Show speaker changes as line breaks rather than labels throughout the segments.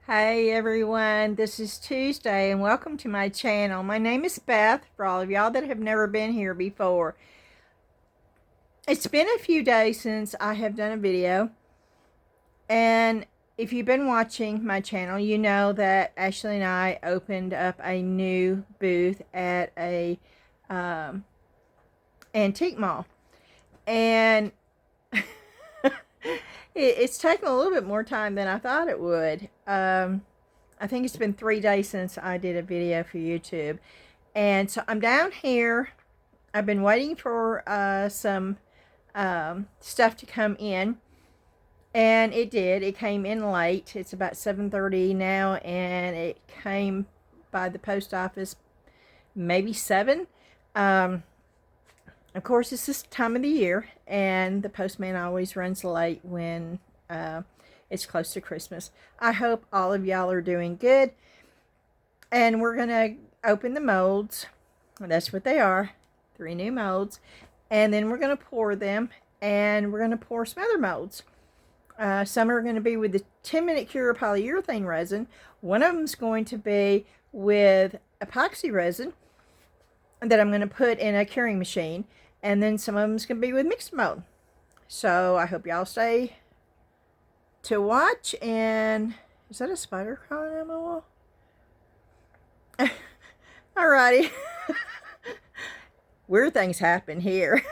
Hey everyone, this is Tuesday and welcome to my channel. My name is Beth, for all of y'all that have never been here before. It's been a few days since I have done a video, and if you've been watching my channel, you know that Ashley and I opened up a new booth at a antique mall, and it's taken a little bit more time than I thought it would. I think it's been 3 days since I did a video for YouTube. And so I'm down here. I've been waiting for some stuff to come in. And it did. It came in late. It's about 7:30 now. And it came by the post office maybe 7. Of course, it's this time of the year. And the postman always runs late when it's close to Christmas. I hope all of y'all are doing good. And we're going to open the molds. That's what they are. 3 new molds. And then we're going to pour them. And we're going to pour some other molds. Some are going to be with the 10-minute Cure Polyurethane Resin. One of them is going to be with epoxy resin that I'm going to put in a curing machine. And then some of them is going to be with mixed mold. So I hope y'all stay to watch. And is that a spider crawling on my wall? Alrighty. Weird things happen here.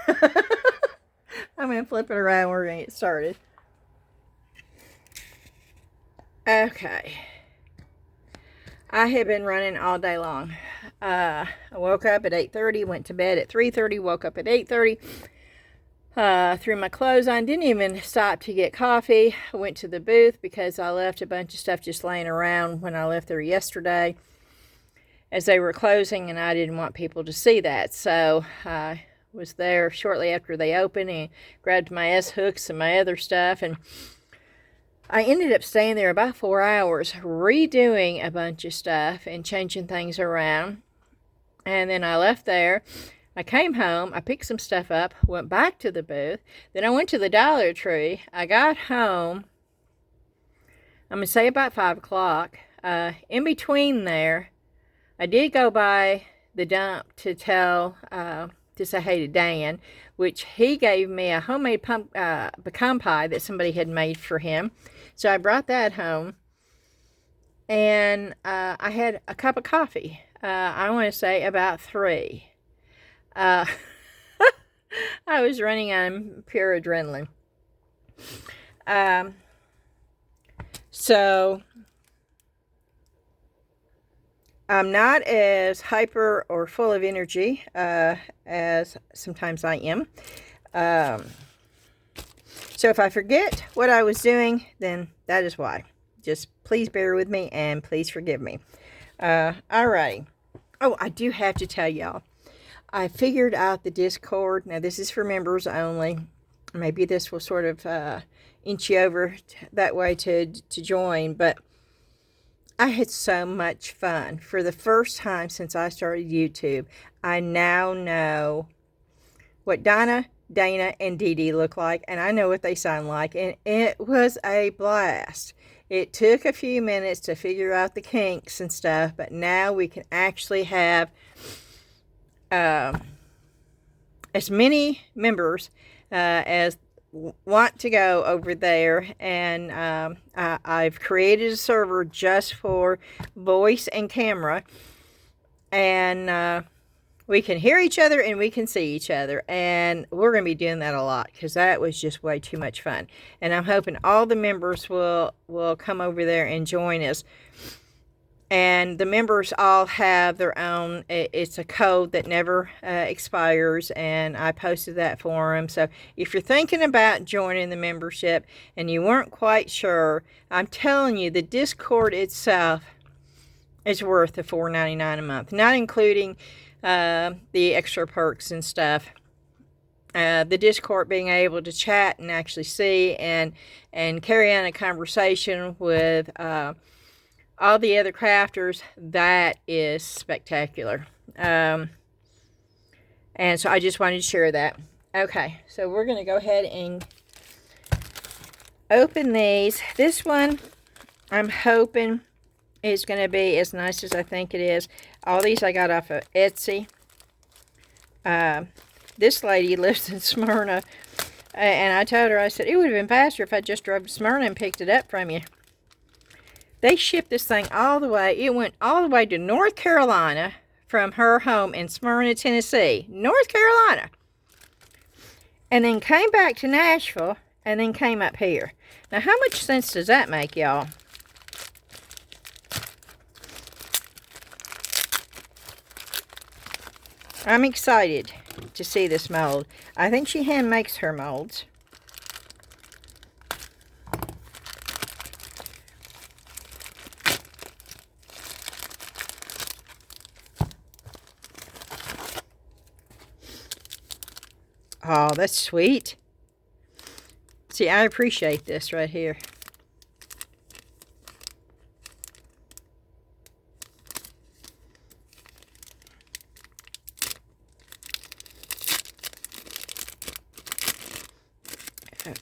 I'm going to flip it around. We're going to get started. Okay. I have been running all day long. I woke up at 8:30, went to bed at 3:30, woke up at 8:30. Threw my clothes on, didn't even stop to get coffee. I went to the booth because I left a bunch of stuff just laying around when I left there yesterday as they were closing, and I didn't want people to see that. So I was there shortly after they opened and grabbed my S-hooks and my other stuff, and I ended up staying there about 4 hours redoing a bunch of stuff and changing things around. And then I left there. I came home, I picked some stuff up, went back to the booth, then I went to the Dollar Tree. I got home, I'm going to say about 5 o'clock. In between there, I did go by the dump to say hey to Dan, which he gave me a homemade pecan pie that somebody had made for him. So I brought that home, and I had a cup of coffee. I want to say about 3. I was running on pure adrenaline. So I'm not as hyper or full of energy as sometimes I am. So if I forget what I was doing, then that is why. Just please bear with me and please forgive me. Alrighty. Oh, I do have to tell y'all, I figured out the Discord. Now, this is for members only. Maybe this will sort of inch you over that way to join. But I had so much fun. For the first time since I started YouTube, I now know what Donna, Dana, and Dee Dee look like. And I know what they sound like. And it was a blast. It took a few minutes to figure out the kinks and stuff. But now we can actually have as many members as want to go over there, and I've created a server just for voice and camera, and we can hear each other and we can see each other, and we're going to be doing that a lot because that was just way too much fun. And I'm hoping all the members will come over there and join us. And the members all have their own, it's a code that never expires, and I posted that for them. So if you're thinking about joining the membership and you weren't quite sure, I'm telling you, the Discord itself is worth the $4.99 a month, not including the extra perks and stuff. The Discord, being able to chat and actually see and carry on a conversation with all the other crafters, that is spectacular. And so I just wanted to share that. Okay, so we're going to go ahead and open these. This one I'm hoping it's going to be as nice as I think it is. All these I got off of Etsy. This lady lives in Smyrna, and I told her, I said, it would have been faster if I just drove to Smyrna and picked it up from you. They shipped this thing all the way. It went all the way to North Carolina from her home in Smyrna, Tennessee. North Carolina. And then came back to Nashville, and then came up here. Now, how much sense does that make, y'all? I'm excited to see this mold. I think she hand makes her molds. Oh, that's sweet. See, I appreciate this right here. Okay.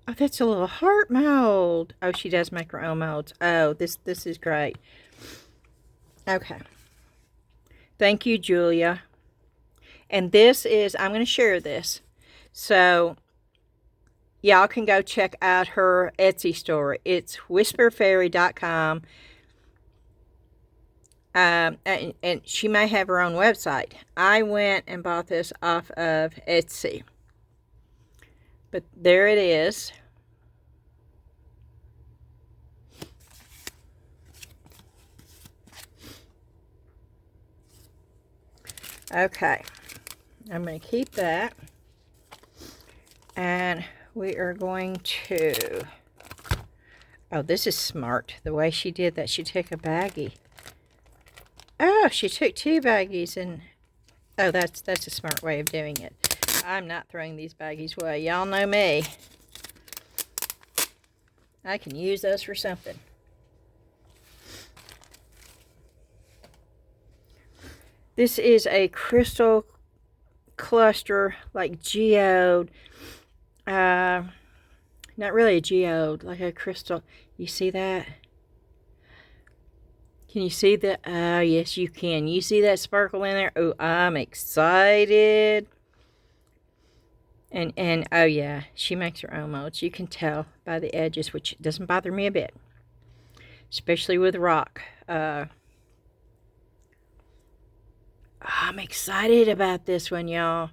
Oh, that's a little heart mold. Oh, she does make her own molds. Oh, this is great. Okay. Thank you, Julia. And this is, I'm going to share this. So, y'all can go check out her Etsy store. It's whisperfairy.com. And she may have her own website. I went and bought this off of Etsy. But there it is. Okay. I'm going to keep that. And we are going to... Oh, this is smart. The way she did that. She took a baggie. Oh, she took 2 baggies and... Oh, that's a smart way of doing it. I'm not throwing these baggies away. Y'all know me. I can use those for something. This is a crystal cluster, like geode. Not really a geode, like a crystal. You see that? Can you see that? Oh, yes, you can. You see that sparkle in there? Oh, I'm excited. And oh, yeah, she makes her own molds. You can tell by the edges, which doesn't bother me a bit. Especially with rock. I'm excited about this one, y'all.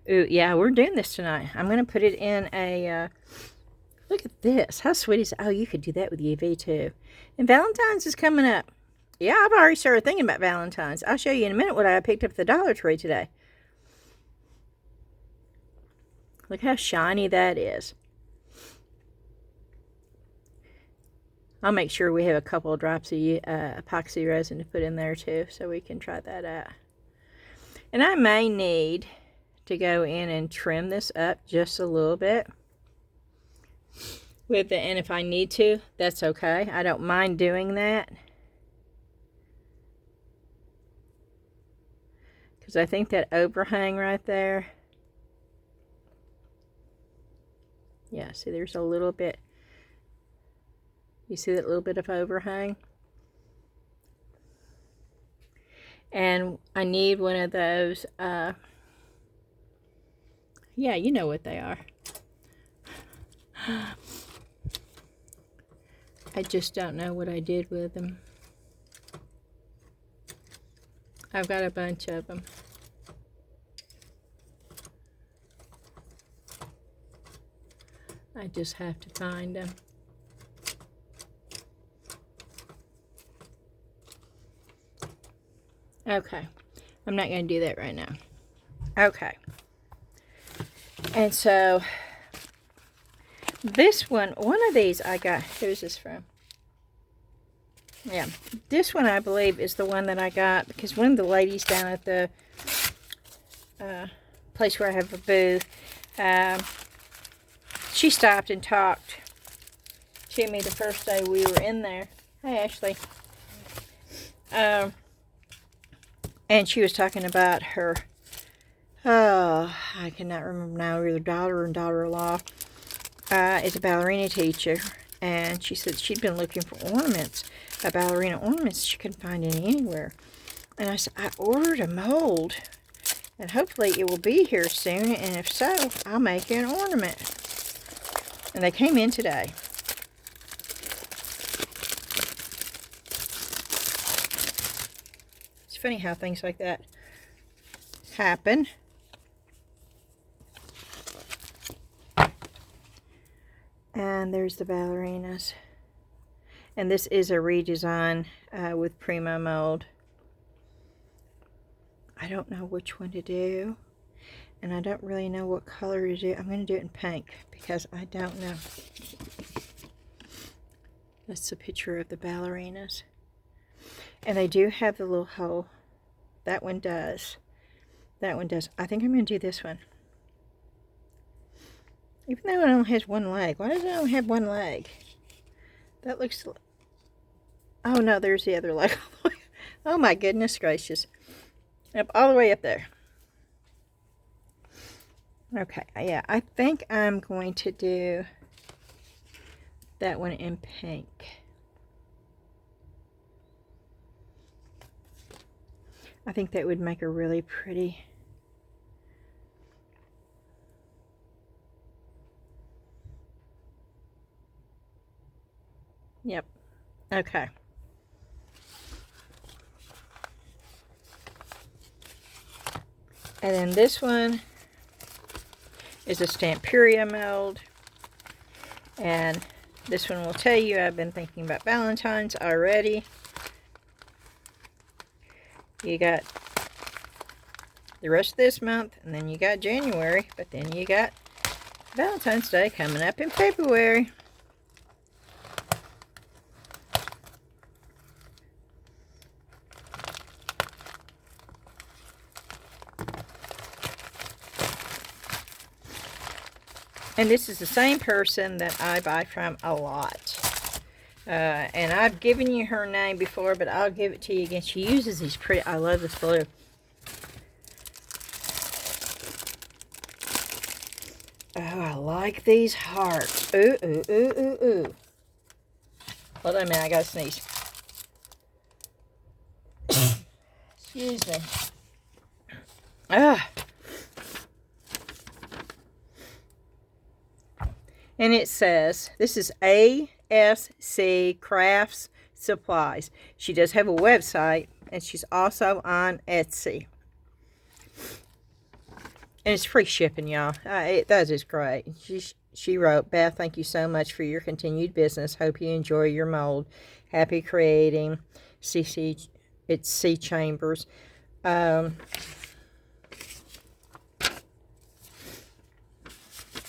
Ooh, yeah, we're doing this tonight. I'm going to put it in a... look at this. How sweet is it? Oh, you could do that with UV, too. And Valentine's is coming up. Yeah, I've already started thinking about Valentine's. I'll show you in a minute what I picked up at the Dollar Tree today. Look how shiny that is. I'll make sure we have a couple of drops of epoxy resin to put in there too, so we can try that out. And I may need to go in and trim this up just a little bit. And if I need to, that's okay. I don't mind doing that. Because I think that overhang right there. Yeah, see there's a little bit. You see that little bit of overhang? And I need one of those, yeah, you know what they are. I just don't know what I did with them. I've got a bunch of them. I just have to find them. Okay, I'm not going to do that right now. Okay. And so, this one of these I got, who's this from? Yeah, this one I believe is the one that I got because one of the ladies down at the place where I have a booth, she stopped and talked to me the first day we were in there. Hey, Ashley. And she was talking about her Oh, I cannot remember now, either daughter and daughter-in-law, is a ballerina teacher, and she said she'd been looking for ornaments, ballerina ornaments. She couldn't find any anywhere. And I said, I ordered a mold, and hopefully it will be here soon, and if so, I'll make you an ornament. And they came in today. It's funny how things like that happen. And there's the ballerinas. And this is a redesign with Prima mold. I don't know which one to do. And I don't really know what color to do. I'm going to do it in pink because I don't know. That's a picture of the ballerinas. And they do have the little hole. That one does. That one does. I think I'm going to do this one. Even though it only has one leg. Why does it only have one leg? That looks... Oh no, there's the other leg. Oh my goodness gracious. Up all the way up there. Okay, yeah, I think I'm going to do that one in pink. I think that would make a really pretty. Yep. Okay. And then this one is a Stamperia mold. And this one will tell you I've been thinking about Valentine's already. You got the rest of this month, and then you got January, but then you got Valentine's Day coming up in February. And this is the same person that I buy from a lot. And I've given you her name before, but I'll give it to you again. She uses these pretty... I love this blue. Oh, I like these hearts. Ooh, ooh, ooh, ooh, ooh. Hold on a minute, I gotta sneeze. Excuse me. Ah. And it says, this is ASC Crafts Supplies. She does have a website, and she's also on Etsy. And it's free shipping, y'all. That is great. She wrote, Beth, thank you so much for your continued business. Hope you enjoy your mold. Happy creating. It's C Chambers.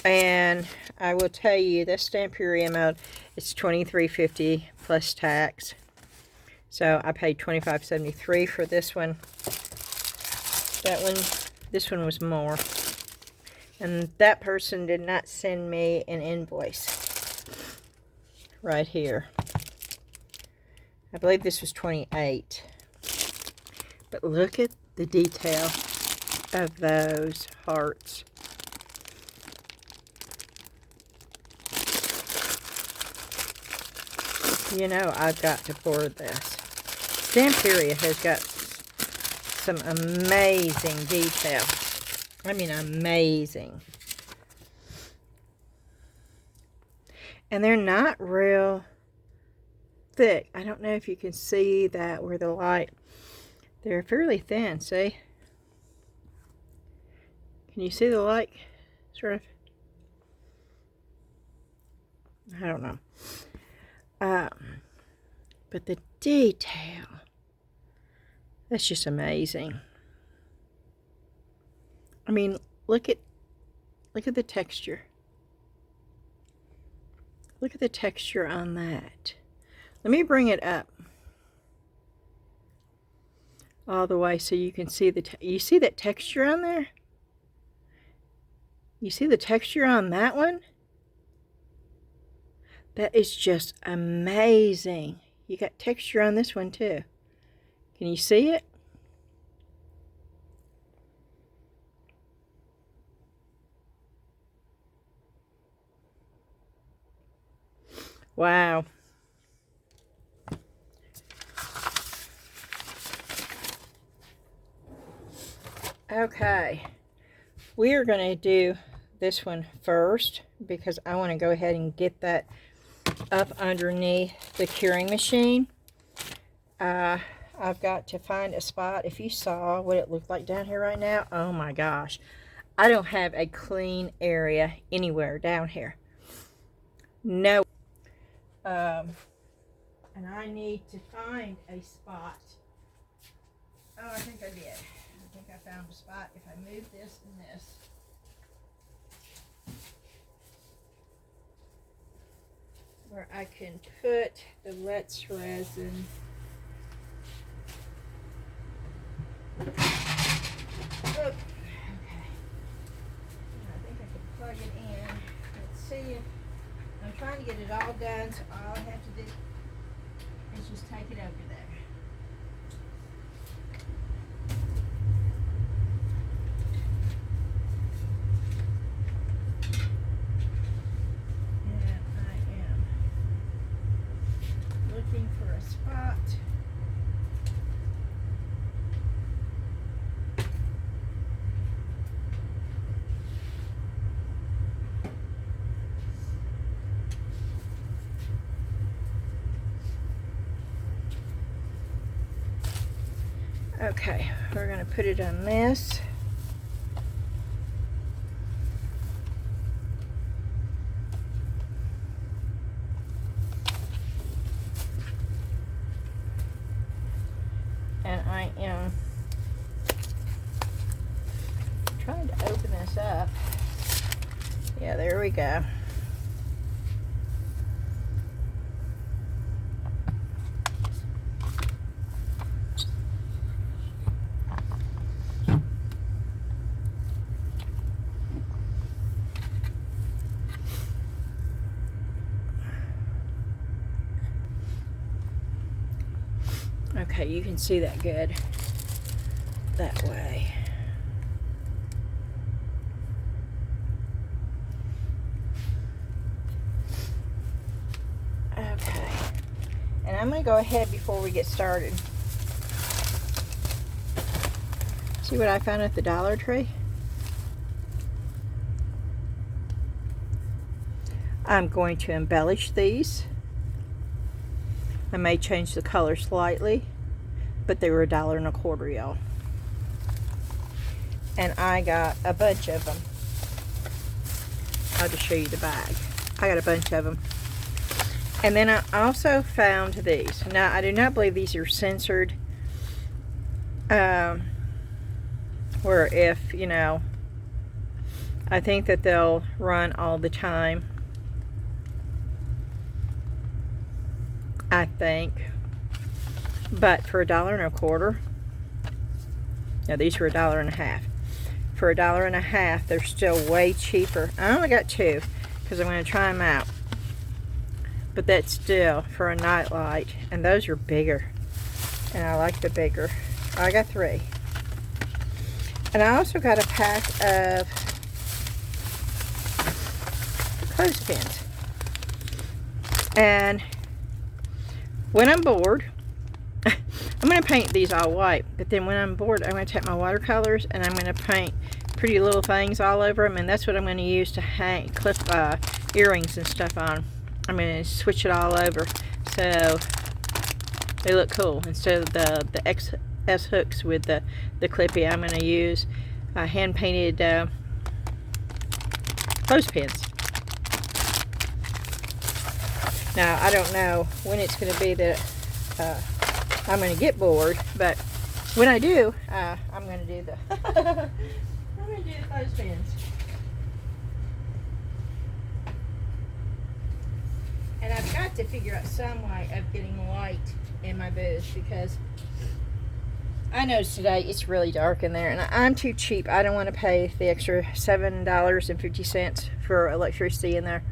And I will tell you, this Stamperia mold, it's $23.50 plus tax. So I paid $25.73 for this one. That one, this one was more. And that person did not send me an invoice. Right here. I believe this was $28. But look at the detail of those hearts. You know, I've got to pour this. Stamperia has got some amazing detail. I mean, amazing. And they're not real thick. I don't know if you can see that where the light. They're fairly thin, see? Can you see the light? Sort of. I don't know. But the detail, that's just amazing. I mean, look at the texture. Look at the texture on that. Let me bring it up all the way so you can see you see that texture on there? You see the texture on that one? That is just amazing. You got texture on this one too. Can you see it? Wow. Okay. We are going to do this one first because I want to go ahead and get that up underneath the curing machine. I've got to find a spot. If you saw what it looked like down here right now, oh my gosh. I don't have a clean area anywhere down here. No. And I need to find a spot. Oh, I think I did. I think I found a spot. If I move this and this. Where I can put the Let's resin. Oh, okay. I think I can plug it in. Let's see if I'm trying to get it all done, so all I have to do is just take it over there. And I am looking for a spot. Okay, we're going to put it on this. And I am trying to open this up. Yeah, there we go. Okay, you can see that good that way. Okay, and I'm going to go ahead before we get started. See what I found at the Dollar Tree? I'm going to embellish these. I may change the color slightly, but they were $1.25, y'all. And I got a bunch of them. I'll just show you the bag. I got a bunch of them. And then I also found these. Now, I do not believe these are censored. Where if, you know, I think that they'll run all the time. I think. But for $1.25, now these were $1.50. For $1.50, they're still way cheaper. I only got 2 because I'm going to try them out. But that's still for a nightlight, and those are bigger. And I like the bigger. I got 3. And I also got a pack of clothespins. And when I'm bored, I'm going to paint these all white, but then when I'm bored, I'm going to take my watercolors and I'm going to paint pretty little things all over them, and that's what I'm going to use to hang, clip earrings and stuff on. I'm going to switch it all over so they look cool. Instead of the XS hooks with the clippy, I'm going to use hand-painted clothespins. Now, I don't know when it's going to be that I'm going to get bored, but when I do, I'm going to do the I'm going to do the clothespins. And I've got to figure out some way of getting light in my booth, because I noticed today it's really dark in there, and I'm too cheap. I don't want to pay the extra $7.50 for electricity in there.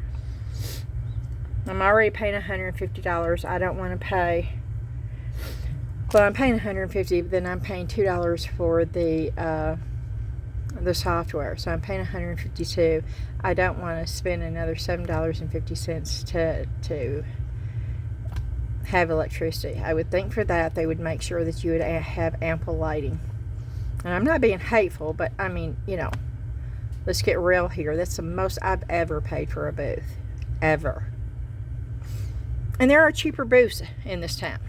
I'm already paying $150. I don't want to pay. Well, I'm paying $150, but then I'm paying $2 for the the software. So I'm paying $152. I don't want to spend another $7.50 to have electricity. I would think for that they would make sure that you would have ample lighting. And I'm not being hateful, but I mean, you know, let's get real here. That's the most I've ever paid for a booth. Ever. And there are cheaper booths in this town.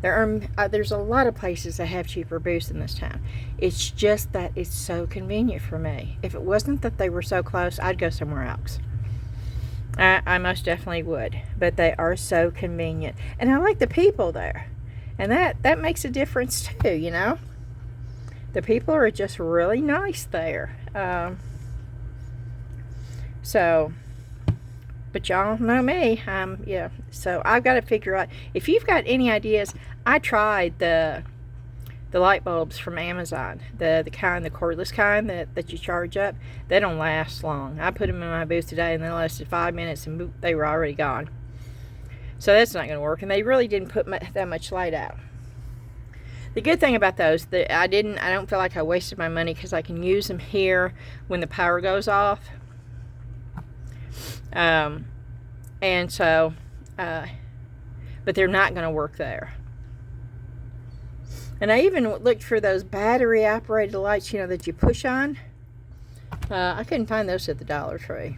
There's a lot of places that have cheaper booths in this town. It's just that it's so convenient for me. If it wasn't that they were so close, I'd go somewhere else. I most definitely would. But they are so convenient. And I like the people there. And that makes a difference too, you know. The people are just really nice there. But y'all know me. Yeah. So I've got to figure out, if you've got any ideas. I tried the light bulbs from Amazon, the cordless kind that you charge up. They don't last long. I put them in my booth today and they lasted 5 minutes and they were already gone. So that's not going to work. And they really didn't put that much light out. The good thing about those, I don't feel like I wasted my money because I can use them here when the power goes off. And so, but they're not going to work there. And I even looked for those battery operated lights, you know, that you push on. I couldn't find those at the Dollar Tree.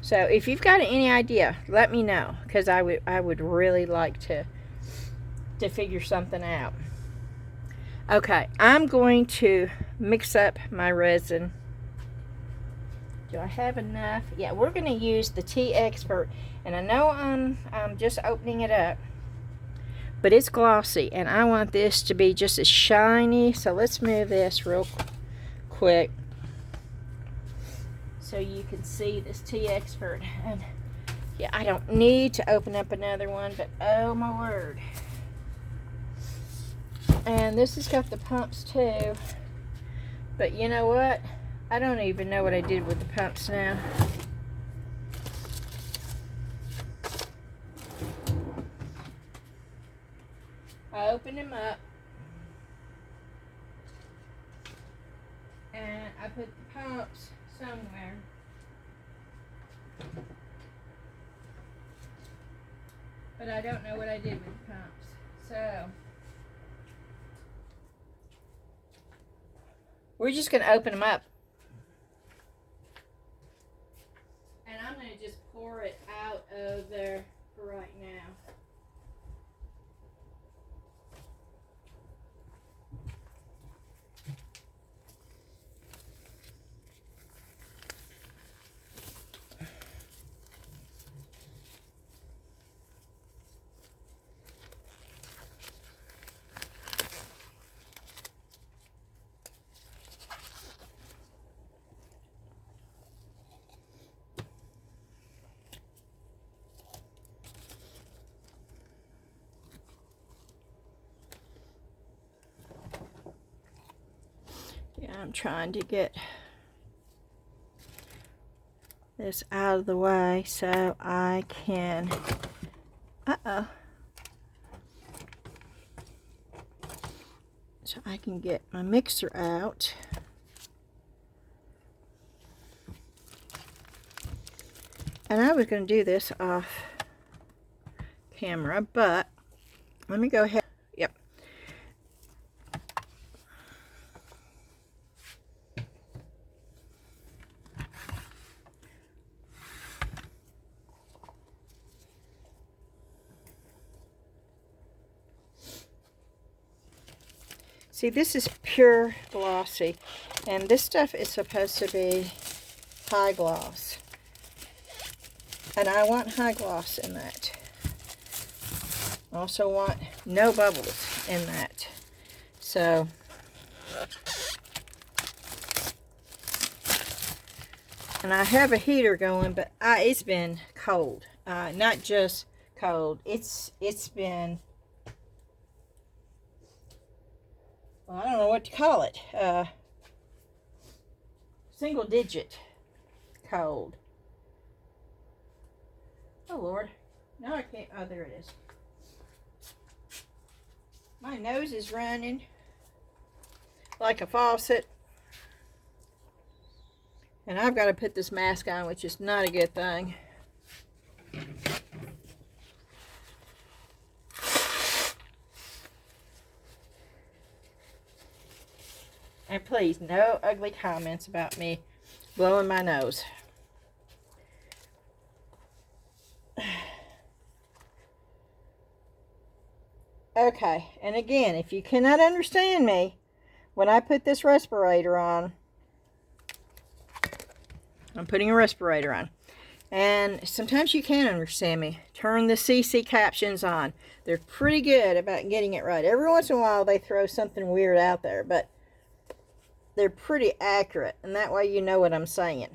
So if you've got any idea, let me know, because I would really like to figure something out. Okay, I'm going to mix up my resin. Do I have enough? Yeah, we're going to use the Teexpert, and I know I'm just opening it up, but it's glossy, and I want this to be just as shiny. So let's move this real quick so you can see this Teexpert. And yeah, I don't need to open up another one, but oh my word. And this has got the pumps too, but you know what? I don't even know what I did with the pumps now. I opened them up and I put the pumps somewhere. But I don't know what I did with the pumps. So we're just going to open them up. And I'm going to just pour it out of there for right now. Yeah, I'm trying to get this out of the way so I can, so I can get my mixer out. And I was going to do this off camera, but let me go ahead. Yep. See, this is pure glossy, and this stuff is supposed to be high gloss, and I want high gloss in that. I also want no bubbles in that. So and I have a heater going, but it's been cold. Not just cold, it's been, well, I don't know what to call it. Single digit cold. Oh Lord. No, I can't. Oh, there it is. My nose is running like a faucet. And I've got to put this mask on, which is not a good thing. And please, no ugly comments about me blowing my nose. Okay, and again, if you cannot understand me, when I put this respirator on, I'm putting a respirator on. And sometimes you can't understand me. Turn the CC captions on. They're pretty good about getting it right. Every once in a while they throw something weird out there, but they're pretty accurate. And that way you know what I'm saying.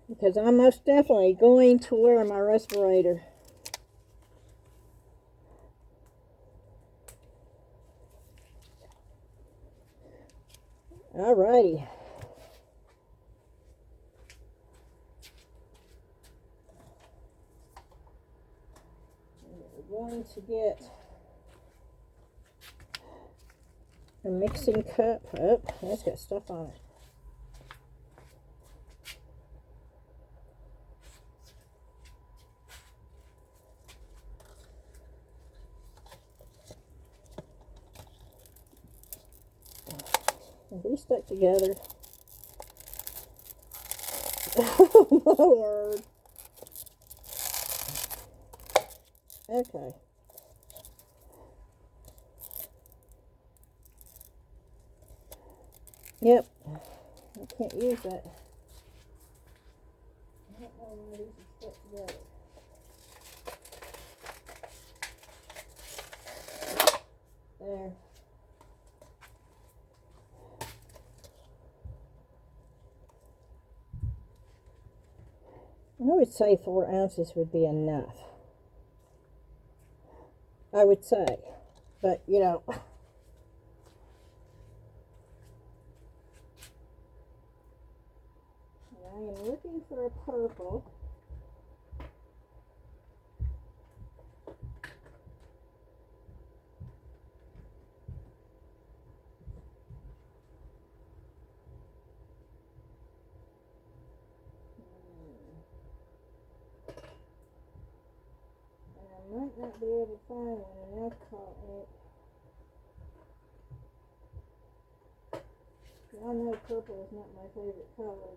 Because I'm most definitely going to wear my respirator. Alrighty. We're going to get a mixing cup. Oh, that's got stuff on it. Are these stuck together? Oh my word. Okay. Yep. I can't use that. I don't know why these are stuck together. There. I would say 4 ounces would be enough. I would say. But, you know. I am looking for a purple. I might not be able to find one, and I've caught it. Y'all know purple is not my favorite color.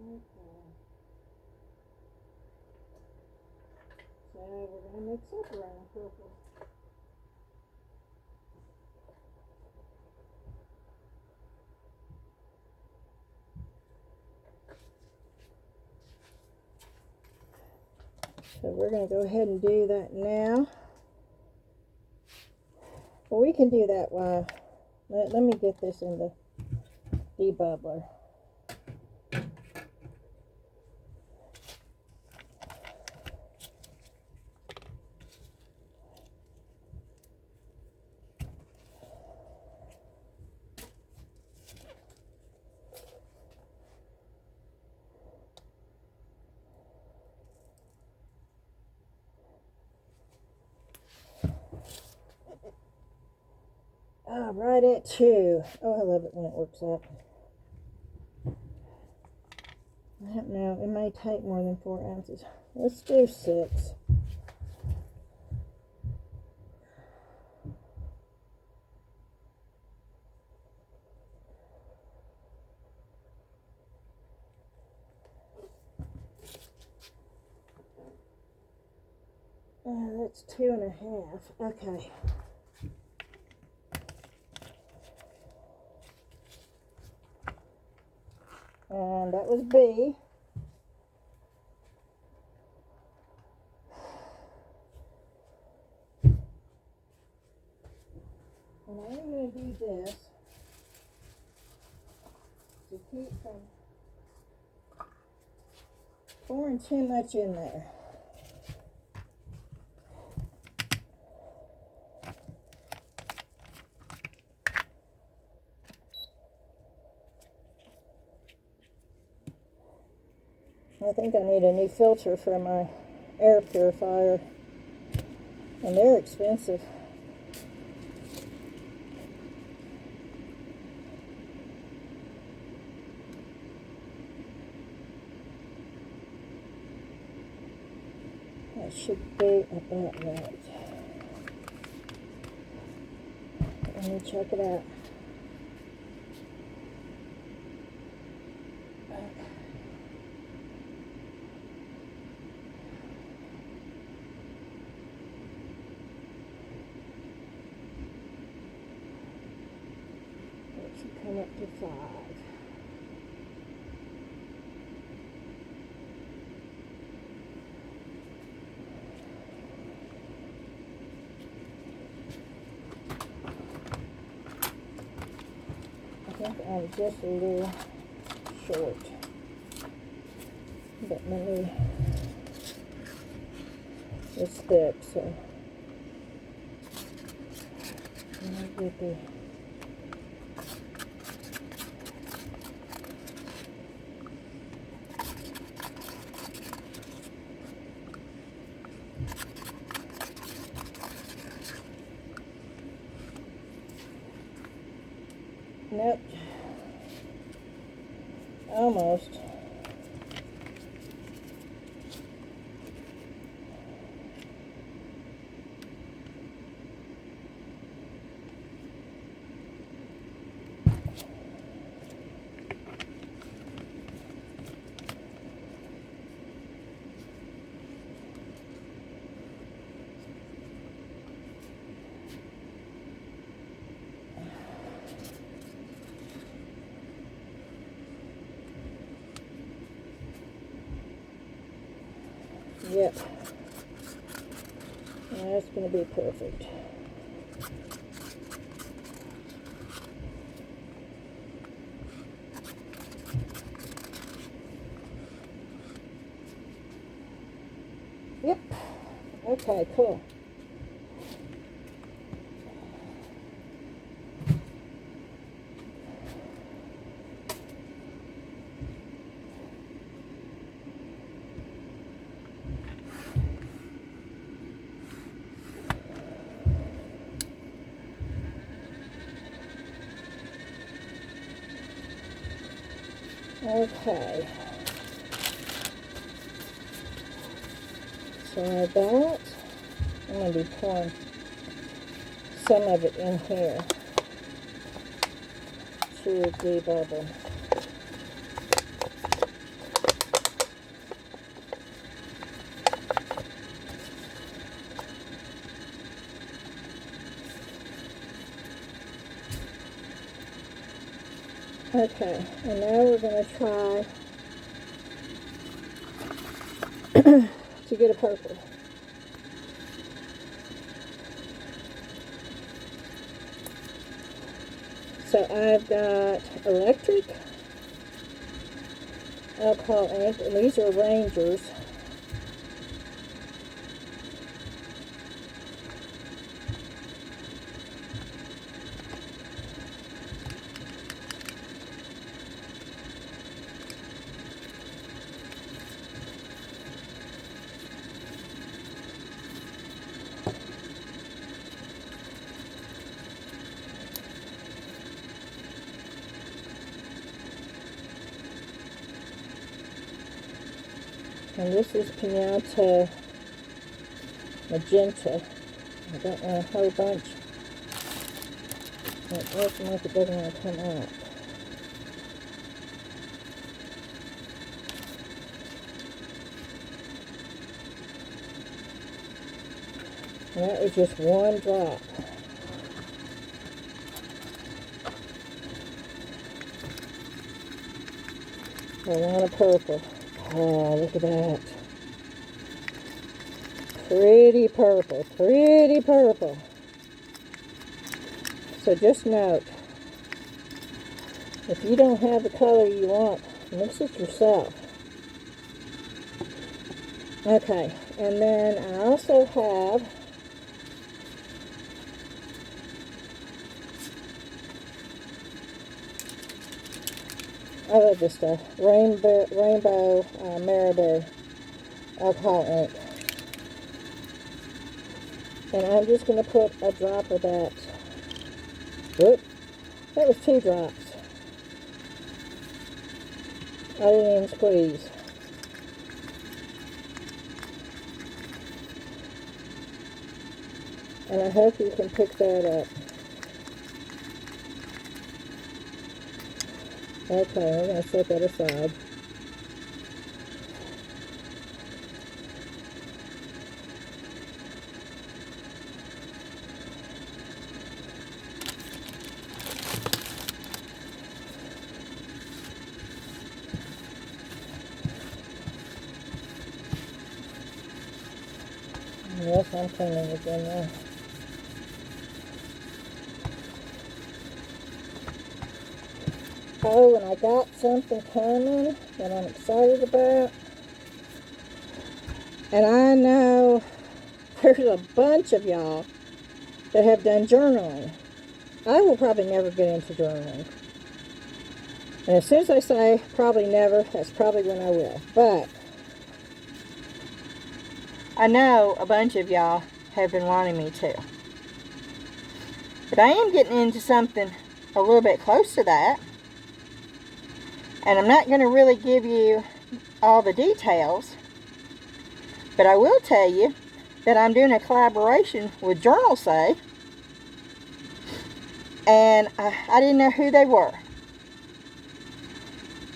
Okay. So we're going to mix up around purple. So we're going to go ahead and do that now. Well, we can do that while, let me get this in the debubbler. Right at 2. Oh, I love it when it works out. I don't know. It may take more than 4 ounces. Let's do 6. That's 2.5. Okay. And that was B. And I'm going to do this to keep from pouring too much in there. I think I need a new filter for my air purifier, and they're expensive. That should be about right. Let me check it out. It should come up to 5. I think I'm just a little short, but let me, it's thick, so let me get the, nope, almost. Yep. That's going to be perfect. Yep. Okay, cool. Okay, so that, I'm going to be pouring some of it in here to debubble. Okay, and now we're going to try to get a purple. So I've got electric, alcohol ink, and these are Rangers. And this is Pinata Magenta. I don't want a whole bunch. It looks like it doesn't want to come out. And that is just one drop. I want a purple. Oh, look at that. Pretty purple, pretty purple. So just note, if you don't have the color you want, mix it yourself. Okay, and then I also have I love this stuff. Rainbow Marabou alcohol ink. And I'm just going to put a drop of that. Whoop. That was 2 drops. I didn't even squeeze. And I hope you can pick that up. Okay, we're going to set that aside. Yes, I'm cleaning again now. Oh, and I got something coming that I'm excited about. And I know there's a bunch of y'all that have done journaling. I will probably never get into journaling. And as soon as I say probably never, that's probably when I will. But I know a bunch of y'all have been wanting me to. But I am getting into something a little bit close to that. And I'm not going to really give you all the details. But I will tell you that I'm doing a collaboration with Journal Say. And I didn't know who they were.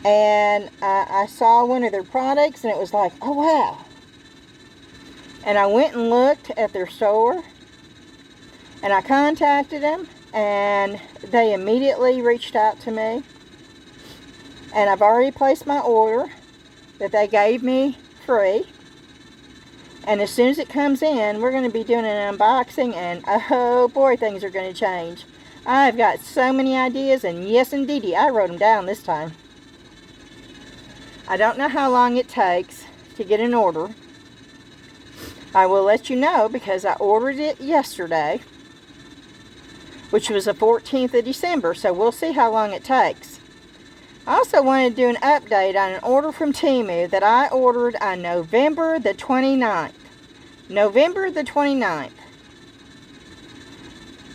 And I saw one of their products and it was like, oh wow. And I went and looked at their store. And I contacted them. And they immediately reached out to me. And I've already placed my order that they gave me free. And as soon as it comes in, we're going to be doing an unboxing. And oh boy, things are going to change. I've got so many ideas. And yes, indeedy, I wrote them down this time. I don't know how long it takes to get an order. I will let you know because I ordered it yesterday, which was the 14th of December. So we'll see how long it takes. I also wanted to do an update on an order from Temu that I ordered on November the 29th. November the 29th.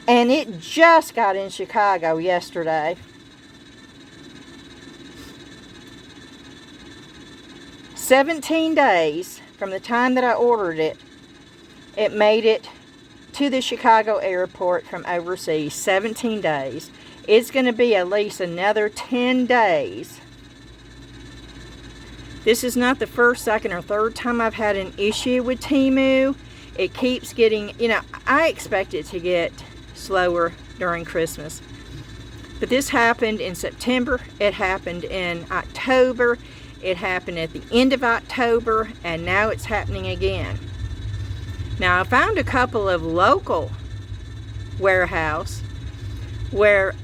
And it just got in Chicago yesterday. 17 days from the time that I ordered it, it made it to the Chicago airport from overseas. 17 days. It's going to be at least another 10 days. This is not the first, second, or third time I've had an issue with Temu. It keeps getting, I expect it to get slower during Christmas. But this happened in September. It happened in October. It happened at the end of October. And now it's happening again. Now, I found a couple of local warehouse where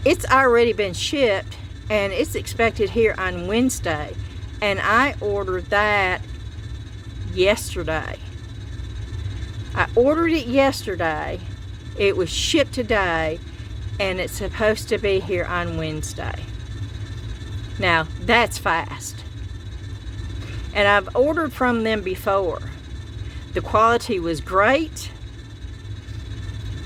it's already been shipped and it's expected here on Wednesday. And I ordered that yesterday. I ordered it yesterday. It was shipped today and it's supposed to be here on Wednesday. Now, that's fast. And I've ordered from them before. The quality was great.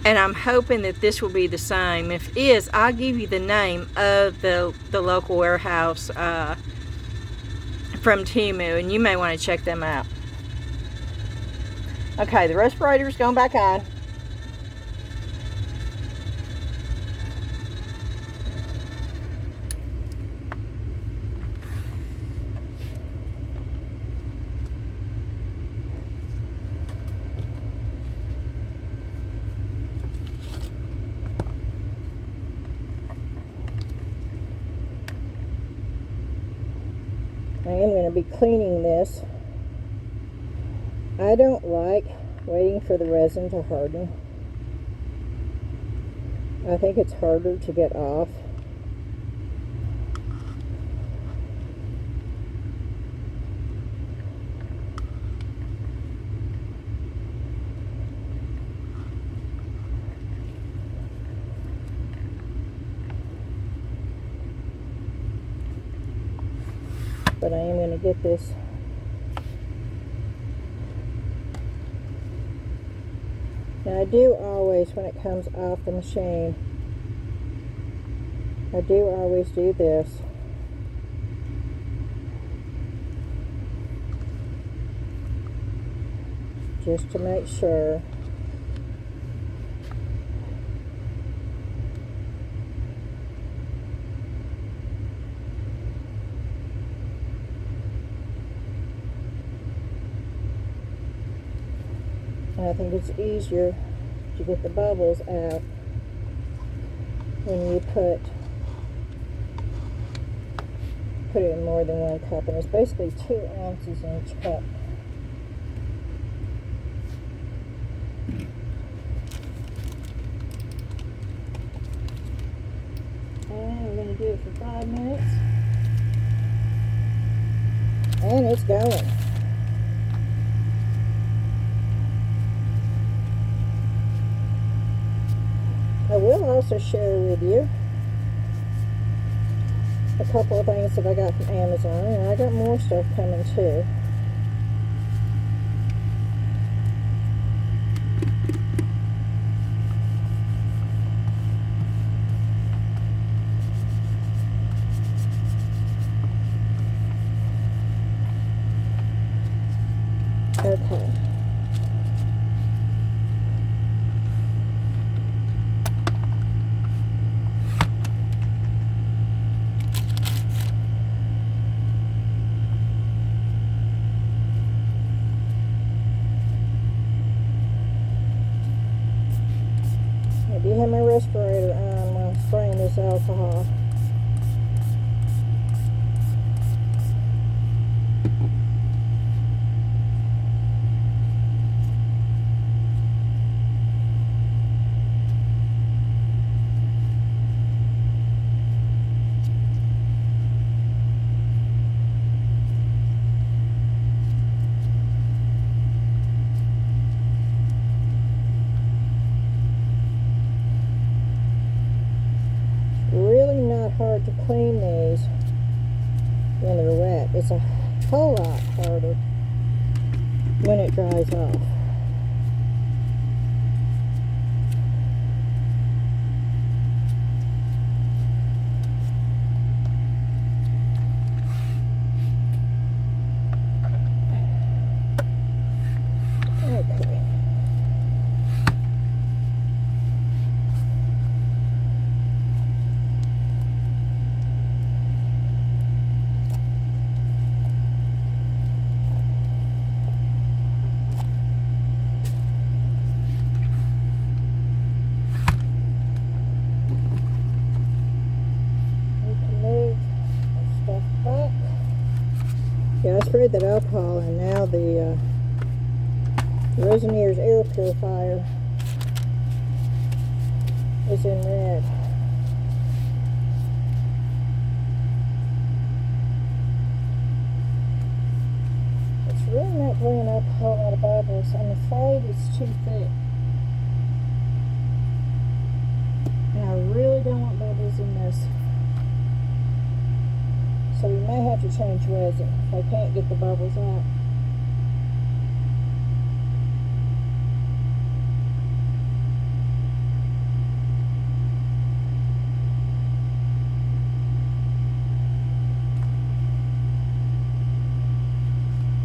And I'm hoping that this will be the same. If it is, I'll give you the name of the local warehouse from Temu. And you may want to check them out. Okay, the respirator's going back on. I am going to be cleaning this. I don't like waiting for the resin to harden. I think it's harder to get off. but I am going to get this. Now I do always, when it comes off the machine, I do always do this. Just to make sure. And I think it's easier to get the bubbles out when you put it in more than one cup. And it's basically 2 ounces in each cup. And we're going to do it for 5 minutes. And it's going. I will also share with you a couple of things that I got from Amazon, and I got more stuff coming too. Okay. I do have my respirator on while I'm spraying this alcohol. Hard to clean these when they're wet. It's a whole lot harder when it dries off. Okay. Yeah, I sprayed that alcohol, and now the Resineer's air purifier is in red. It's really not bringing up a whole lot of bubbles. I'm afraid it's too thick. And I really don't want bubbles in this. So we may have to change resin if I can't get the bubbles out.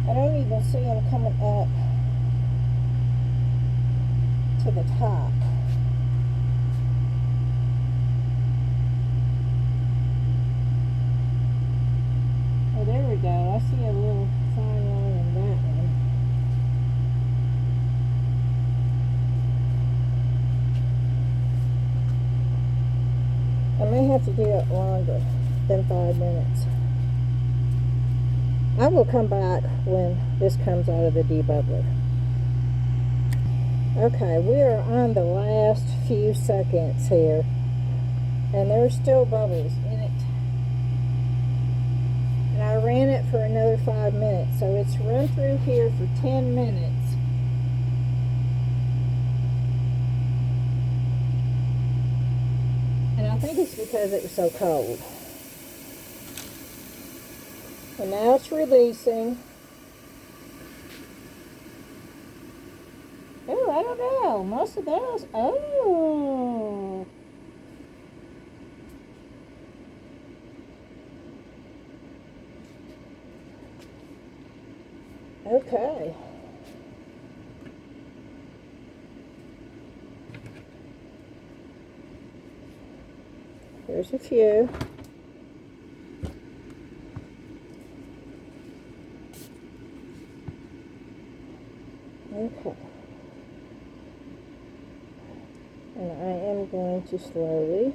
I don't even see them coming up to the top. Oh, there we go. I see a little fine line in that one. I may have to do it longer than 5 minutes. I will come back when this comes out of the debubbler. Okay, we are on the last few seconds here, and there's still bubbles in it. And I ran it for another 5 minutes, so it's run through here for 10 minutes. And I think it's because it was so cold. And now it's releasing. Oh, I don't know. Most of those. Oh. Okay. Here's a few. Okay. And I am going to slowly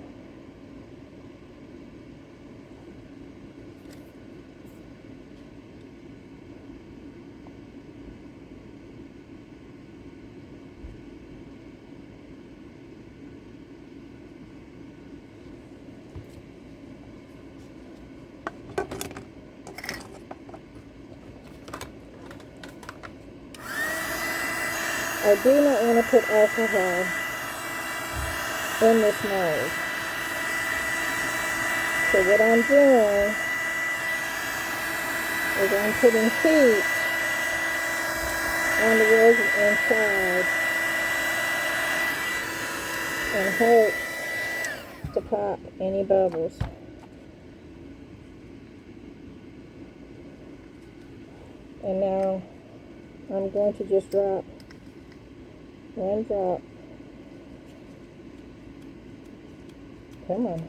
I do not want to put alcohol in this mold. So what I'm doing is I'm putting heat on the resin inside and hope to pop any bubbles. And now I'm going to just drop one drop. Come on.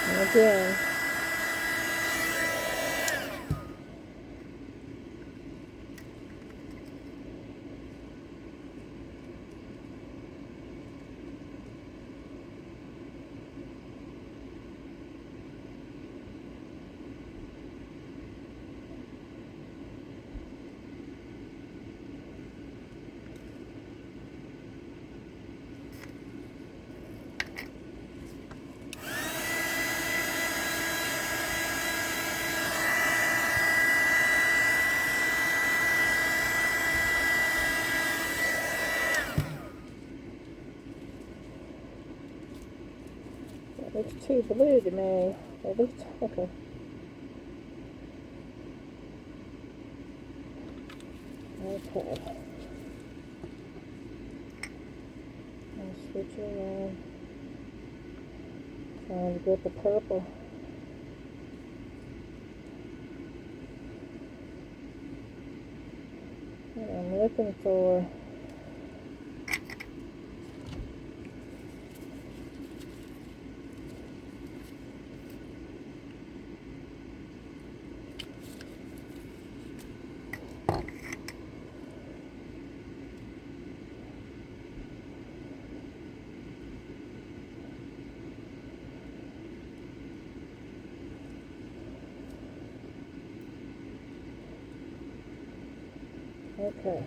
And again, that looks too blue to me. It looks okay. Okay. I'll switch around. Trying to get the purple. What I'm looking for. Okay.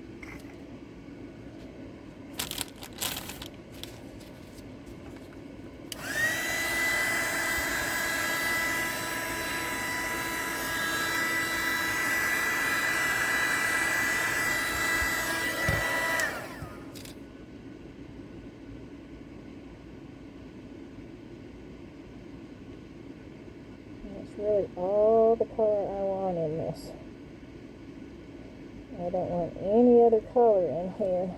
That's really all the color I want in this. I don't want any other color in here.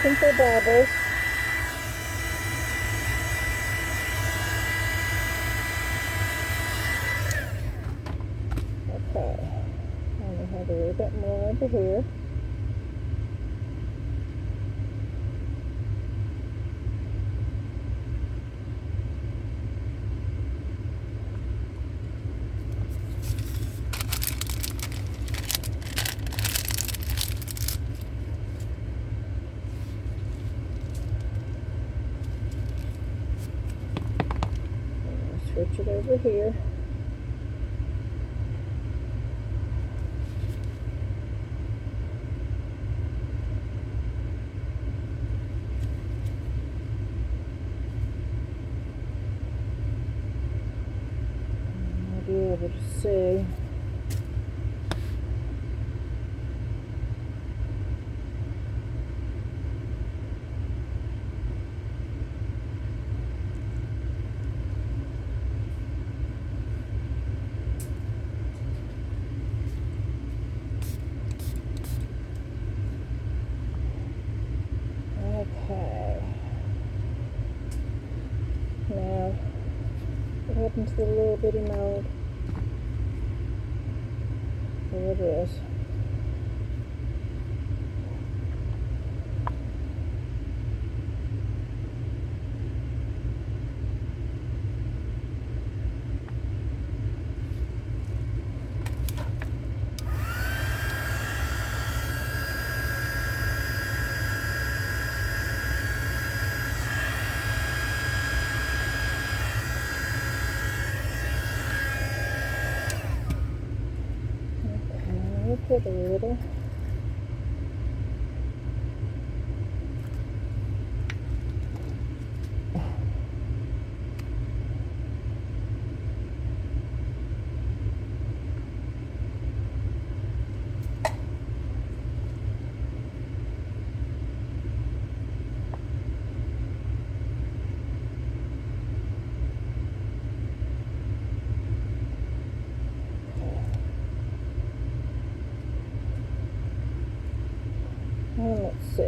looking for bubbles. Okay. I'm going to have a little bit more over here. Switch it over here. I'll be able to see. Okay. Now, what happened to the little bitty mold? There it is. Put a little. And let's see. I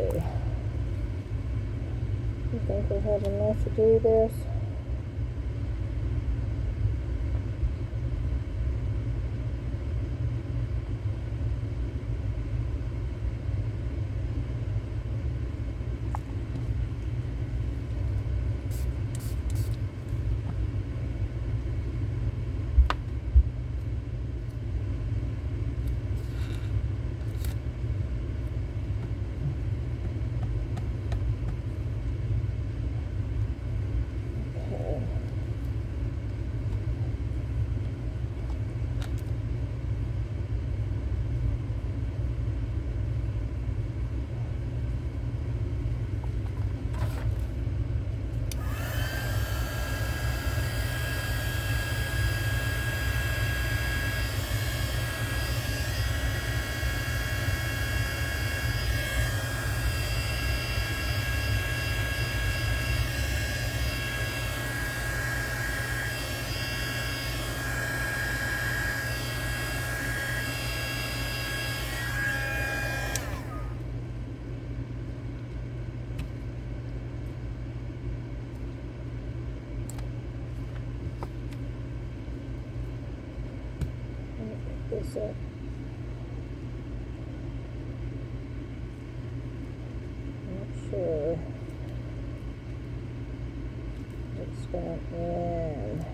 think we'll have enough to do this. This up. Not sure. It's going in.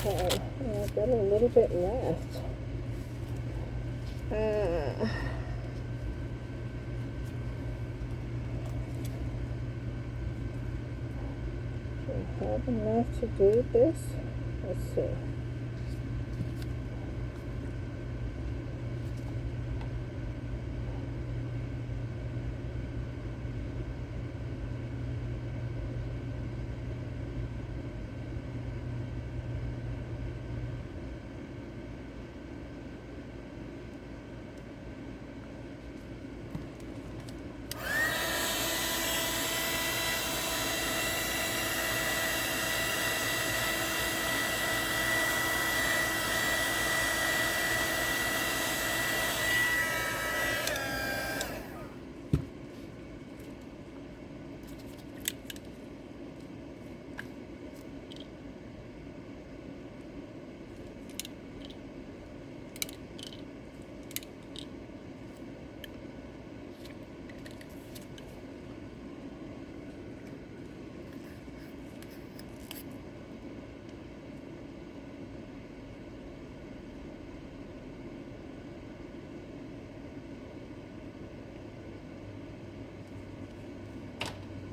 Okay, I've got a little bit left. Do I have enough to do this? Let's see.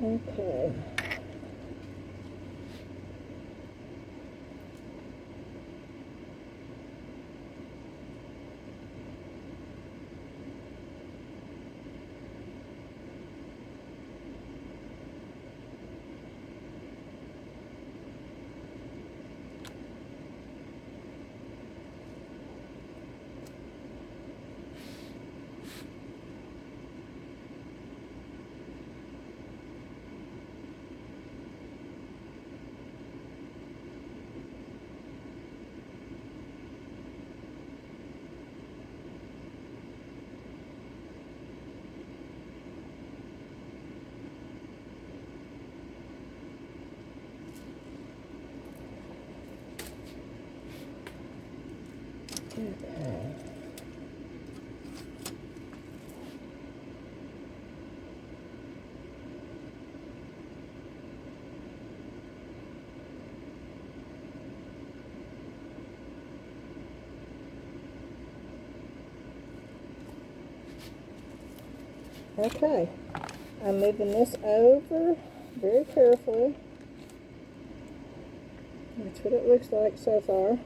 Okay. Okay, I'm moving this over very carefully. That's what it looks like so far.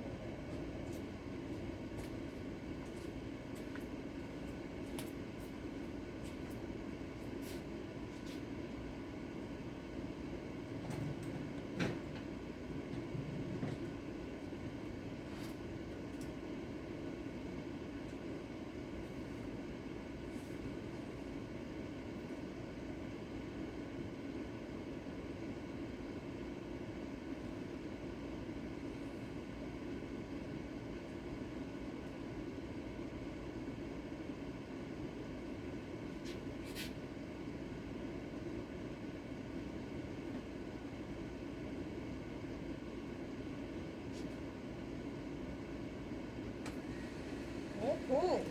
Okay.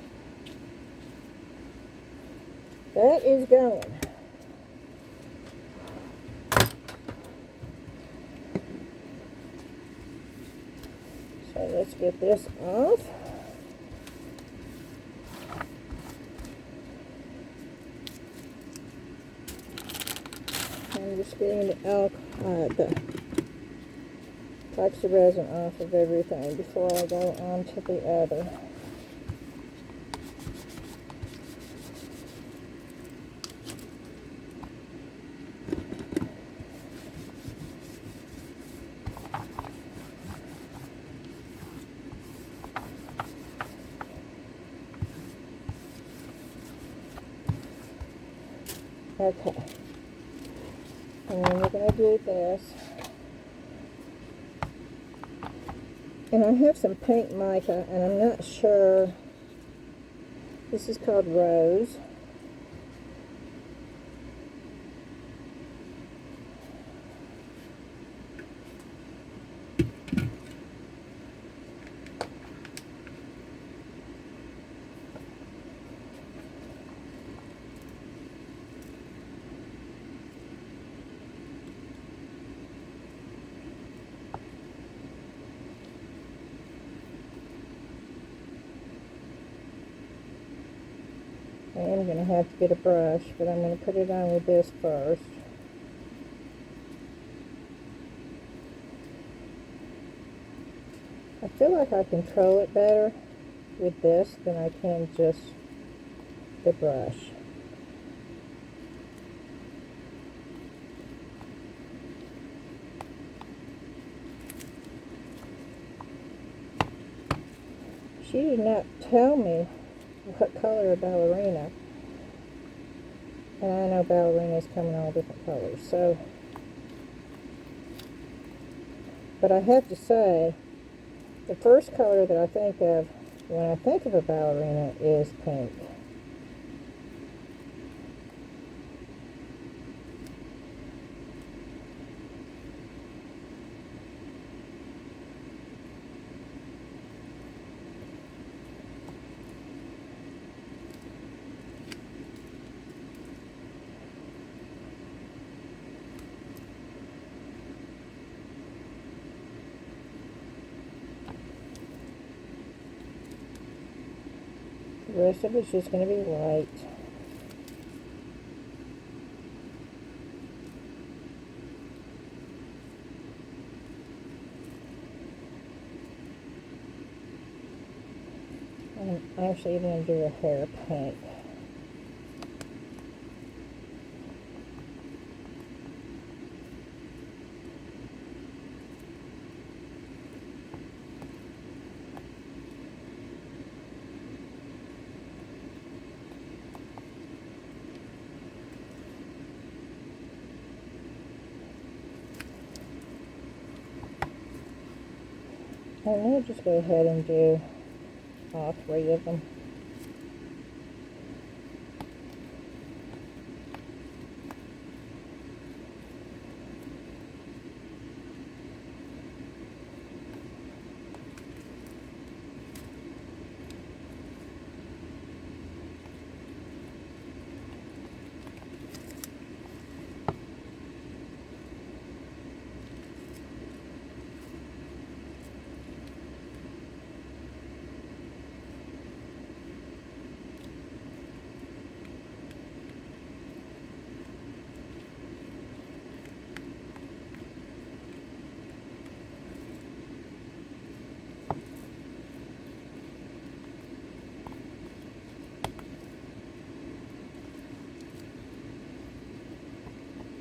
That is going. So let's get this off. I'm just getting the epoxy resin off of everything before I go on to the other. Okay, and then we're going to do this. And I have some pink mica, and I'm not sure. This is called Rose. I am going to have to get a brush, but I'm going to put it on with this first. I feel like I control it better with this than I can just the brush. She did not tell me what color of Ballerina, and I know Ballerinas come in all different colors, so, but I have to say, the first color that I think of when I think of a Ballerina is pink. The rest of it's just going to be white. I'm actually even going to do a hair pink. I'm going to just go ahead and do all 3 of them.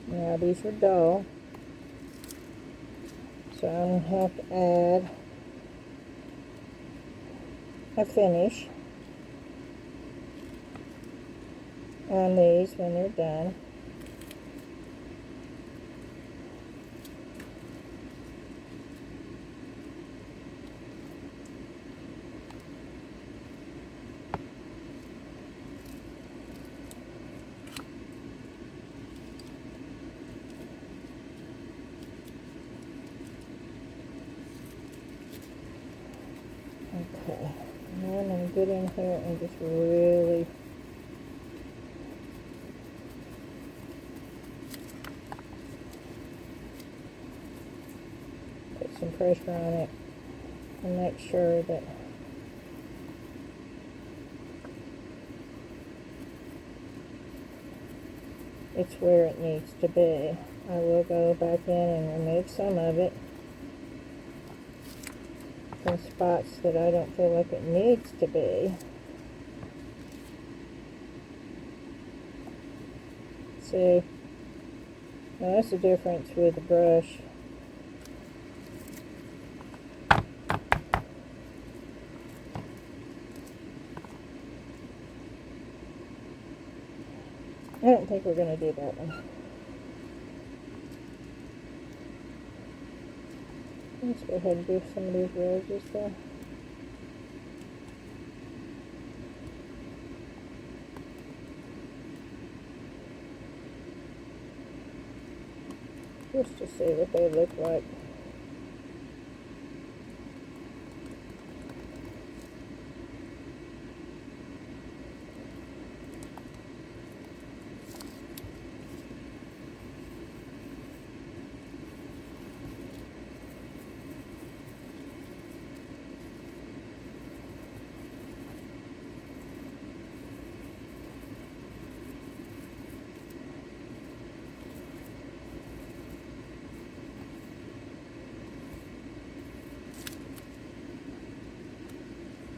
Now these are dull, so I'm going to have to add a finish on these when they're done. Okay, now I'm going to get in here and just really put some pressure on it and make sure that it's where it needs to be. I will go back in and remove some of it. Some spots that I don't feel like it needs to be. See, now that's the difference with the brush. I don't think we're going to do that one. Let's go ahead and do some of these roses there. Just to see what they look like.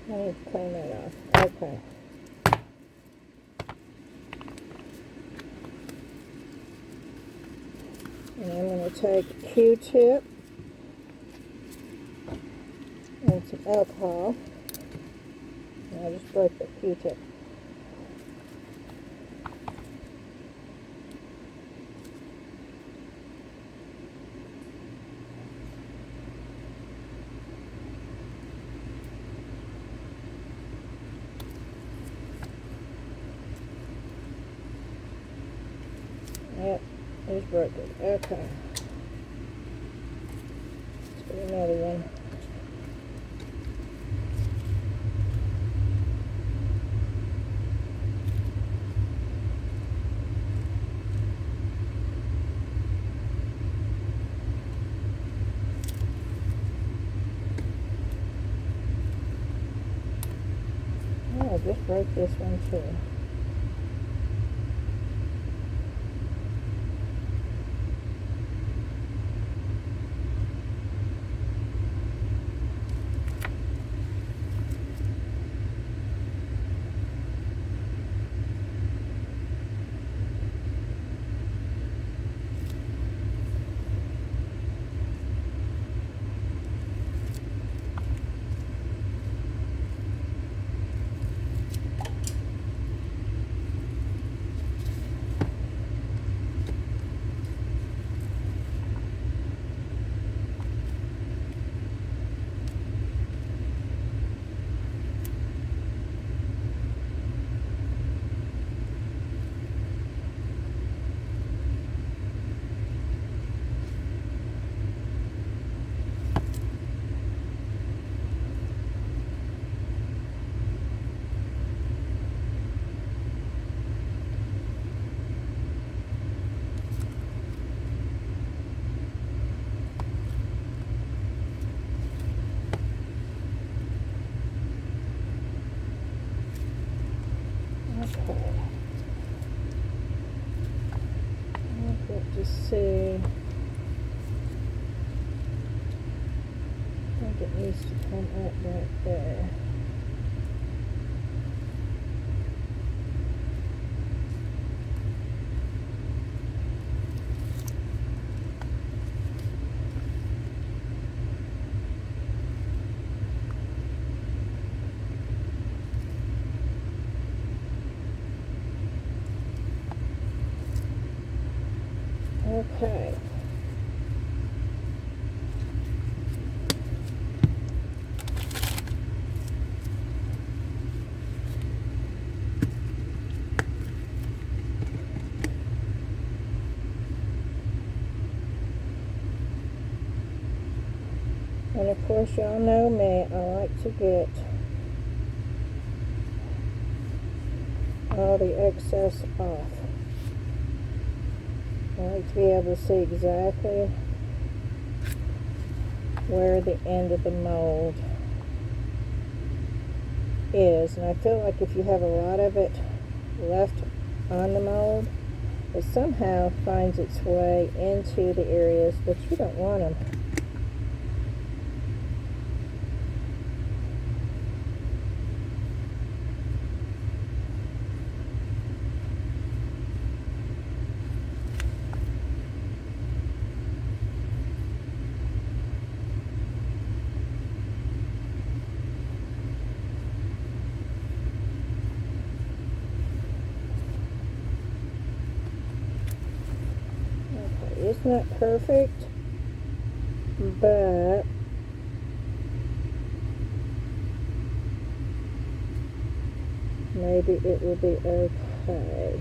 I need to clean that off. Okay. And I'm going to take a Q-tip and some alcohol. And I just broke the Q-tip. Yep, it's broken. Okay. Let's get another one. Oh, I just broke this one too. Okay. I'll get to see. I think it needs to come up right there. Okay. And of course, y'all know me, I like to get all the excess off. I like to be able to see exactly where the end of the mold is. And I feel like if you have a lot of it left on the mold, it somehow finds its way into the areas that you don't want them. It's not perfect, but maybe it will be okay.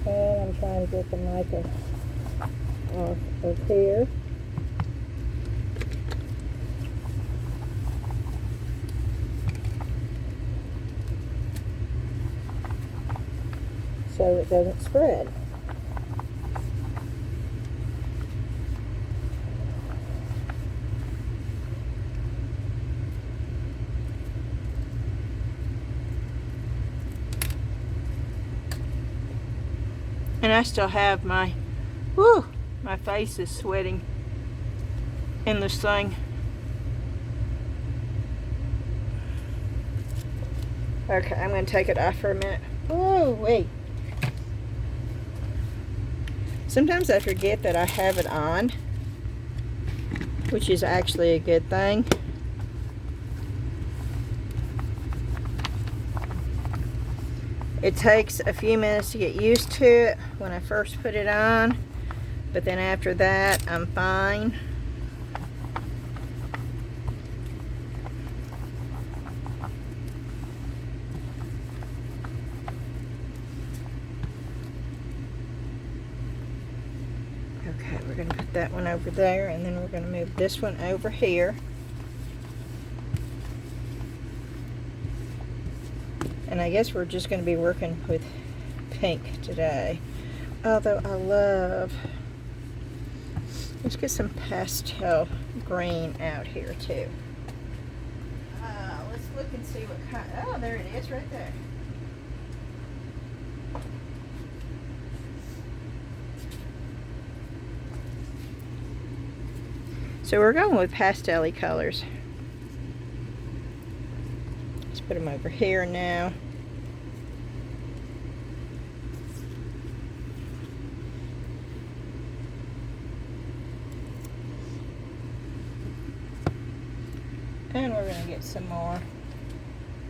And I'm trying to get the mica off of here. So it doesn't spread. And I still have my face is sweating in this thing. Okay, I'm going to take it off for a minute. Oh, wait. Sometimes I forget that I have it on, which is actually a good thing. It takes a few minutes to get used to it when I first put it on, but then after that, I'm fine. Okay, we're going to put that one over there, and then we're going to move this one over here. And I guess we're just going to be working with pink today. Although I love, let's get some pastel green out here too. Let's look and see what kind, oh, there it is right there. So we're going with pastel-y colors. Let's put them over here now. And we're going to get some more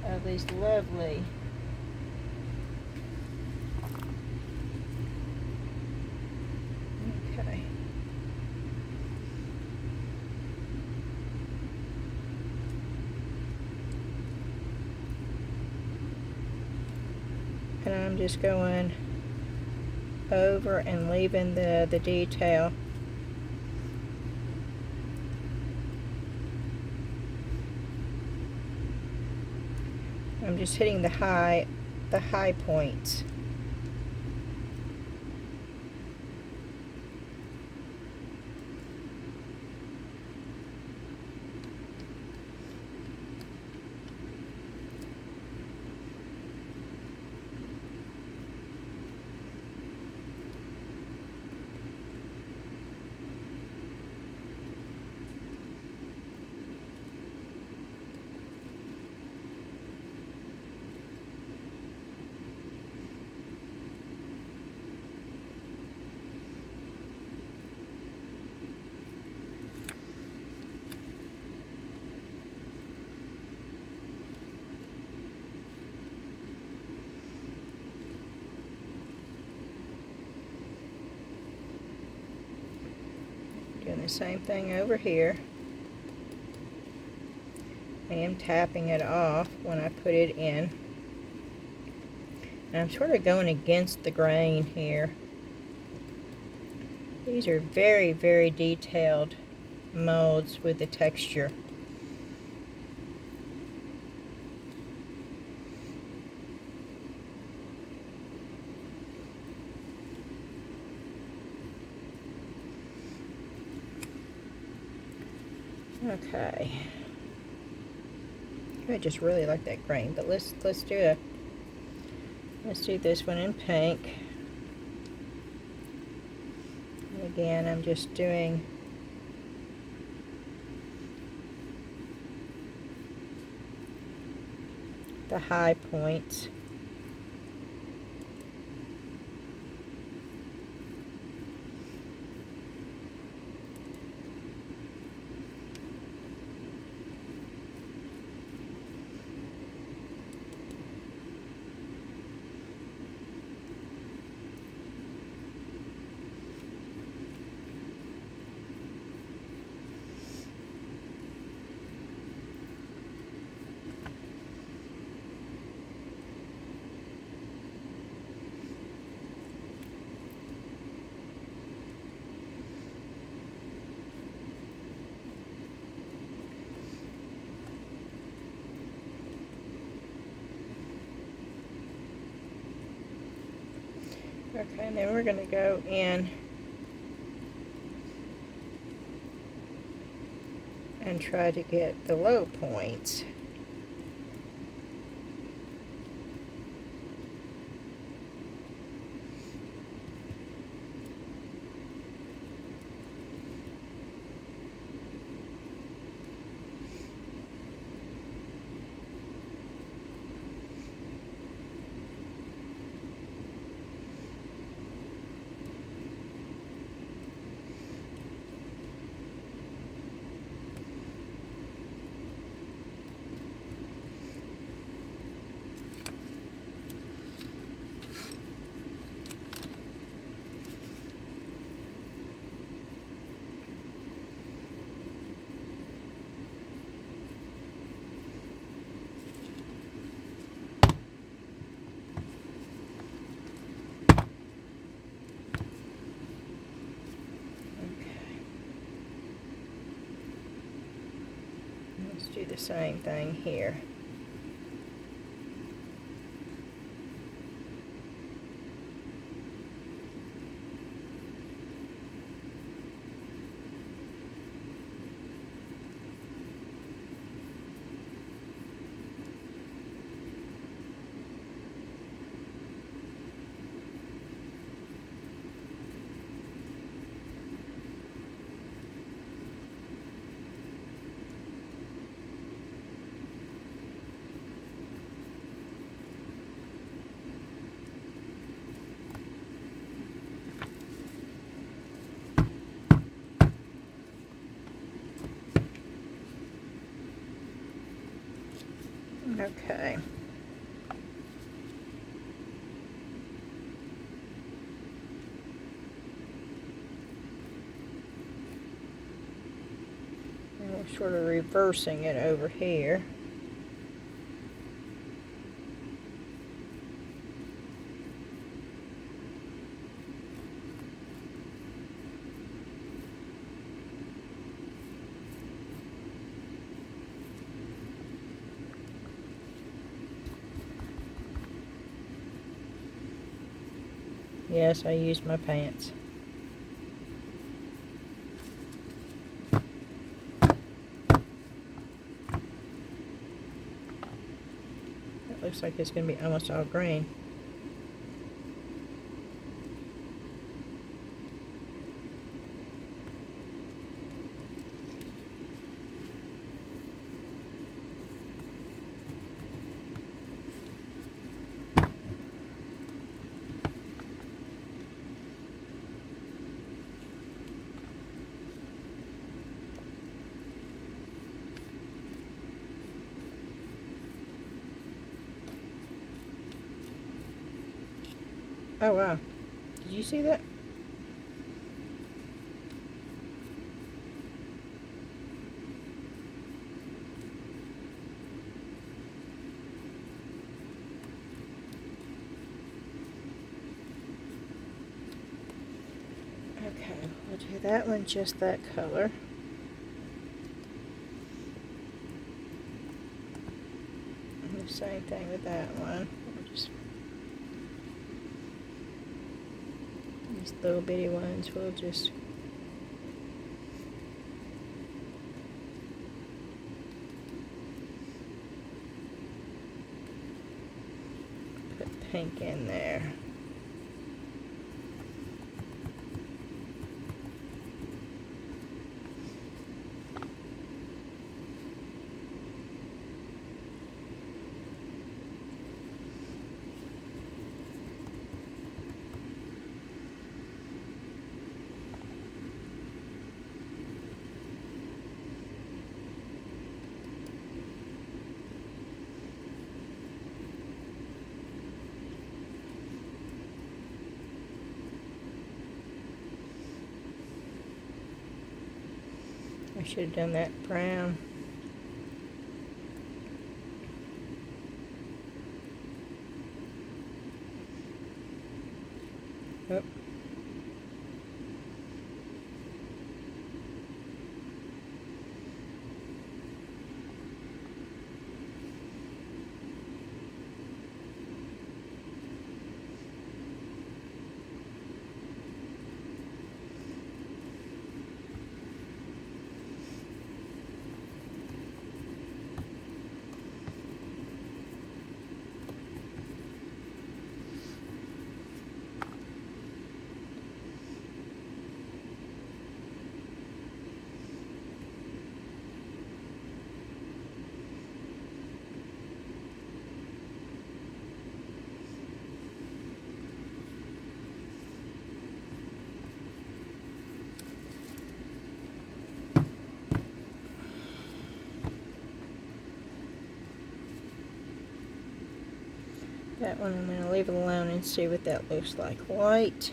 of these lovely okay. And I'm just going over and leaving the detail. I'm just hitting the high points. Doing the same thing over here. I am tapping it off when I put it in. And I'm sort of going against the grain here. These are very, very detailed molds with the texture. Okay. I just really like that grain, but let's do this one in pink. And again, I'm just doing the high points. Okay, and then we're going to go in and try to get the low points. Let's do the same thing here. Okay. And we're sort of reversing it over here. Yes, I used my pants. It looks like it's going to be almost all green. Oh wow, did you see that? Okay, that one just that color. And the same thing with that one. Just these little bitty ones we'll just put pink in there. I should have done that brown. Oh. That one I'm going to leave it alone and see what that looks like. White.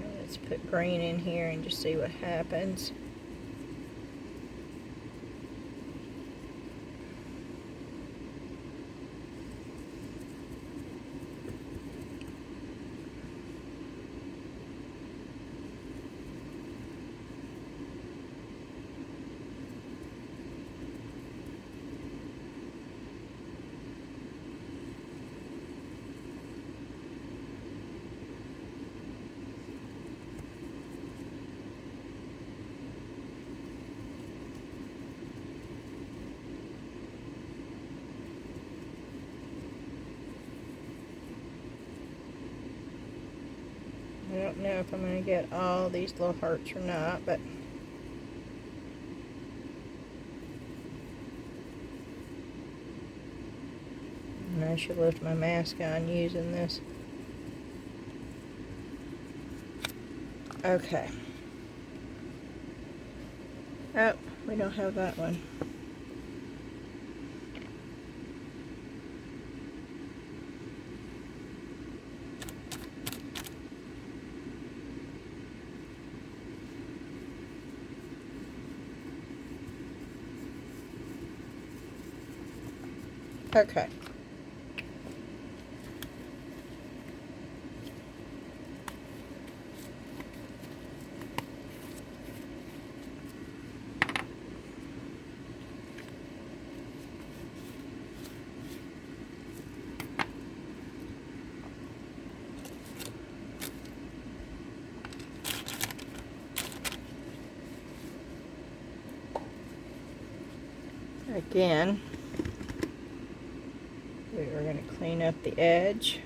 Now let's put green in here and just see what happens. I don't know if I'm going to get all these little hearts or not, but and I should lift my mask on using this. Okay. Oh, we don't have that one. Okay. Again, we are going to clean up the edge.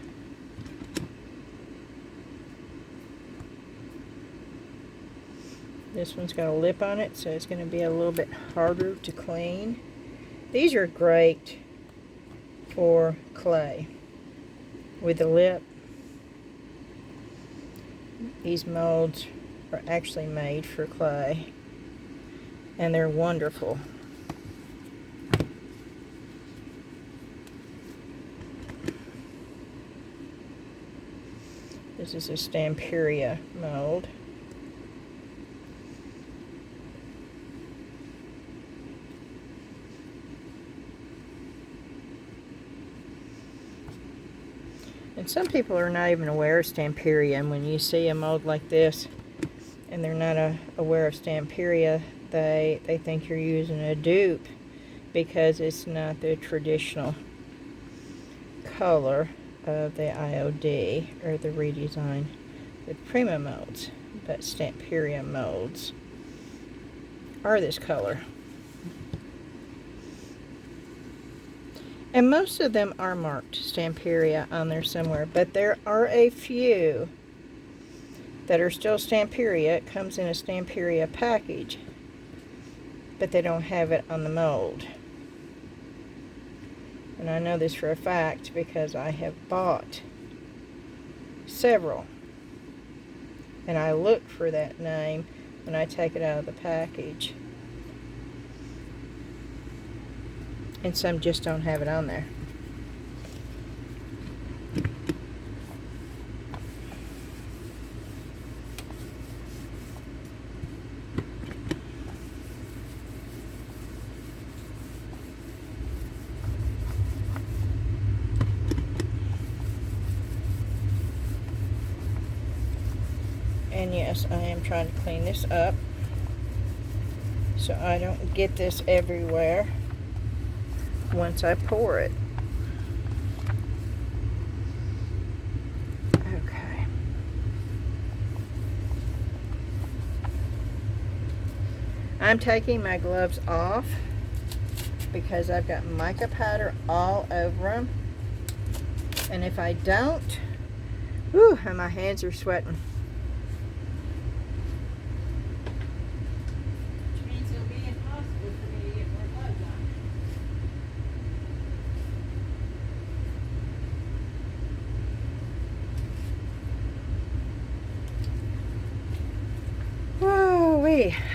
This one's got a lip on it, so it's going to be a little bit harder to clean. These are great for clay with the lip. These molds are actually made for clay, and they're wonderful. This is a Stamperia mold. And some people are not even aware of Stamperia, and when you see a mold like this and they're not aware of Stamperia, they think you're using a dupe because it's not the traditional color of the IOD or the Redesign with Prima molds. But Stamperia molds are this color. And most of them are marked Stamperia on there somewhere, but there are a few that are still Stamperia. It comes in a Stamperia package, but they don't have it on the mold. And I know this for a fact because I have bought several. And I look for that name when I take it out of the package. And some just don't have it on there. And yes, I am trying to clean this up so I don't get this everywhere once I pour it. Okay. I'm taking my gloves off because I've got mica powder all over them. And if I don't, whew, and my hands are sweating.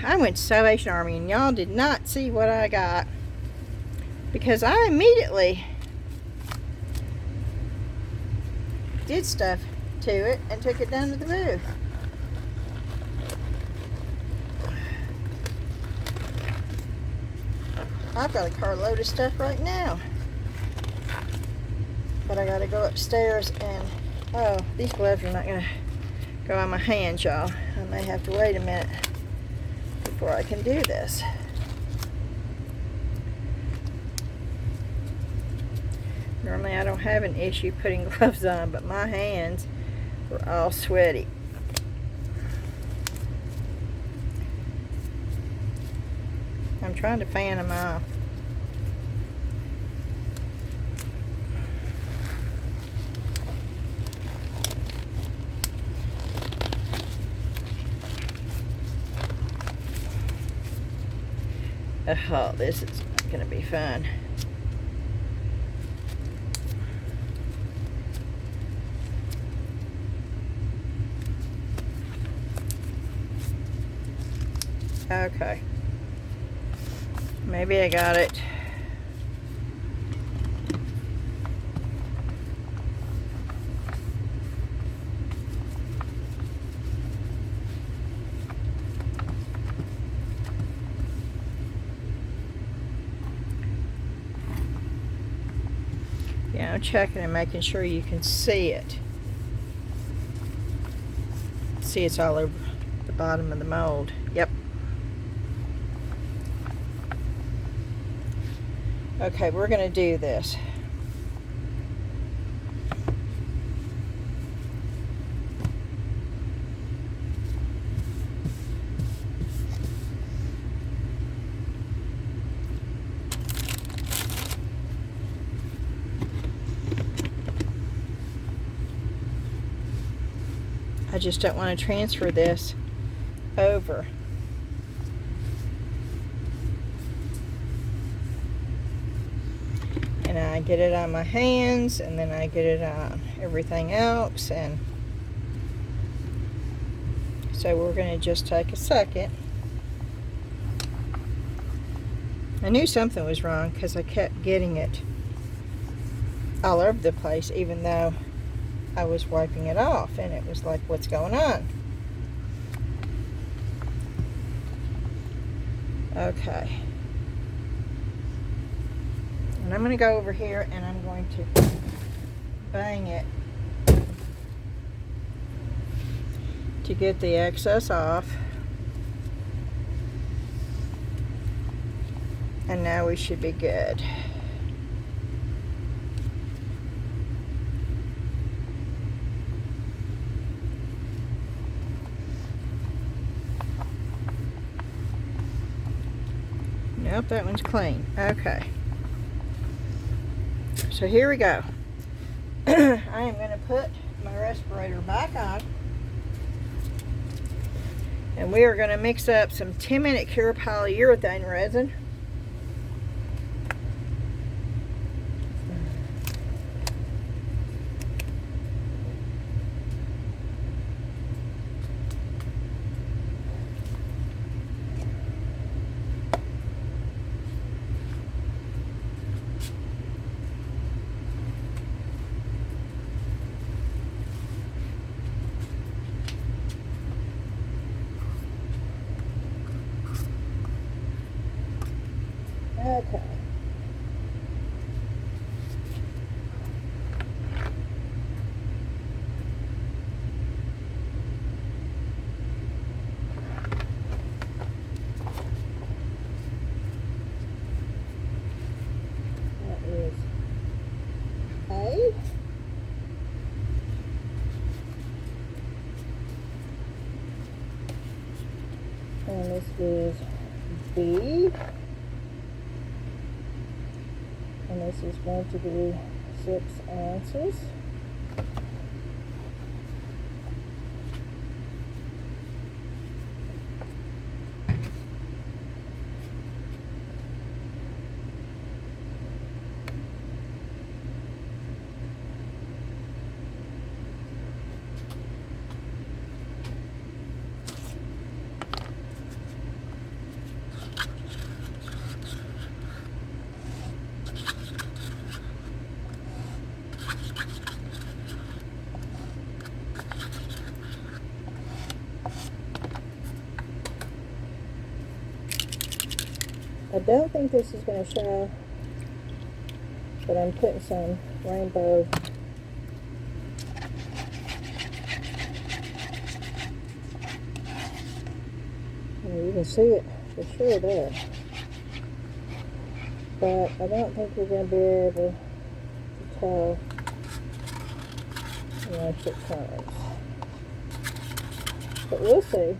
I went to Salvation Army and y'all did not see what I got because I immediately did stuff to it and took it down to the booth. I've got a carload of stuff right now, but I gotta go upstairs and, oh, these gloves are not gonna go on my hands, y'all. I may have to wait a minute before I can do this. Normally I don't have an issue putting gloves on, but my hands were all sweaty. I'm trying to fan them off. Oh, this is going to be fun. Okay. Maybe I got it. Yeah, I'm checking and making sure you can see it. See, it's all over the bottom of the mold. Yep. Okay, we're going to do this. I just don't want to transfer this over. And I get it on my hands, and then I get it on everything else, and so we're going to just take a second. I knew something was wrong because I kept getting it all over the place, even though I was wiping it off, and it was like, what's going on? Okay. And I'm going to go over here and I'm going to bang it to get the excess off. And now we should be good. Nope, that one's clean. Okay. So here we go. I am going to put my respirator back on. And we are going to mix up some 10-minute Cure Polyurethane Resin. Okay. That is A. And this is B. And this is going to be 6 ounces. I don't think this is going to show, but I'm putting some rainbow you can see it for sure there, but I don't think you're going to be able to tell once it turns, but we'll see.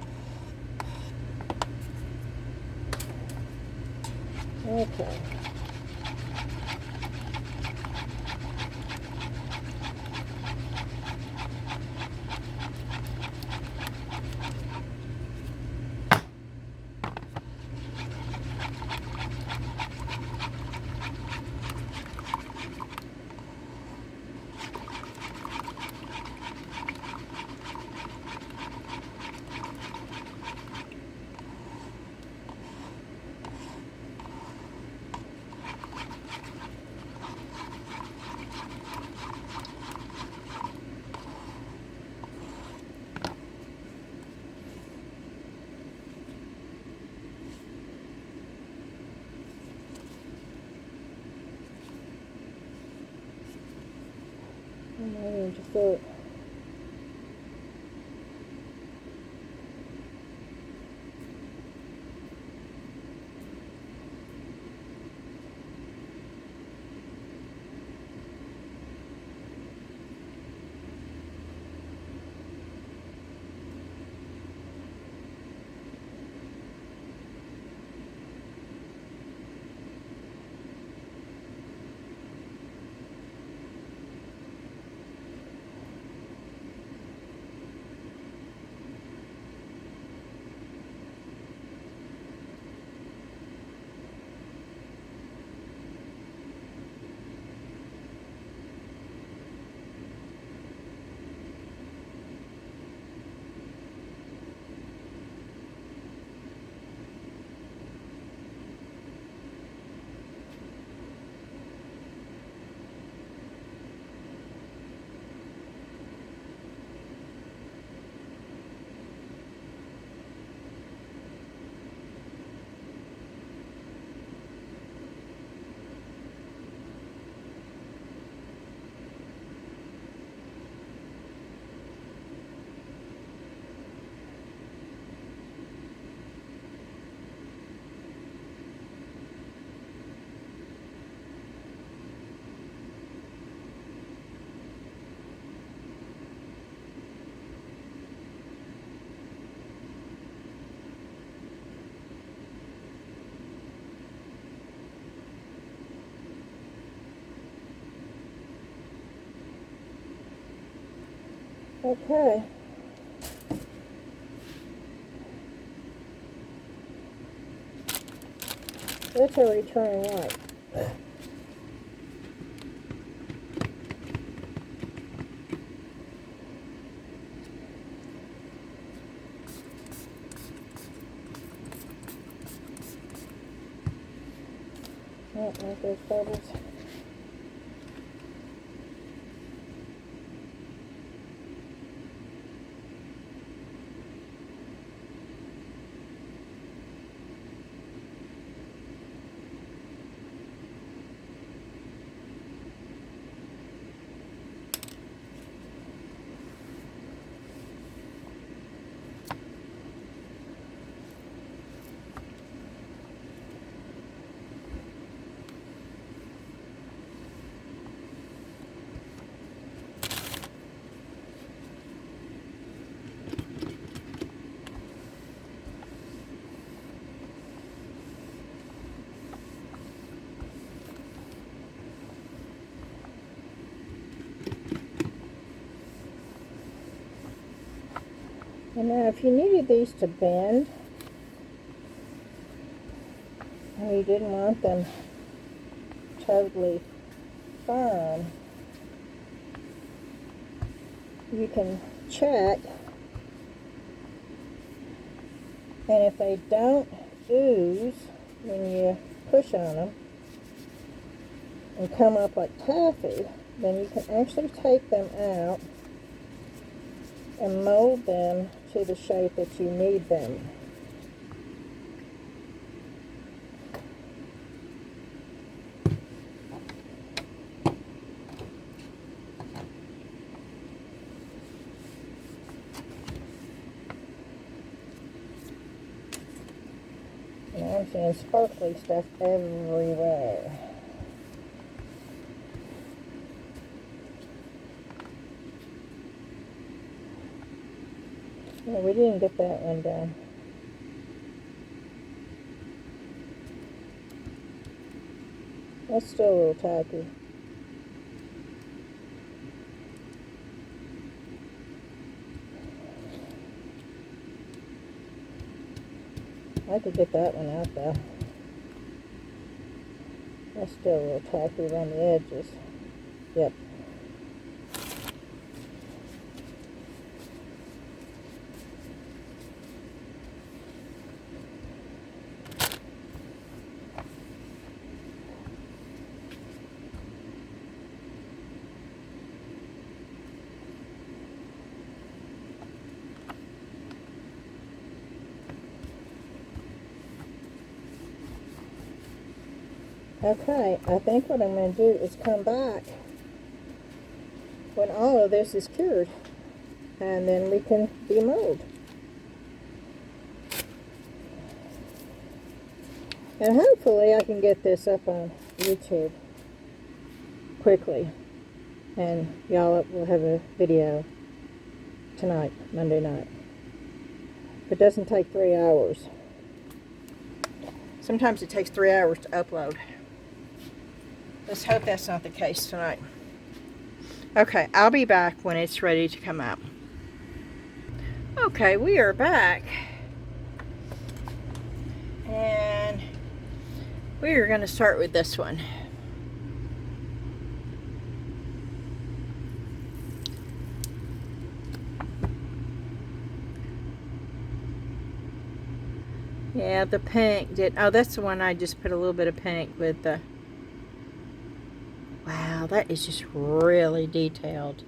Okay. I'm going to fill it. Okay. That's a return light. Oh, there's those bubbles. And now if you needed these to bend, and you didn't want them totally firm, you can check, and if they don't ooze when you push on them and come up like taffy, then you can actually take them out and mold them to the shape that you need them. And I'm seeing sparkly stuff everywhere. Yeah, we didn't get that one done. That's still a little tacky. I could get that one out though. That's still a little tacky around the edges. Yep. Okay, I think what I'm going to do is come back when all of this is cured, and then we can demold. And hopefully I can get this up on YouTube quickly, and y'all will have a video tonight, Monday night. It doesn't take 3 hours. Sometimes it takes 3 hours to upload. Let's hope that's not the case tonight. Okay, I'll be back when it's ready to come out. Okay, we are back. And we are going to start with this one. Yeah, the pink did. Oh, that's the one I just put a little bit of pink with the. Wow, that is just really detailed.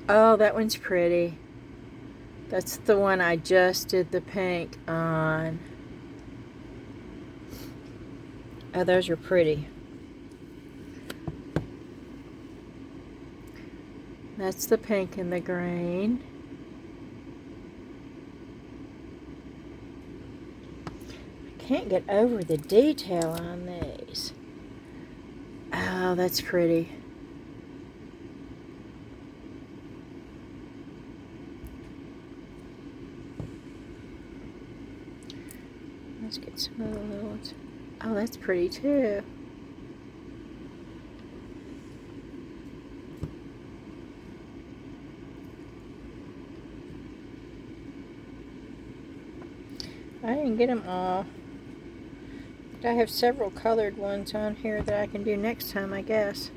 Oh, that one's pretty. That's the one I just did the pink on. Oh, those are pretty. That's the pink and the green. Can't get over the detail on these. Oh, that's pretty. Let's get some of the little ones. Oh, that's pretty too. I didn't get them all. But I have several colored ones on here that I can do next time, I guess.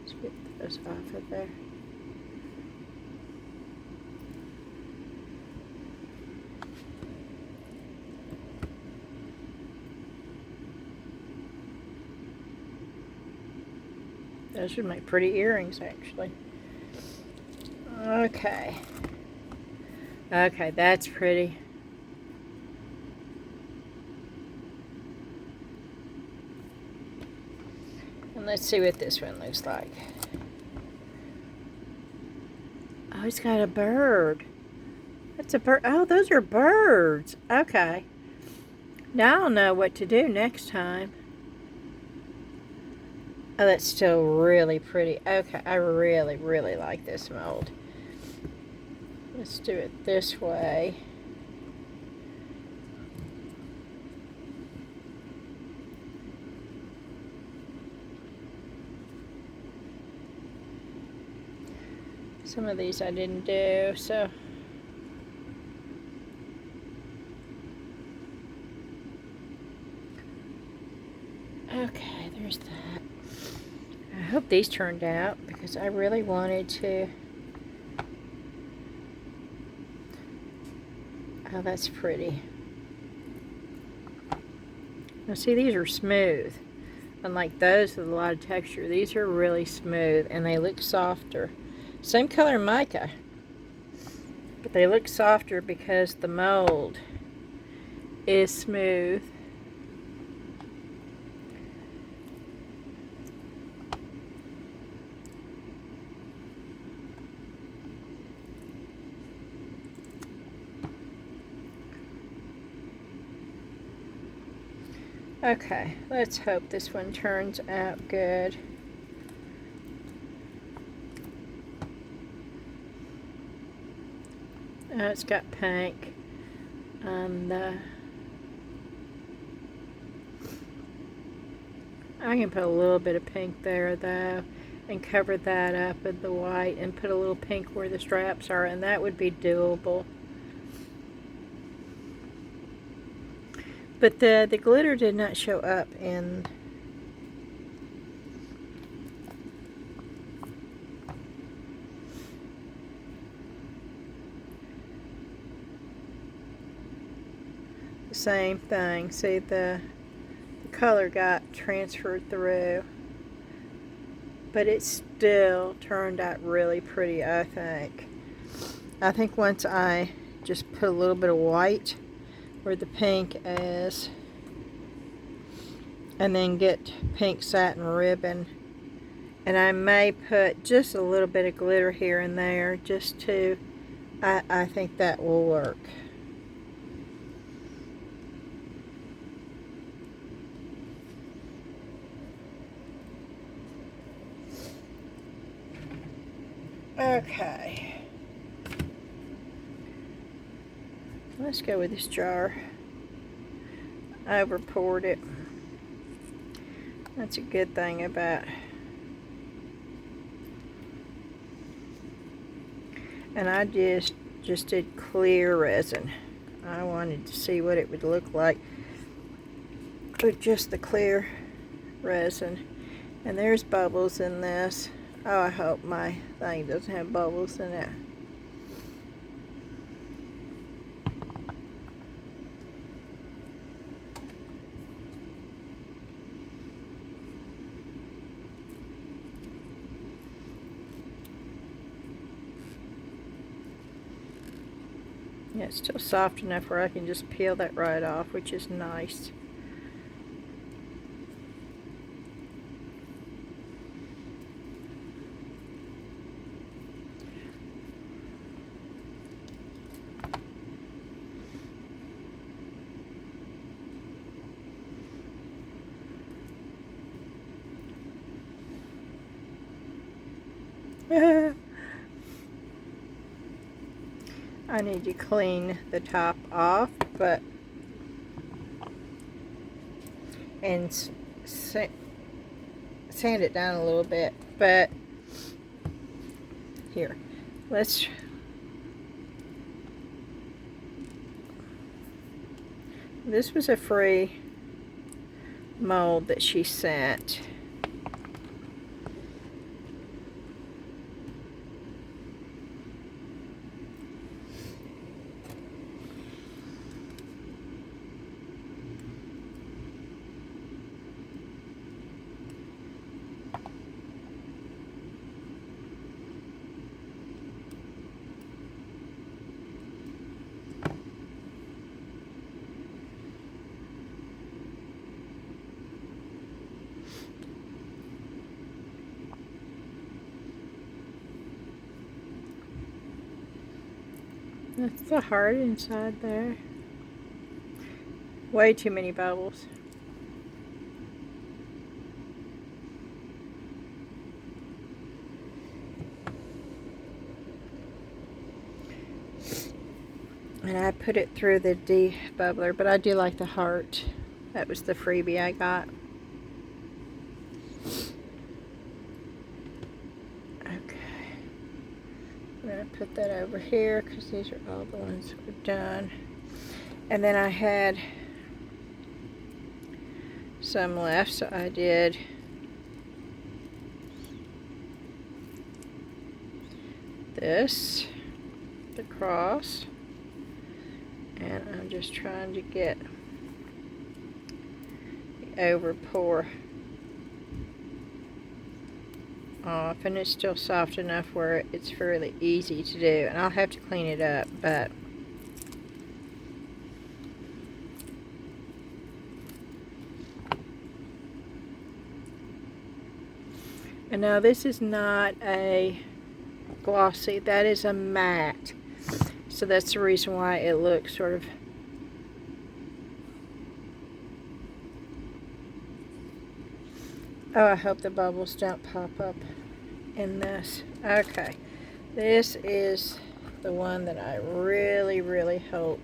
Let's get those off of there. Those would make pretty earrings, actually. Okay. Okay, that's pretty. And let's see what this one looks like. Oh, it's got a bird. That's a bird. Oh, those are birds. Okay. Now I'll know what to do next time. Oh, that's still really pretty. Okay, I really, really like this mold. Let's do it this way. Some of these I didn't do, so. Okay, there's that. I hope these turned out because I really wanted to. Oh, that's pretty. Now see, these are smooth. Unlike those with a lot of texture, these are really smooth and they look softer. Same color mica, but they look softer because the mold is smooth. Okay, let's hope this one turns out good. Oh, it's got pink on the... I can put a little bit of pink there though and cover that up with the white and put a little pink where the straps are, and that would be doable. But the glitter did not show up in the same thing. See, the color got transferred through, but it still turned out really pretty, I think. I think once I just put a little bit of white where the pink is, and then get pink satin ribbon, and I may put just a little bit of glitter here and there just to, I think that will work. Okay. Let's go with this jar. I over poured it. That's a good thing about. And I just did clear resin. I wanted to see what it would look like with just the clear resin. And there's bubbles in this. Oh, I hope my thing doesn't have bubbles in it. Yeah, it's still soft enough where I can just peel that right off, which is nice. I need to clean the top off, and sand it down a little bit, but here, This was a free mold that she sent. That's the heart inside there. Way too many bubbles. And I put it through the debubbler, but I do like the heart. That was the freebie I got. Put that over here because these are all the ones that were done. And then I had some left, so I did this, the cross, and I'm just trying to get the over pour off, and it's still soft enough where it's fairly easy to do, and I'll have to clean it up, but and now this is not a glossy, that is a matte, so that's the reason why it looks sort of I hope the bubbles don't pop up in this. Okay, this is the one that I really, really hope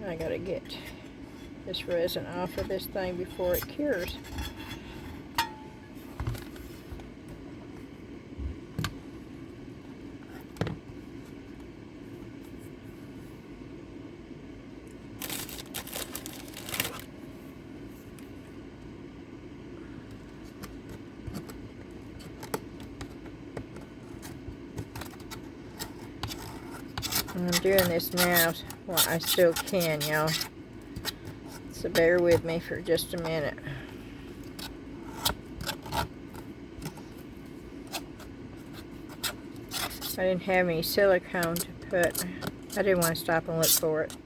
I gotta get this resin off of this thing before it cures. I'm doing this now while I still can, y'all. So bear with me for just a minute. I didn't have any silicone to put. I didn't want to stop and look for it.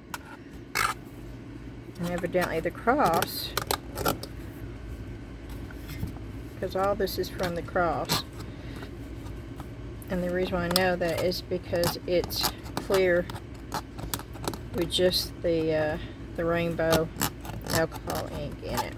And evidently the cross, because all this is from the cross. And the reason why I know that is because it's clear with just the rainbow alcohol ink in it.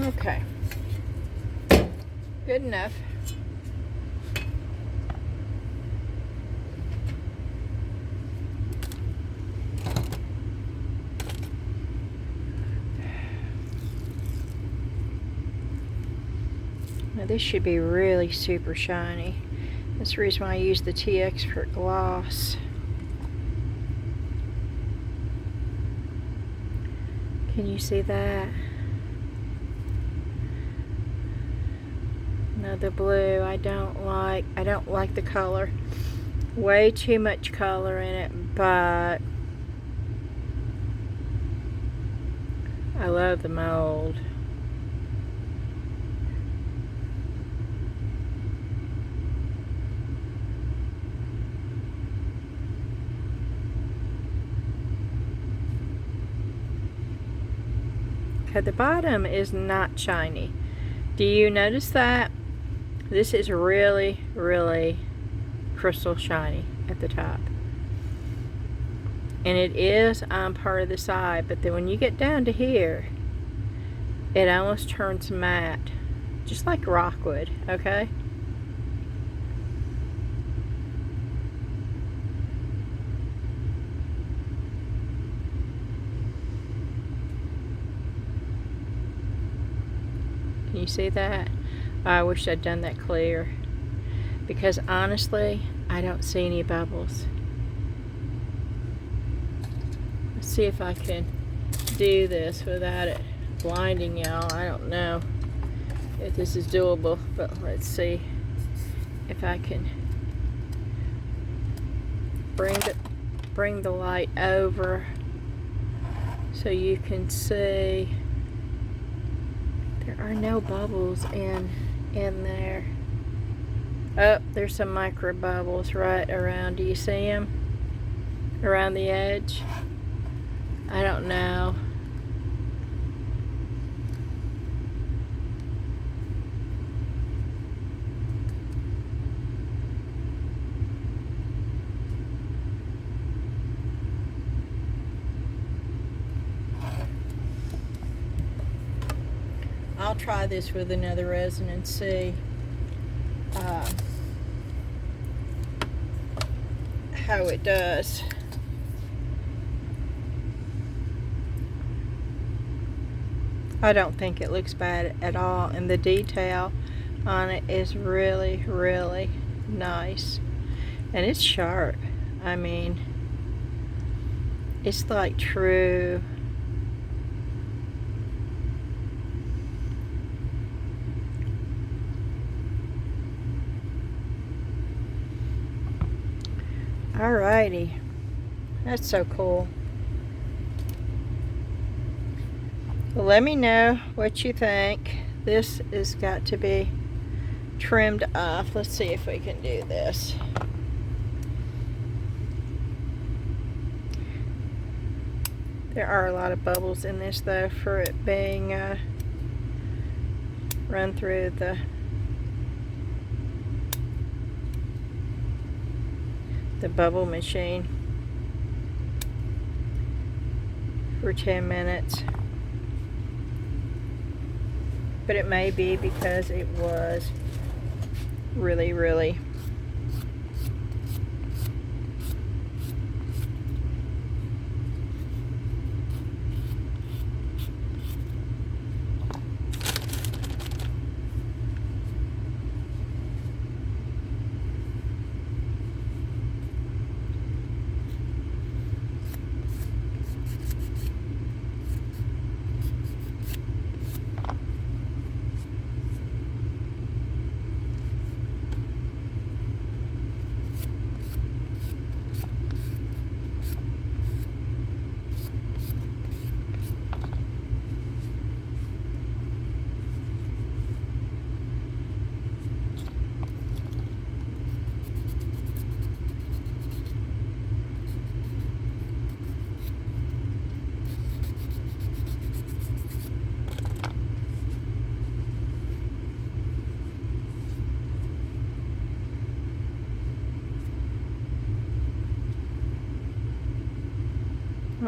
Okay, good enough. Now this should be really super shiny. That's the reason why I use the Teexpert Gloss. Can you see that? The blue I don't like the color. Way too much color in it, but I love the mold. Okay, the bottom is not shiny. Do you notice that? This is really, really crystal shiny at the top. And it is on part of the side, but then when you get down to here, it almost turns matte, just like rockwood, okay? Can you see that? I wish I'd done that clear, because honestly, I don't see any bubbles. Let's see if I can do this without it blinding y'all. I don't know if this is doable, but let's see if I can bring the light over so you can see. There are no bubbles in there. Oh, there's some micro bubbles right around. Do you see them? Around the edge? I don't know. I'll try this with another resin and see how it does. I don't think it looks bad at all, and the detail on it is really, really nice, and it's sharp. I mean, it's like true alrighty, that's so cool. Well, let me know what you think. This has got to be trimmed off. Let's see if we can do this. There are a lot of bubbles in this though for it being run through the bubble machine for 10 minutes. But it may be because it was really, really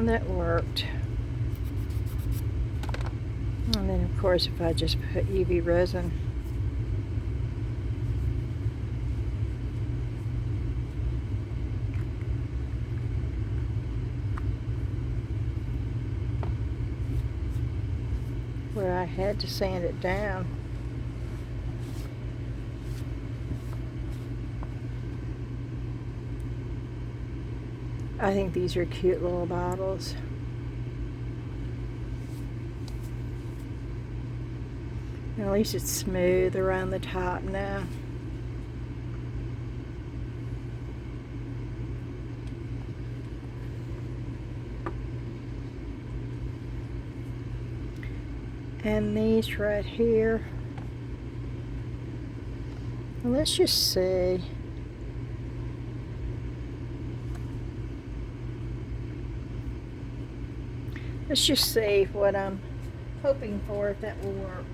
well, that worked. And then of course if I just put UV resin where I had to sand it down. I think these are cute little bottles. And at least it's smooth around the top now. And these right here. Well, let's just see. Let's just see what I'm hoping for, if that will work.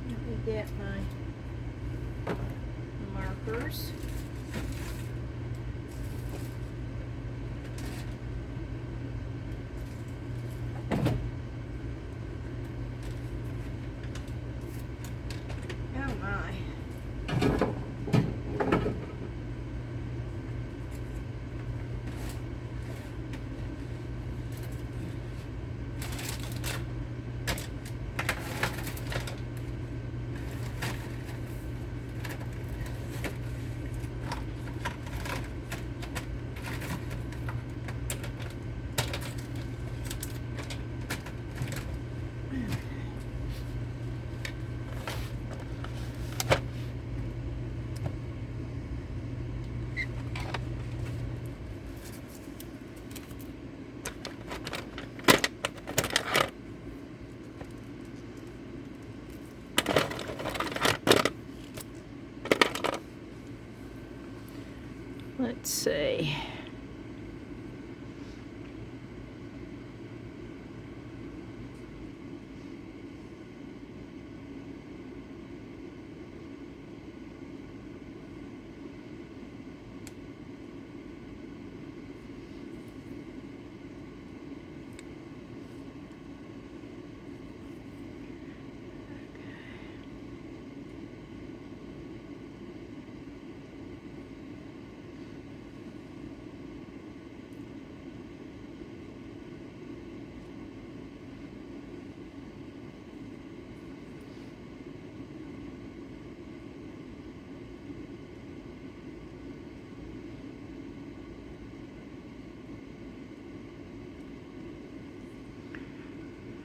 Let me get my markers. Oh my. Let's see.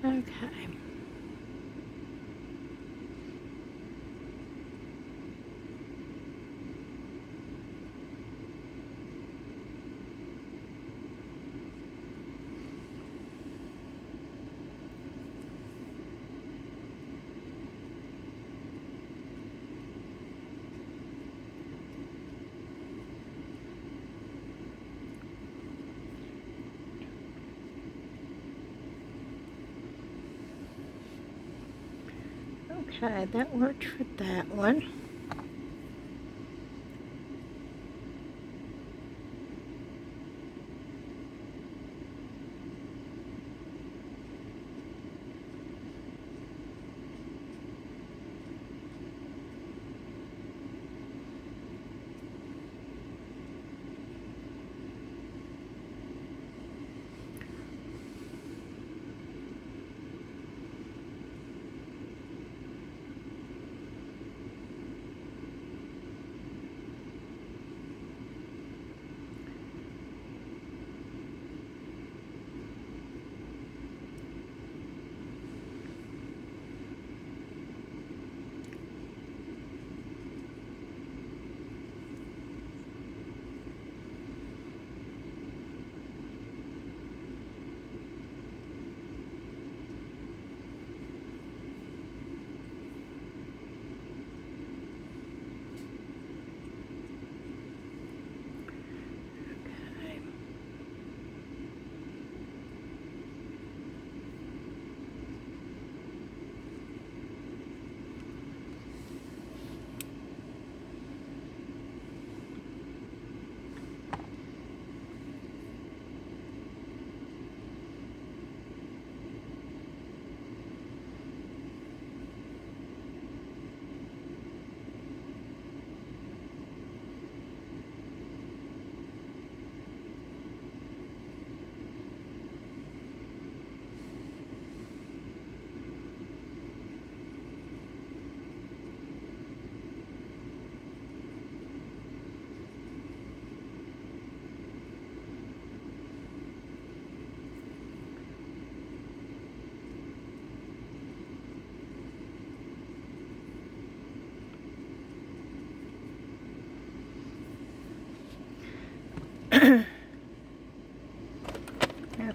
Okay. Okay, that worked for that one.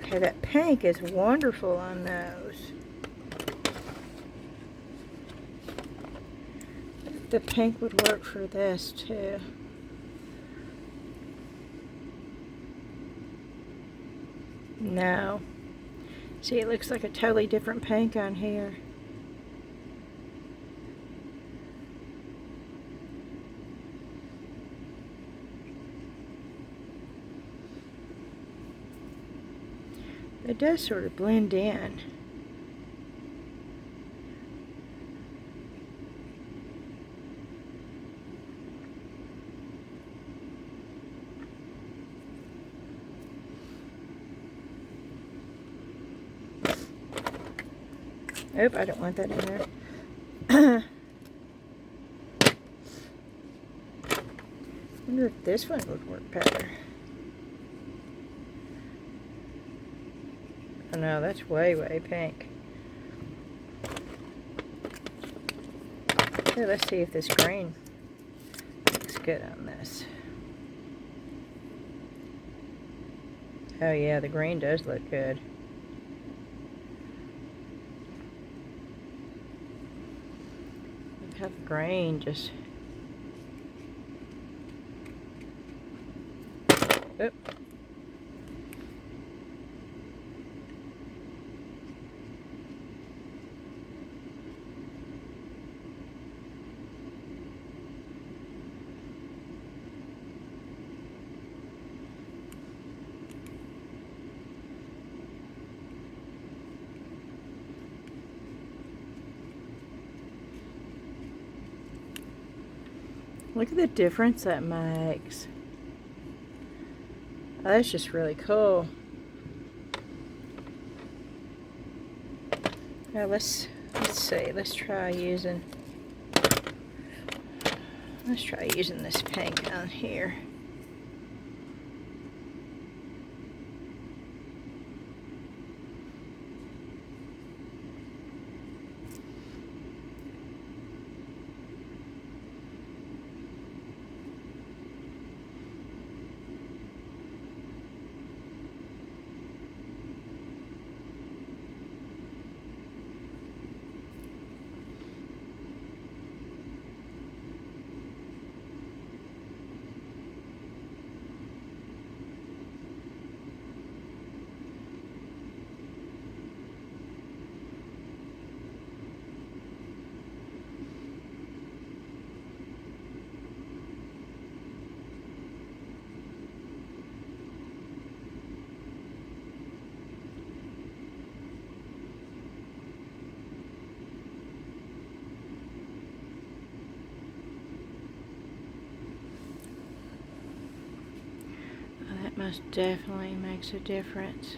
Okay, that pink is wonderful on those. The pink would work for this too. No. See, it looks like a totally different pink on here. It does sort of blend in. Oop, I don't want that in there. I wonder if this one would work better. Oh no, that's way, way pink. Here, let's see if this green looks good on this. Oh yeah, the green does look good. Look how the green just... Oop. Look at the difference that makes. Oh, that's just really cool. Now let's see. Let's try using this pink on here. That most definitely makes a difference.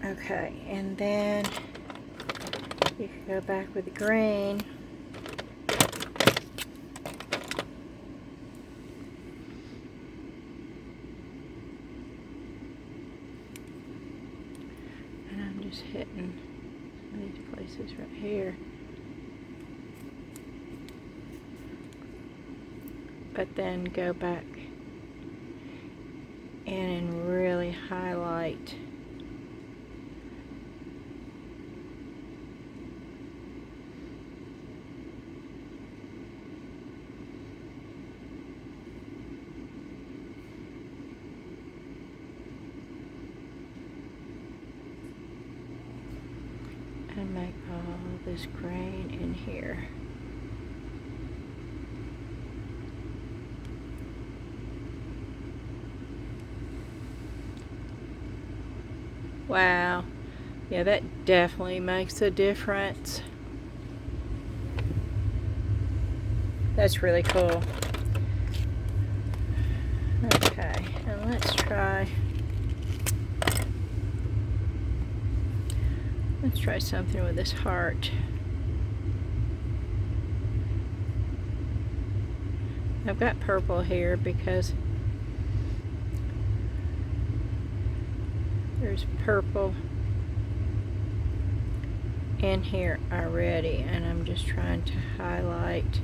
Okay, and then you can go back with the green. And I'm just hitting these places right here. But then go back in and really highlight. And make all this grain in here. Wow. Yeah, that definitely makes a difference. That's really cool. Okay, and let's try something with this heart. I've got purple here because there's purple in here already, and I'm just trying to highlight.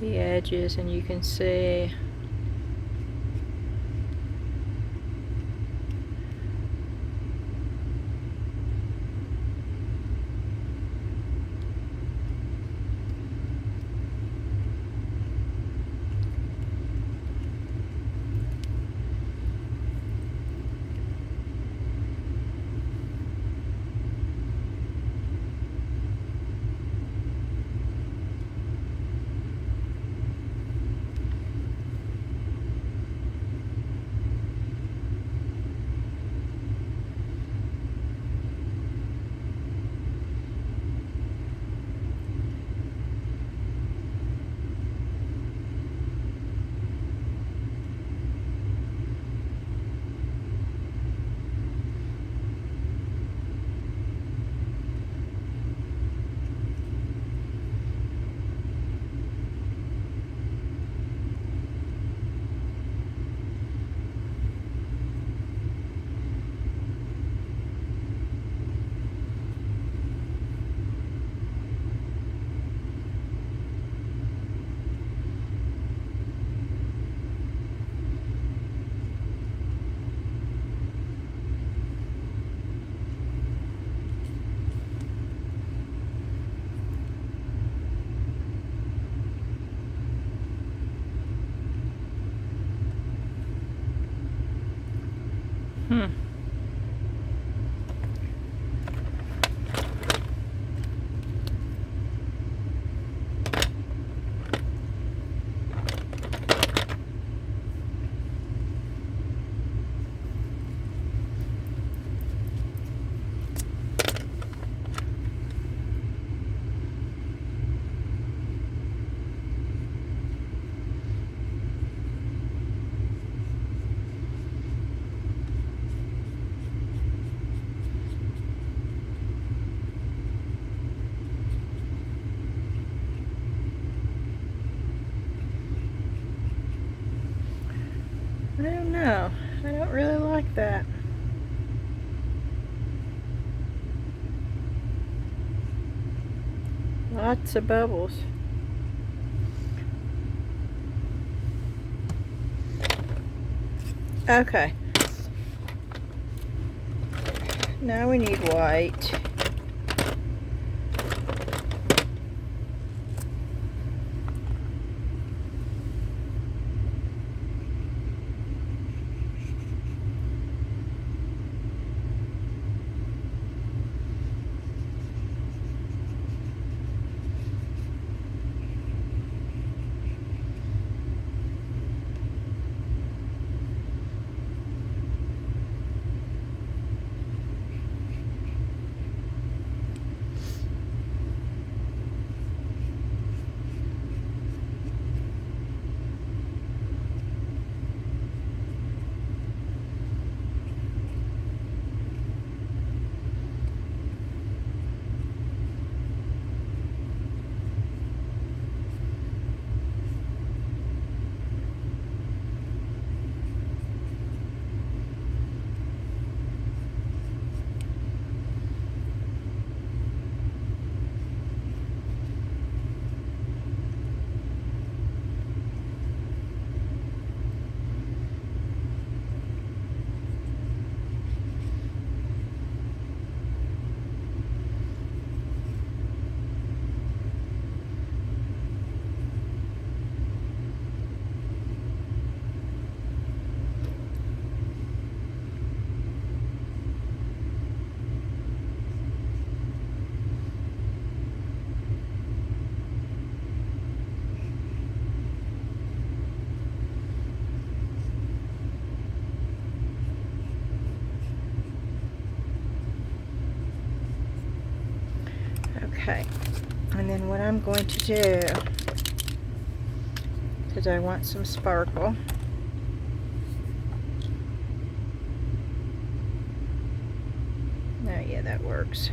the edges, and you can see I don't know. I don't really like that. Lots of bubbles. Okay. Now we need white. Okay, and then what I'm going to do, because I want some sparkle, oh yeah, that works.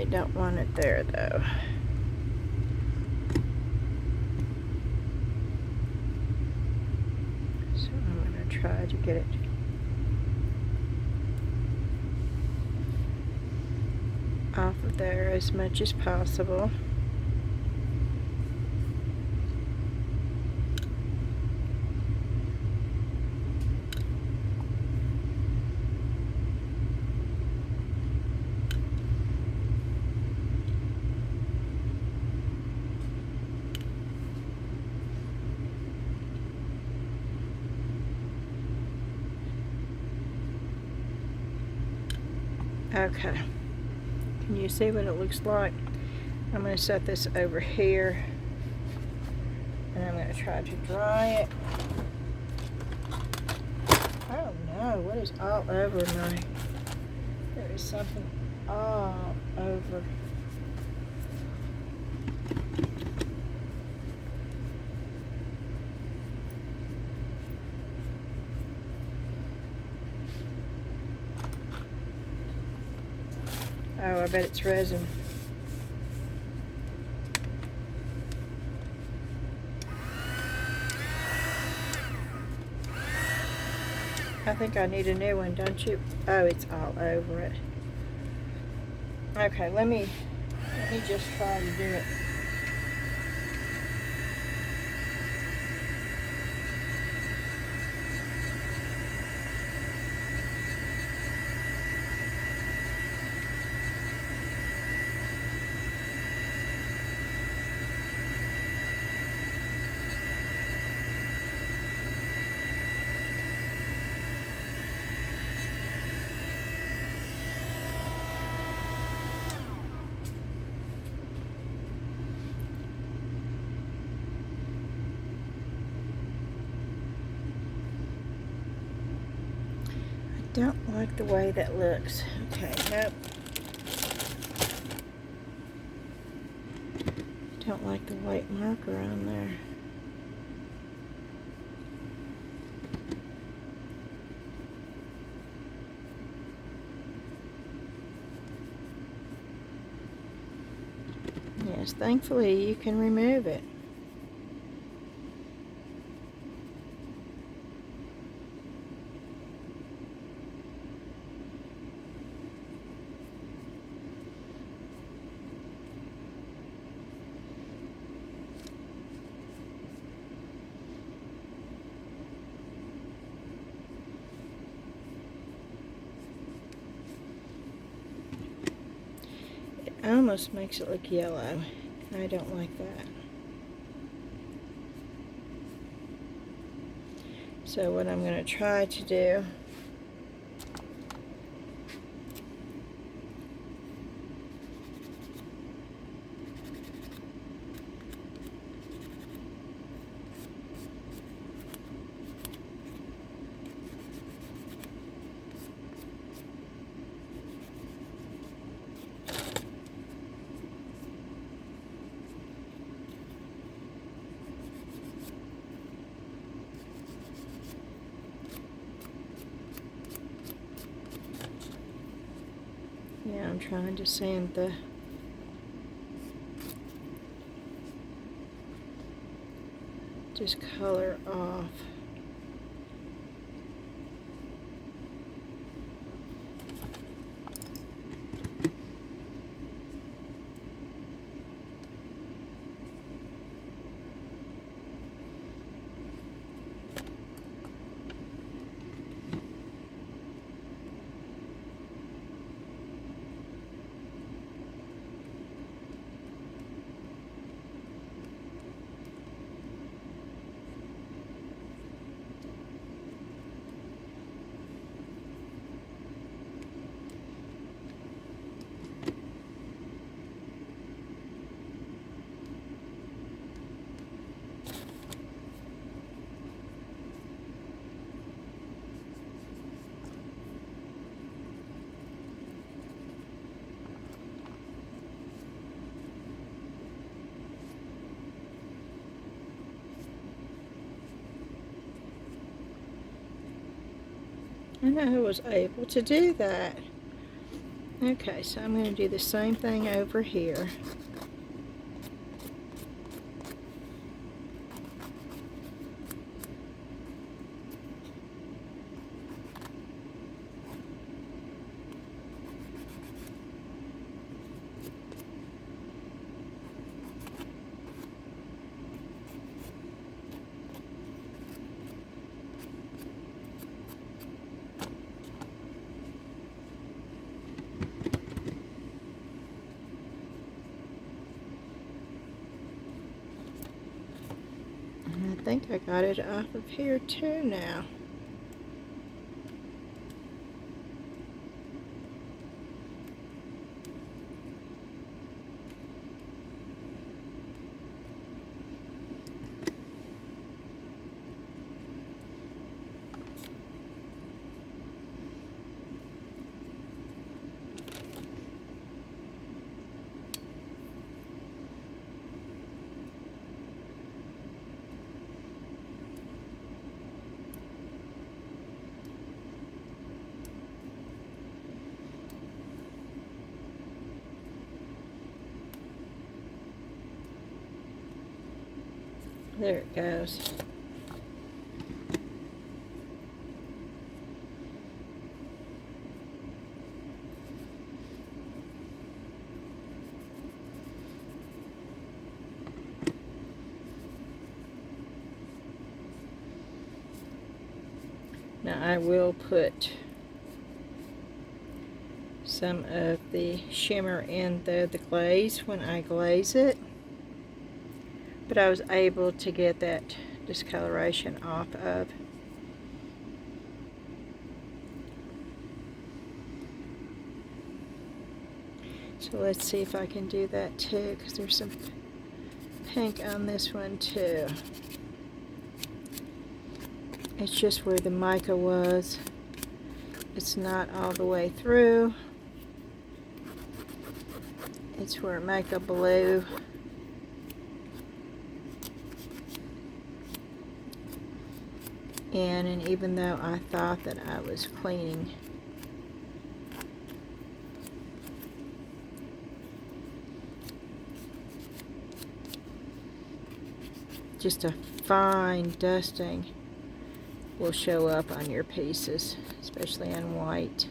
really don't want it there though. So I'm going to try to get it off of there as much as possible. Okay, can you see what it looks like? I'm going to set this over here and I'm going to try to dry it. Oh no, what is all over my, there is something all over. Oh, I bet it's resin. I think I need a new one, don't you? Oh, it's all over it. Okay, let me just try to do it. Don't like the way that looks. Okay, nope. Don't like the white marker on there. Yes, thankfully you can remove it. Almost makes it look yellow. I don't like that. So what I'm going to try to do, yeah, I'm trying to sand the just color off. I know I was able to do that. Okay, so I'm going to do the same thing over here. I think I got it off of here too now. There it goes. Now I will put some of the shimmer in the glaze when I glaze it, but I was able to get that discoloration off of. So let's see if I can do that too, because there's some pink on this one too. It's just where the mica was. It's not all the way through. It's where mica blue. And even though I thought that I was cleaning, just a fine dusting will show up on your pieces, especially on white.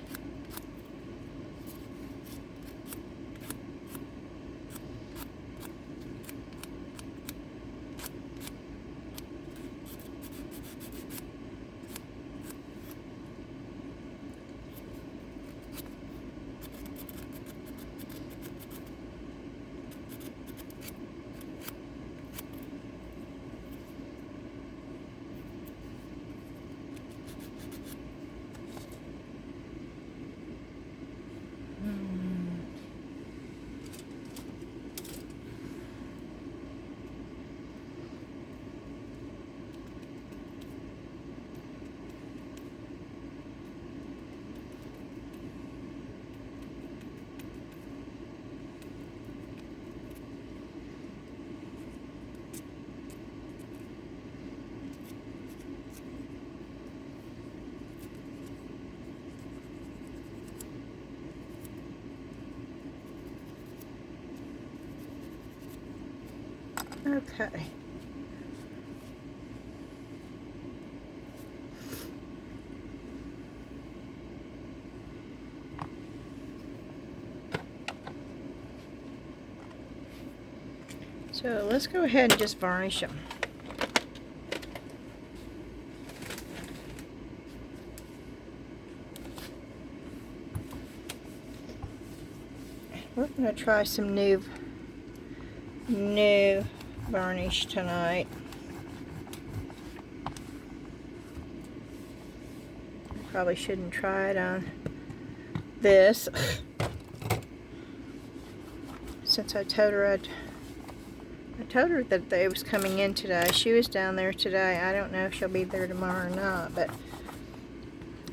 Okay. So let's go ahead and just varnish them. We're going to try some new varnish tonight. Probably shouldn't try it on this since I told her that they was coming in today. She was down there today. I don't know if she'll be there tomorrow or not, but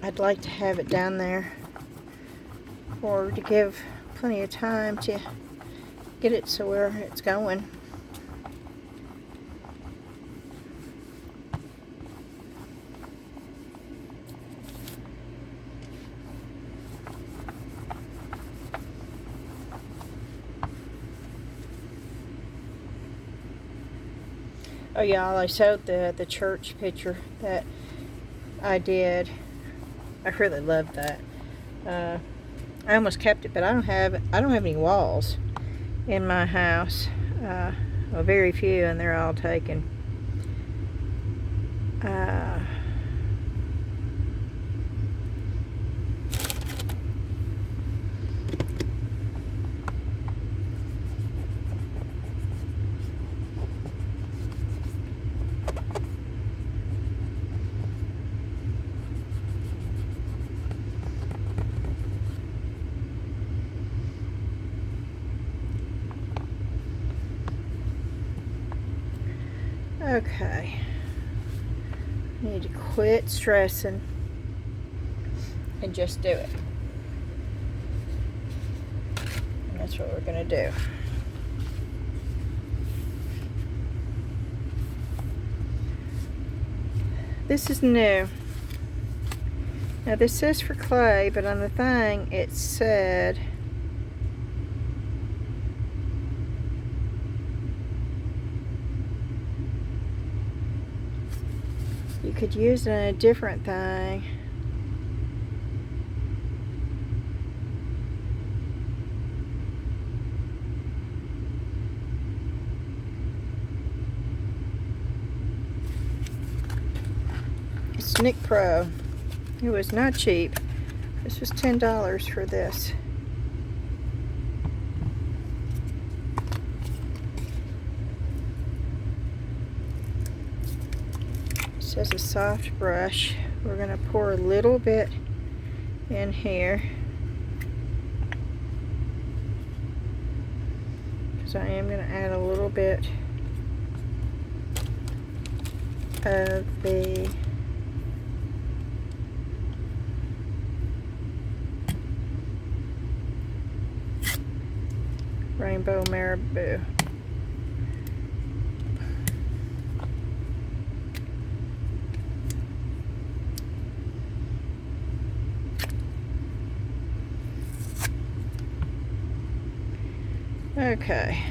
I'd like to have it down there for to give plenty of time to get it so where it's going. Oh y'all, I showed the church picture that I did. I really love that. I almost kept it, but I don't have any walls in my house. Well, very few, and they're all taken. Okay. I need to quit stressing and just do it. And that's what we're gonna do. This is new. Now this says for clay, but on the thing it said you could use it on a different thing. It's Nick Pro. It was not cheap. This was $10 for this. It says a soft brush. We're going to pour a little bit in here, because I am going to add a little bit of the Rainbow Marabou. Okay,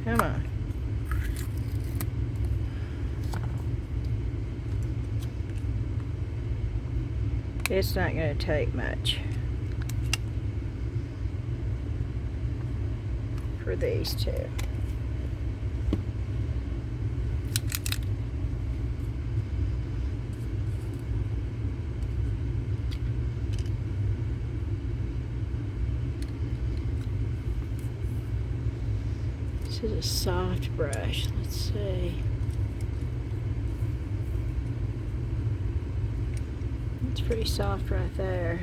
come on. It's not going to take much for these two. This is a soft brush. Let's see. It's pretty soft right there.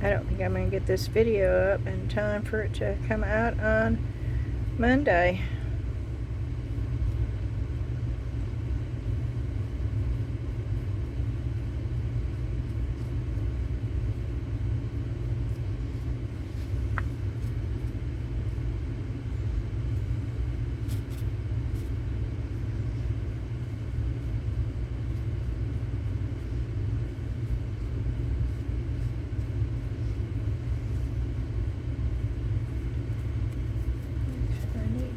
I don't think I'm going to get this video up in time for it to come out on Monday.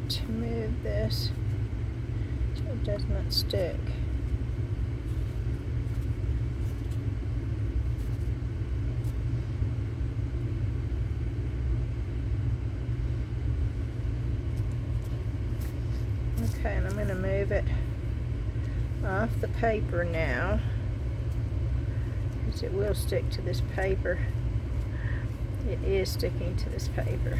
To move this so it does not stick. Okay, and I'm going to move it off the paper now, because it will stick to this paper. It is sticking to this paper.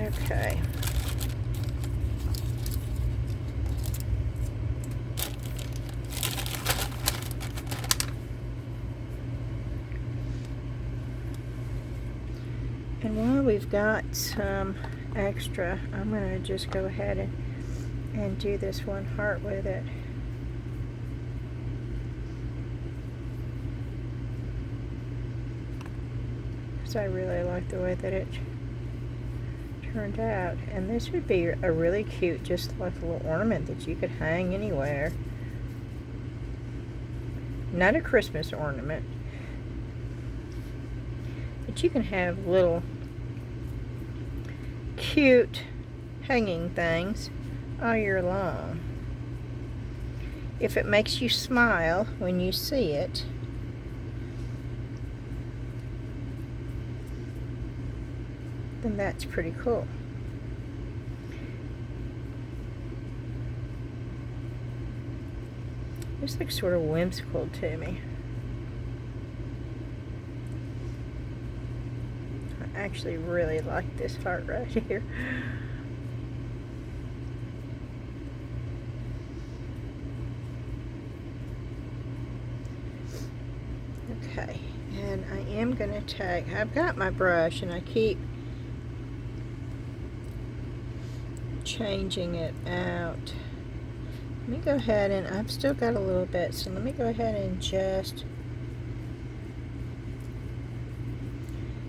Okay. And while we've got some extra, I'm going to just go ahead and do this one heart with it. Because I really like the way that it turned out. And this would be a really cute, just like a little ornament that you could hang anywhere. Not a Christmas ornament, but you can have little cute hanging things all year long. If it makes you smile when you see it, then that's pretty cool. This looks sort of whimsical to me. I actually really like this heart right here. Okay, and I am going to take, I've got my brush and I keep changing it out. Let me go ahead, and I've still got a little bit, so let me go ahead and just,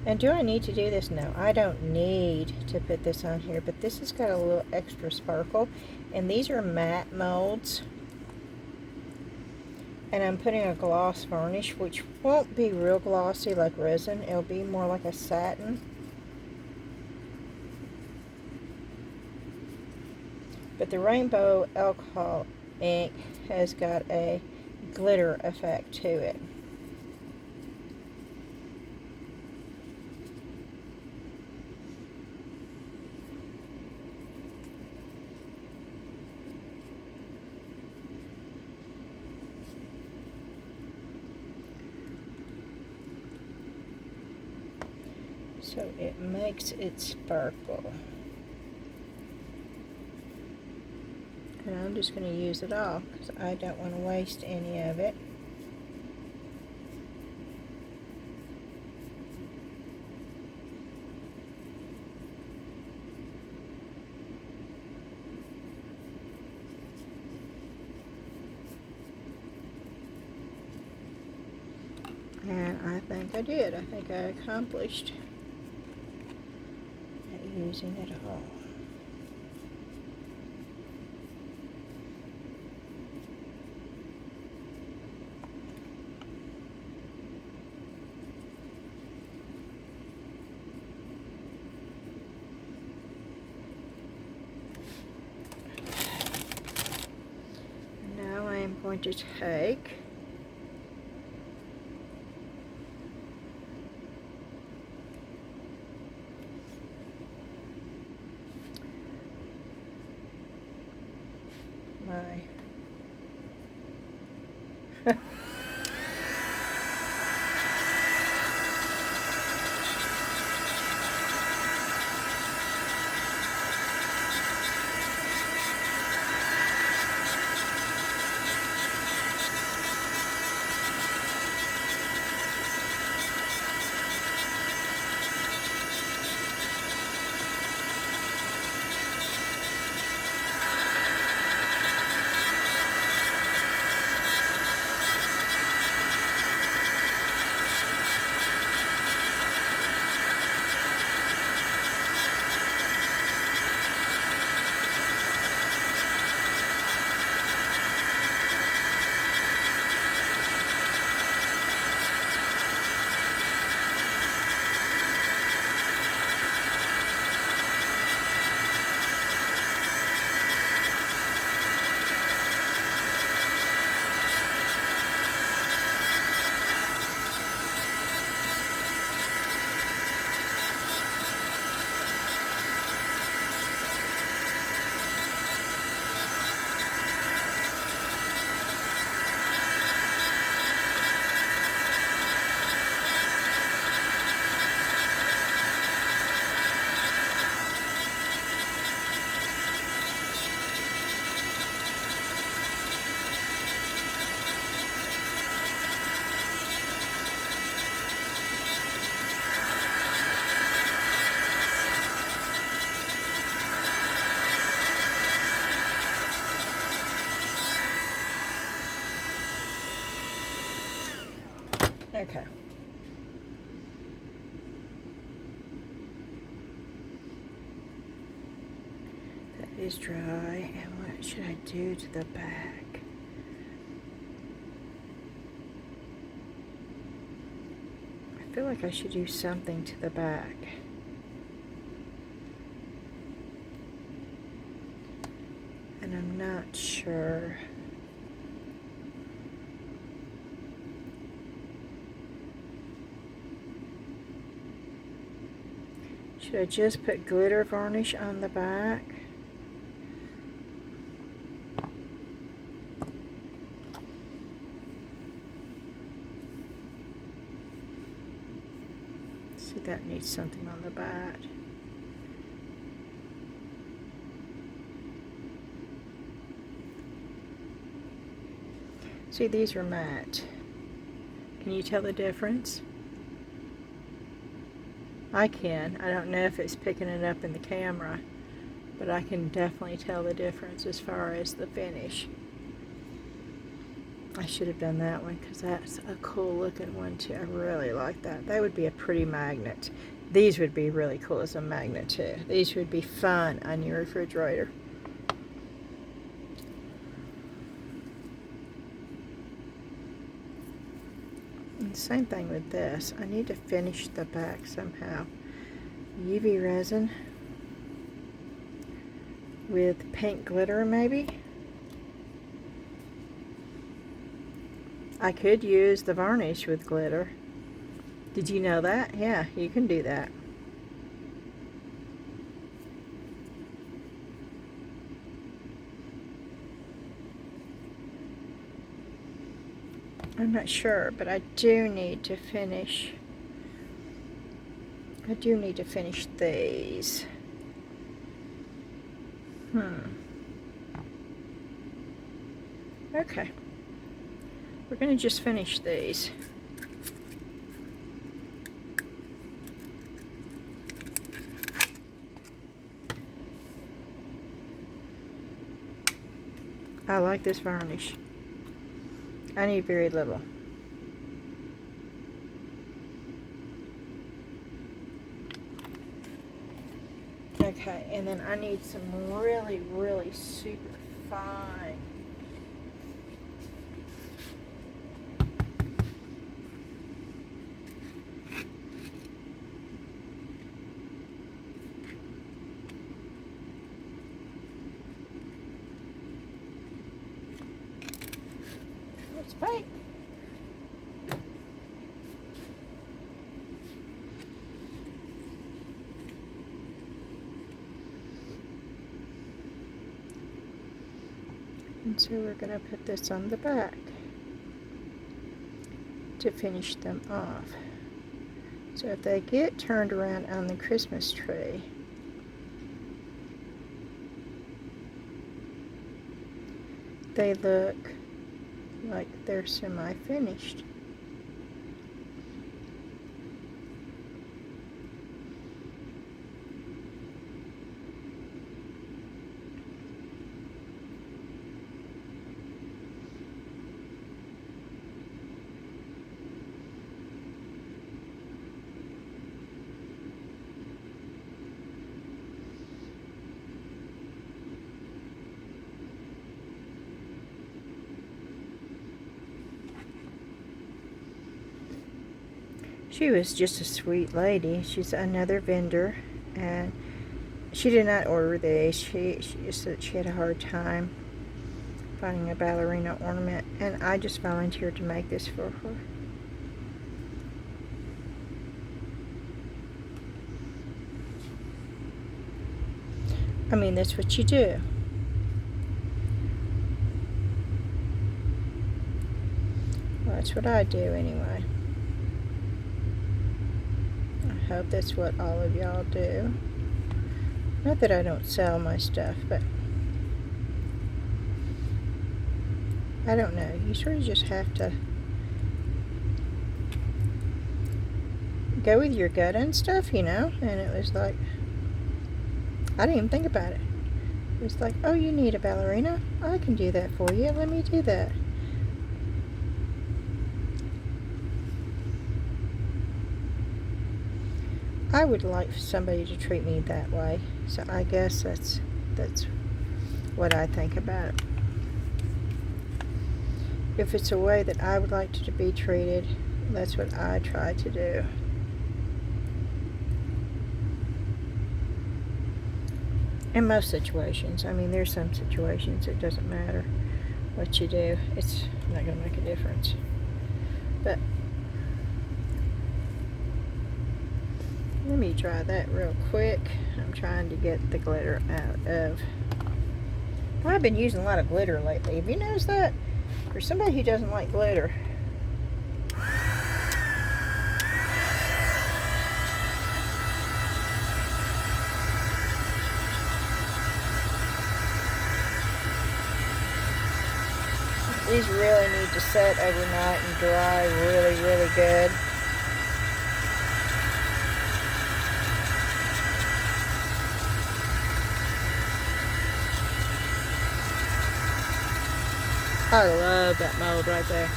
and do I need to do this? No, I don't need to put this on here, but this has got a little extra sparkle, and these are matte molds, and I'm putting a gloss varnish, which won't be real glossy like resin. It'll be more like a satin. But the rainbow alcohol ink has got a glitter effect to it. So it makes it sparkle. And I'm just going to use it all because I don't want to waste any of it. And I think I did. I think I accomplished using it all. Now I am going to take my Okay. That is dry. And what should I do to the back? I feel like I should do something to the back. And I'm not sure. Should I just put glitter varnish on the back? See, that needs something on the back. See, these are matte. Can you tell the difference? I can. I don't know if it's picking it up in the camera, but I can definitely tell the difference as far as the finish. I should have done that one because that's a cool looking one too. I really like that. That would be a pretty magnet. These would be really cool as a magnet too. These would be fun on your refrigerator. And same thing with this. I need to finish the back somehow. UV resin with pink glitter maybe. I could use the varnish with glitter. Did you know that? Yeah, you can do that. I'm not sure, but I do need to finish. I do need to finish these. Okay. We're going to just finish these. I like this varnish. I need very little. Okay, and then I need some really, really super fine. Let's bake. And so we're going to put this on the back to finish them off. So if they get turned around on the Christmas tree, they look like they're semi-finished. She was just a sweet lady. She's another vendor, and she did not order these. She just said she had a hard time finding a ballerina ornament, and I just volunteered to make this for her. I mean, that's what you do. Well, that's what I do anyway. I hope that's what all of y'all do. Not that I don't sell my stuff, but I don't know. You sort of just have to go with your gut and stuff, you know? And it was like, I didn't even think about it. It was like, oh, you need a ballerina? I can do that for you. Let me do that. I would like somebody to treat me that way. So I guess that's what I think about it. If it's a way that I would like to be treated, that's what I try to do. In most situations. I mean, there's some situations it doesn't matter what you do. It's not going to make a difference. But let me try that real quick. I'm trying to get the glitter out of... I've been using a lot of glitter lately. Have you noticed that? For somebody who doesn't like glitter. These really need to set overnight and dry really, really good. I love that mold right there.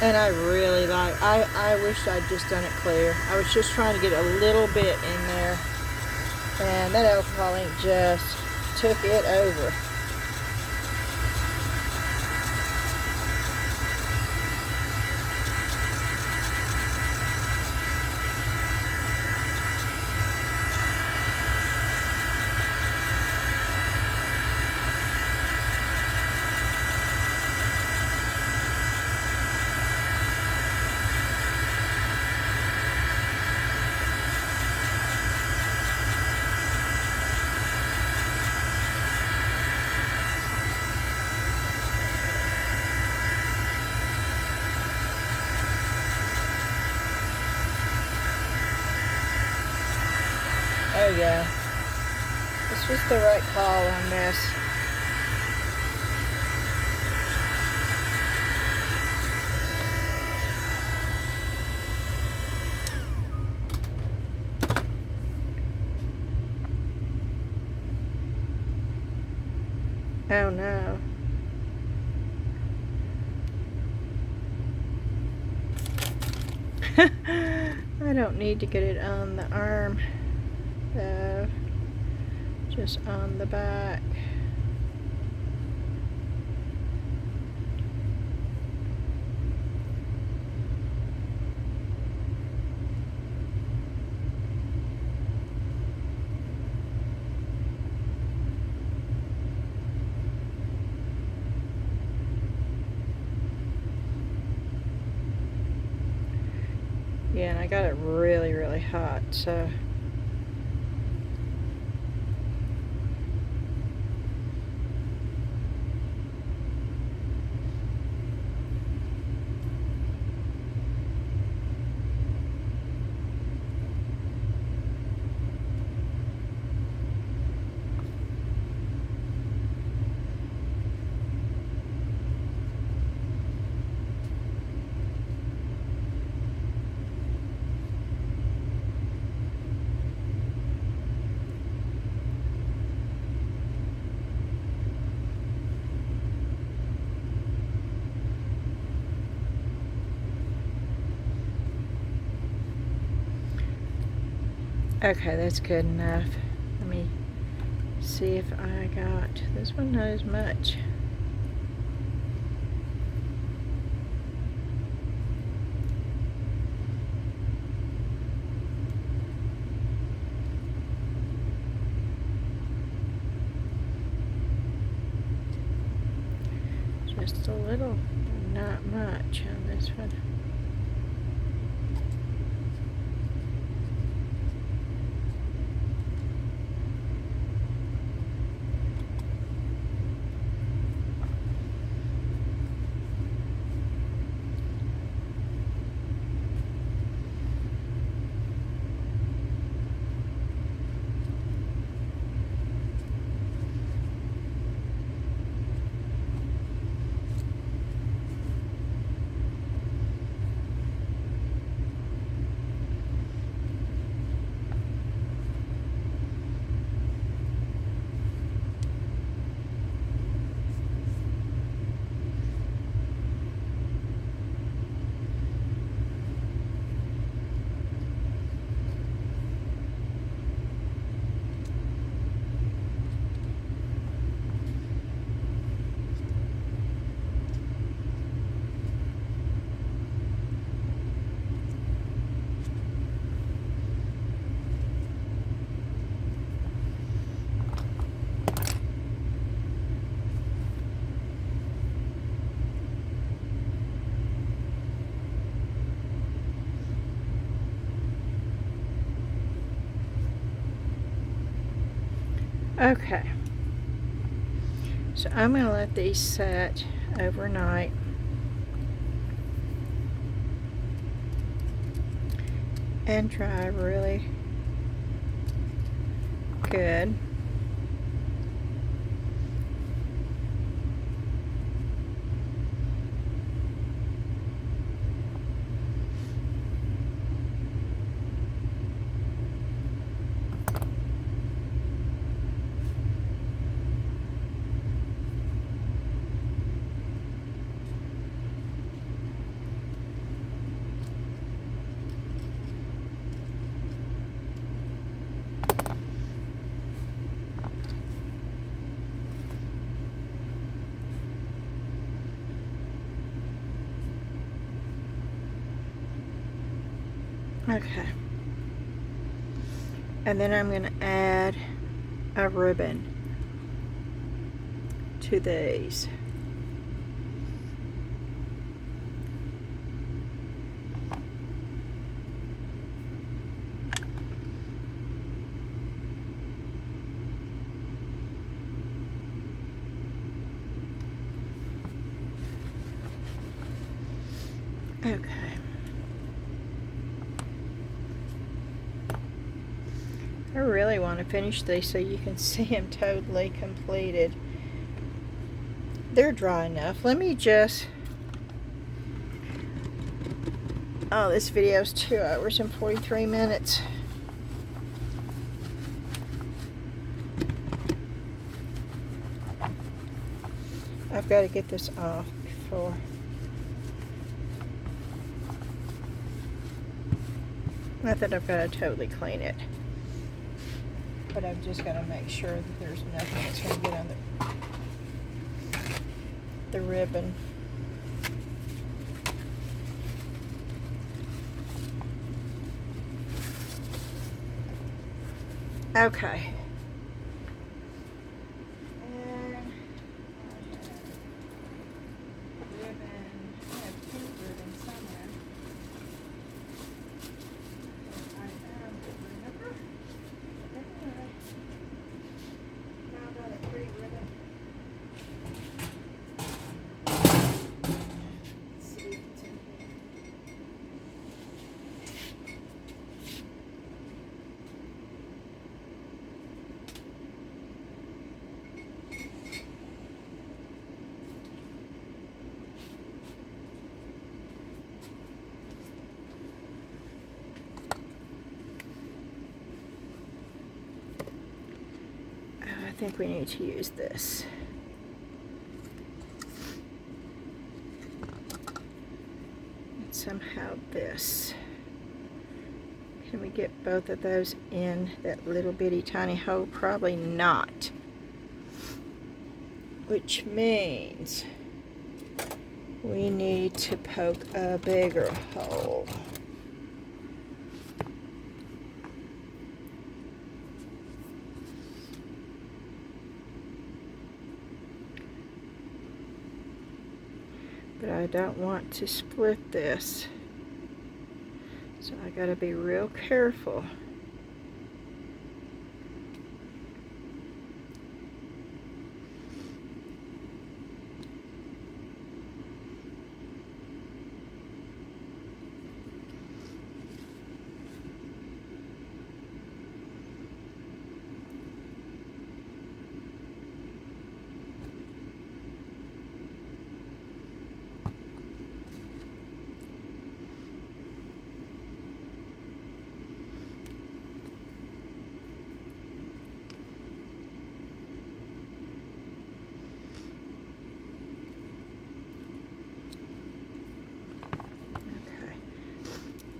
And I really like, I wish I'd just done it clear. I was just trying to get a little bit in there. And that alcohol ink just took it over. Oh yeah, this was the right call on this. Oh no. I don't need to get it on the arm. Just on the back. Yeah, and I got it really, really hot, so okay, that's good enough. Let me see if I got this one. Not as much. Just a little, not much on this one. Okay. So I'm going to let these set overnight. And dry really good. Okay. And then I'm going to add a ribbon to these. Okay. I really want to finish these so you can see them totally completed. They're dry enough. Let me just... Oh, this video is 2 hours and 43 minutes. I've got to get this off before... Not that I've got to totally clean it, but I've just got to make sure that there's nothing that's going to get on the ribbon. Okay. I think we need to use this. And somehow this. Can we get both of those in that little bitty tiny hole? Probably not. Which means we need to poke a bigger hole. But I don't want to split this, so I gotta be real careful.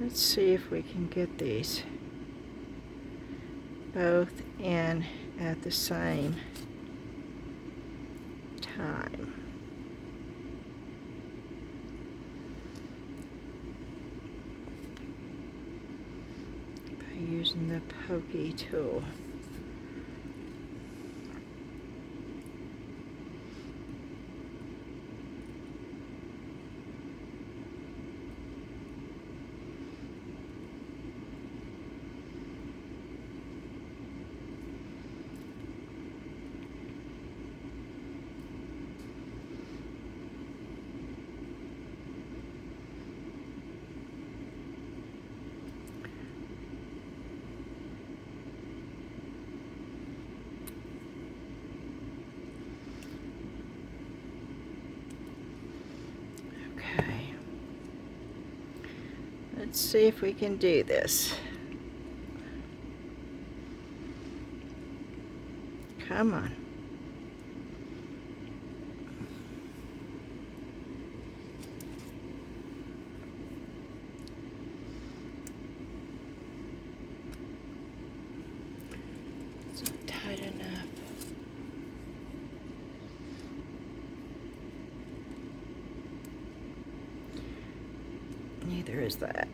Let's see if we can get these both in at the same time. By using the pokey tool. Let's see if we can do this. Come on. It's not tight enough. Neither is that.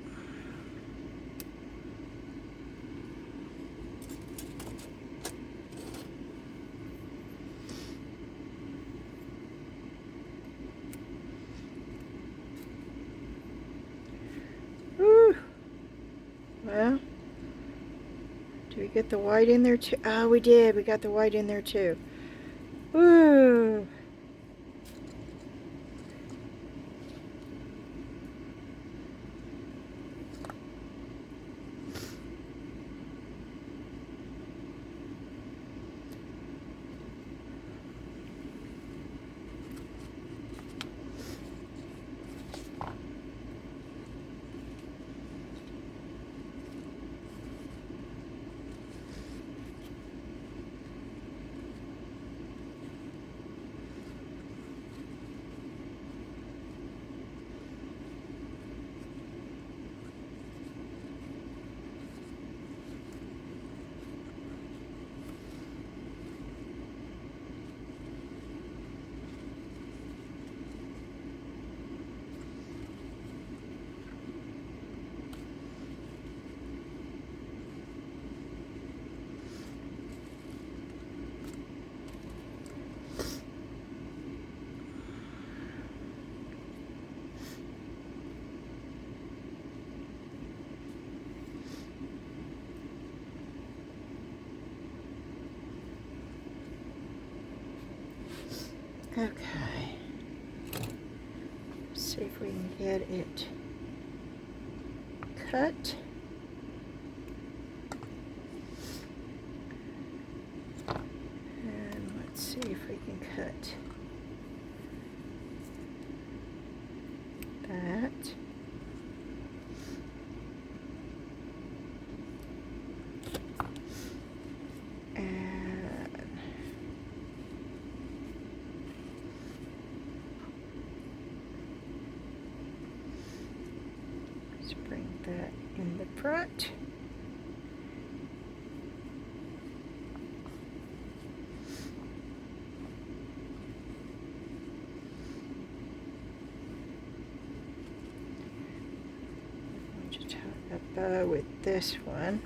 Woo. Well, did we get the white in there too? Oh, we did. We got the white in there too. Woo. Okay. See if we can get it cut. And let's see if we can cut that. Bring that in the front. I'll just tie a bow with this one.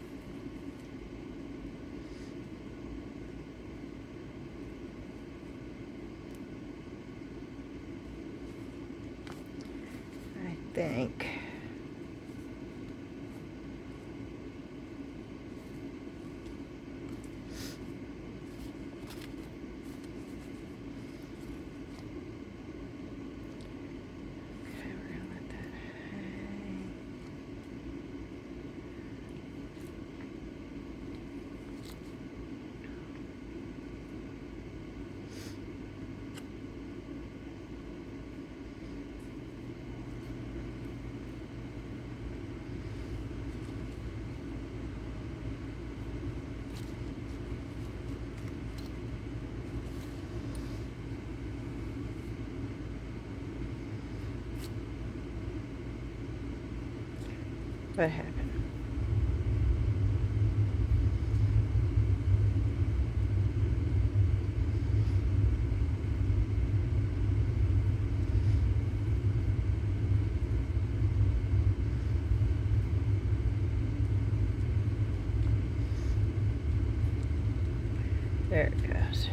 I think. What happened? There it goes.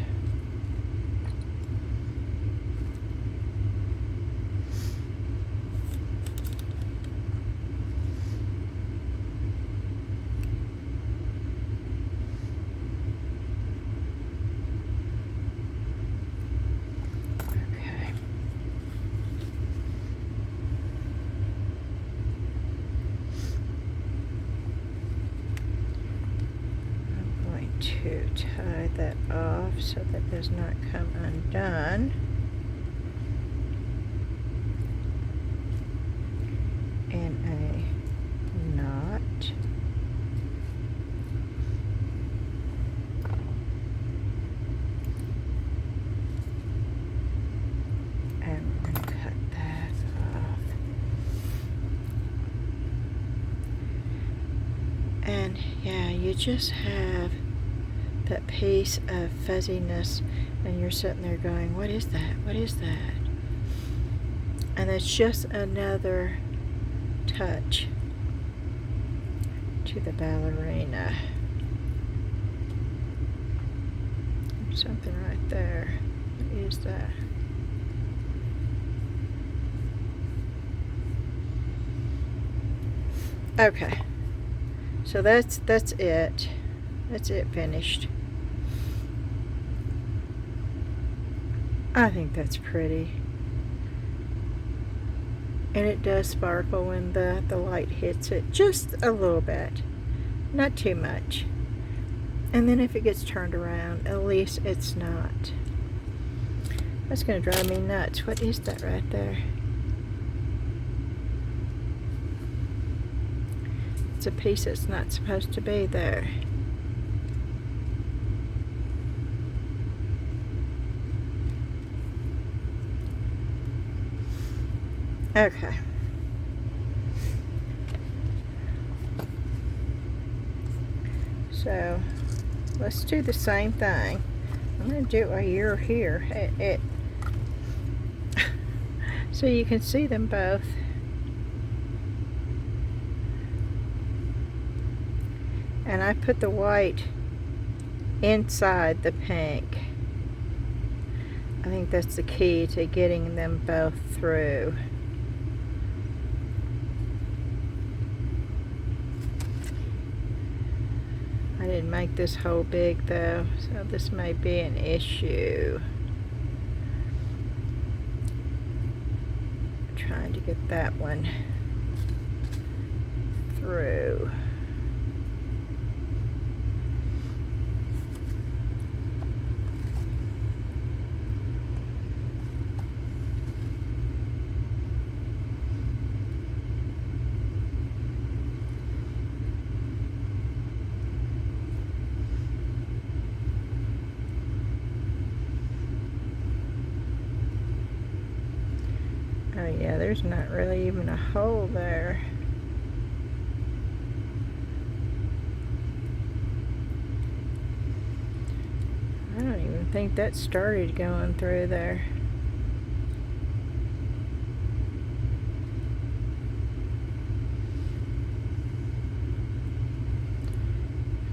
To tie that off so that does not come undone. In just have that piece of fuzziness, and you're sitting there going, what is that? What is that? And it's just another touch to the ballerina. There's something right there. What is that? Okay, so that's it. That's it finished. I think that's pretty. And it does sparkle when the light hits it, just a little bit, not too much. And then if it gets turned around, at least it's not. That's going to drive me nuts. What is that right there? It's a piece that's not supposed to be there. Okay. So let's do the same thing. I'm going to do it while you're here. So you can see them both. And I put the white inside the pink. I think that's the key to getting them both through. I didn't make this hole big though, so this may be an issue. I'm trying to get that one through. Oh yeah, there's not really even a hole there. I don't even think that started going through there.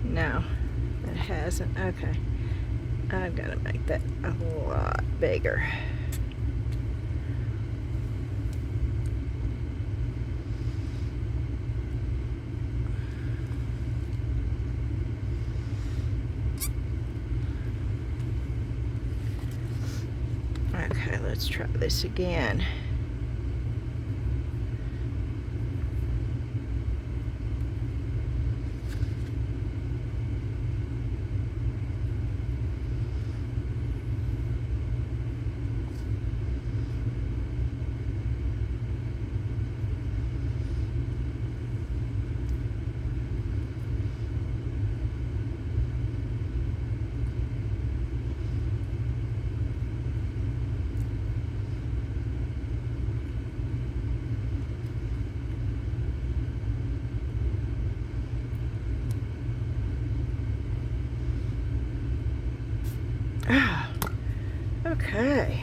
No, it hasn't. Okay, I've got to make that a lot bigger. Okay, let's try this again. Ah, okay.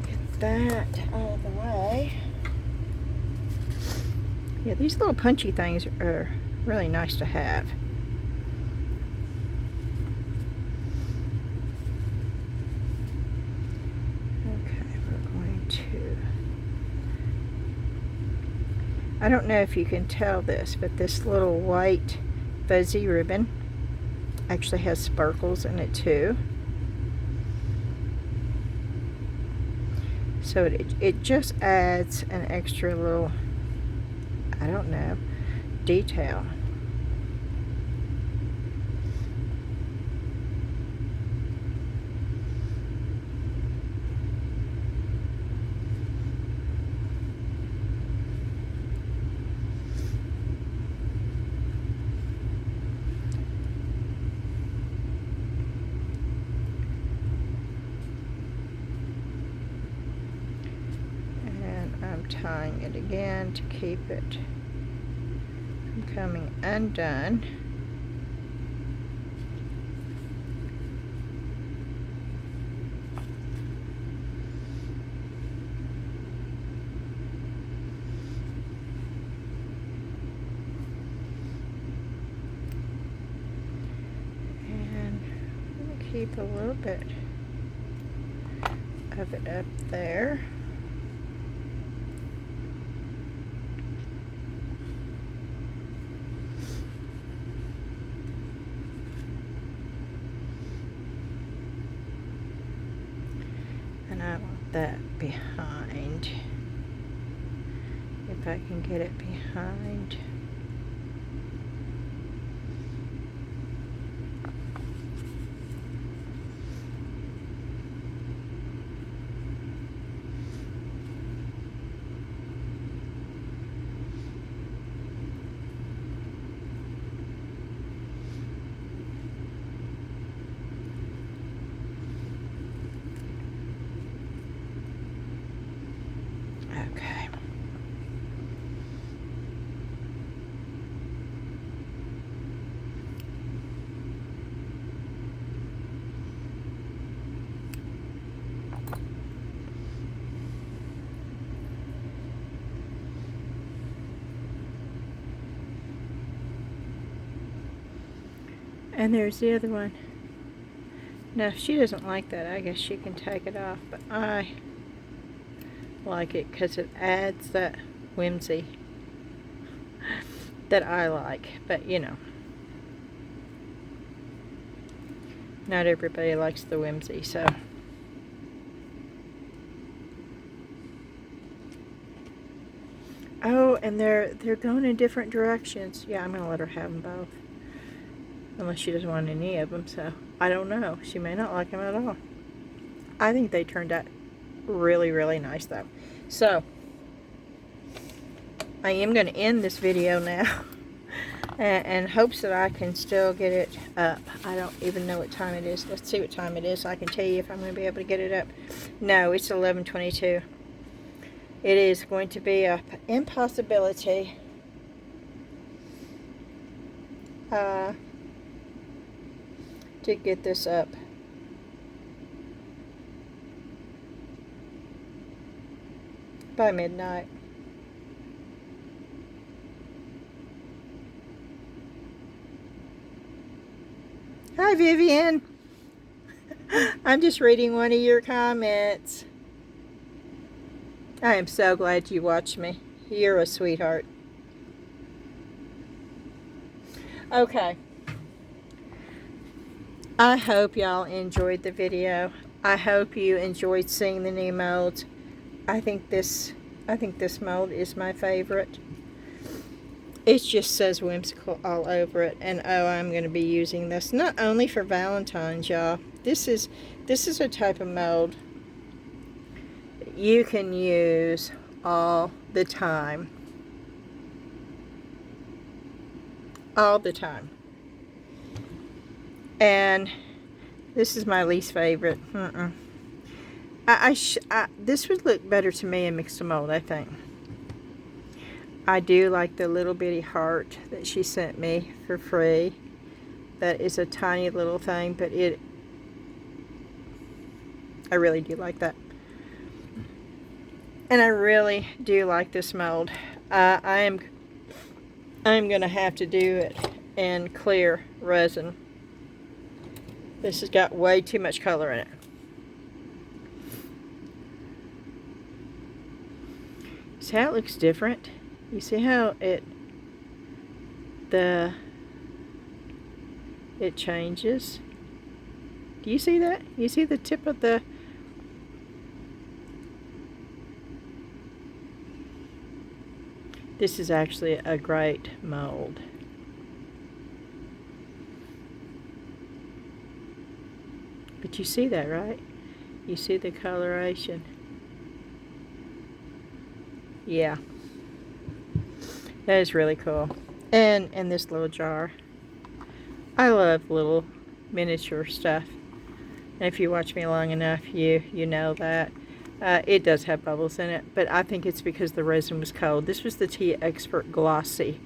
Get that out of the way. Yeah, these little punchy things are really nice to have. I don't know if you can tell this, but this little white fuzzy ribbon actually has sparkles in it too. So it just adds an extra little, I don't know, detail. tying it again to keep it from coming undone. Keep a little bit of it up there. And I want that behind. If I can get it behind. Okay. And there's the other one. Now, if she doesn't like that, I guess she can take it off, but I like it because it adds that whimsy that I like. But you know, not everybody likes the whimsy, so oh, and they're going in different directions. Yeah, I'm gonna let her have them both, unless she doesn't want any of them. So I don't know, she may not like them at all. I think they turned out really, really nice though. So I am going to end this video now and hopes that I can still get it up. I don't even know what time it is. Let's see what time it is so I can tell you if I'm going to be able to get it up. No, it's 11:22. It is going to be an impossibility to get this up. By midnight. Hi, Vivian. I'm just reading one of your comments. I am so glad you watched me. You're a sweetheart. Okay. I hope y'all enjoyed the video. I hope you enjoyed seeing the new molds. I think this mold is my favorite. It just says whimsical all over it, and oh, I'm going to be using this not only for Valentine's, y'all. This is a type of mold you can use all the time. All the time. And this is my least favorite. This would look better to me in mixed mold, I think. I do like the little bitty heart that she sent me for free. That is a tiny little thing, but I really do like that. And I really do like this mold. I'm going to have to do it in clear resin. This has got way too much color in it. See how it looks different? You see how it changes? Do you see that? You see the tip of the... This is actually a great mold. But you see that, right? You see the coloration. Yeah. That is really cool. And this little jar. I love little miniature stuff. And if you watch me long enough, you know that. It does have bubbles in it, but I think it's because the resin was cold. This was the Teexpert Glossy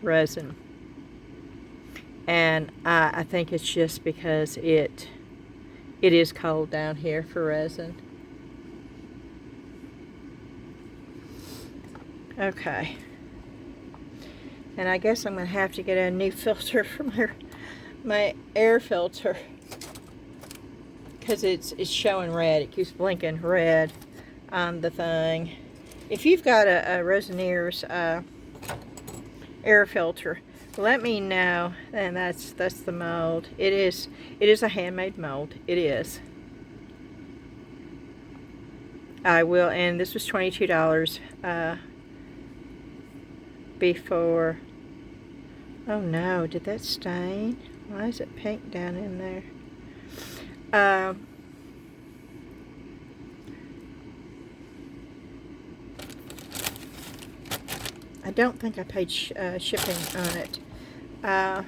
Resin. And I think it's just because it is cold down here for resin. Okay. And I guess I'm going to have to get a new filter for my air filter, because it's showing red. It keeps blinking red on the thing. If you've got a Resineers air filter, let me know. And that's the mold. It is a handmade mold. It is. I will, and this was $22 before. Oh no, did that stain? Why is it pink down in there? I don't think I paid shipping on it. I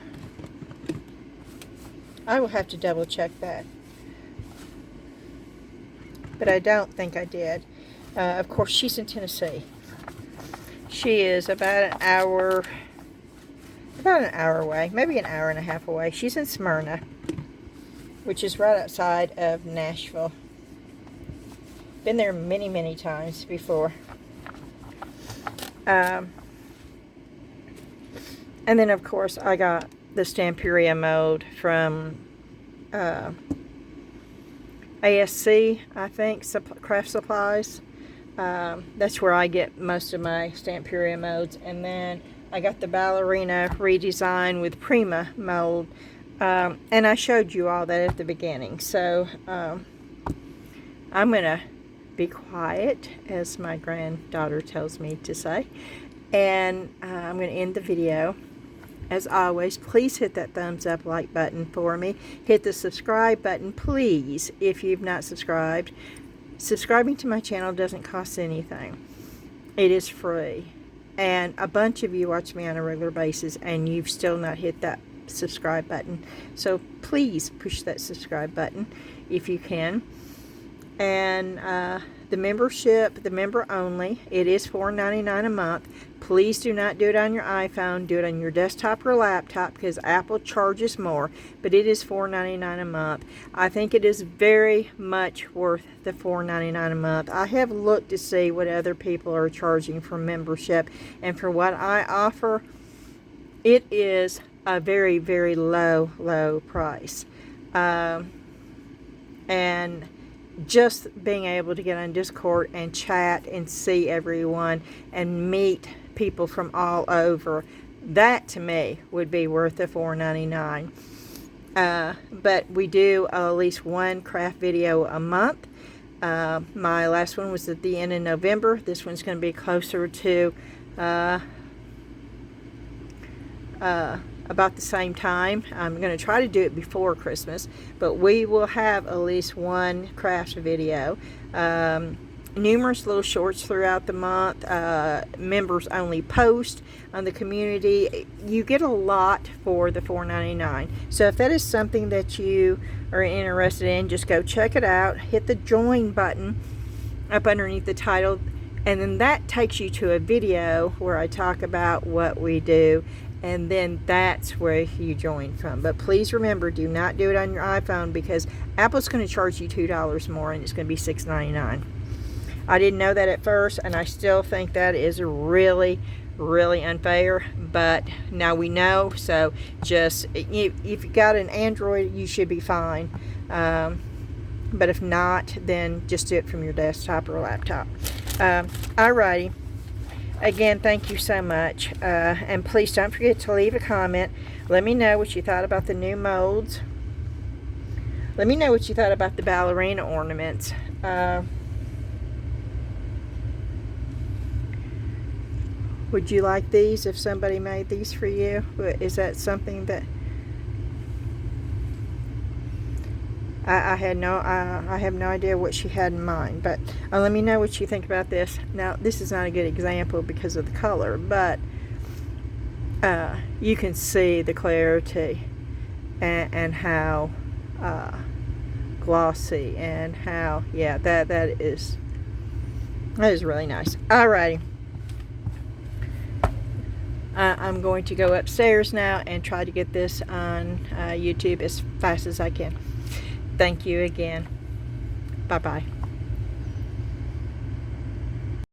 will have to double check that. But I don't think I did. Of course, she's in Tennessee. She is about an hour away, maybe an hour and a half away. She's in Smyrna, which is right outside of Nashville. Been there many, many times before. And then, of course, I got the Stamperia mold from ASC, I think, Craft Supplies. That's where I get most of my Stamperia molds. And then I got the Ballerina Redesign with Prima mold. And I showed you all that at the beginning. So I'm going to be quiet, as my granddaughter tells me to say. And I'm going to end the video. As always, please hit that thumbs up like button for me. Hit the subscribe button, please, if you've not subscribed. Subscribing to my channel doesn't cost anything. It is free. And a bunch of you watch me on a regular basis, and you've still not hit that subscribe button. So please push that subscribe button if you can. And the membership, the member only, it is $4.99 a month. Please do not do it on your iPhone. Do it on your desktop or laptop, because Apple charges more. But it is $4.99 a month. I think it is very much worth the $4.99 a month. I have looked to see what other people are charging for membership, and for what I offer, it is a very, very low price. And just being able to get on Discord and chat and see everyone and meet people from all over, that to me would be worth the $4.99. But we do at least one craft video a month. My last one was at the end of November. This one's going to be closer to about the same time. I'm going to try to do it before Christmas, but we will have at least one craft video. Numerous little shorts throughout the month, members only post on the community. You get a lot for the $4.99. So if that is something that you are interested in, just go check it out. Hit the join button up underneath the title, and then that takes you to a video where I talk about what we do. And then that's where you join from. But please remember, do not do it on your iPhone, because Apple's going to charge you $2 more, and it's going to be $6.99. I didn't know that at first, and I still think that is really, really unfair. But now we know. So just, if you got an Android, you should be fine. But if not, then just do it from your desktop or laptop. Alrighty. Again, thank you so much, and please don't forget to leave a comment. Let me know what you thought about the new molds. Let me know what you thought about the Ballerina ornaments. Would you like these if somebody made these for you? Is that something that I have no idea what she had in mind, but let me know what you think about this. Now, this is not a good example because of the color, but you can see the clarity and how glossy, and how, yeah, that is really nice. Alrighty. I'm going to go upstairs now and try to get this on YouTube as fast as I can. Thank you again. Bye-bye.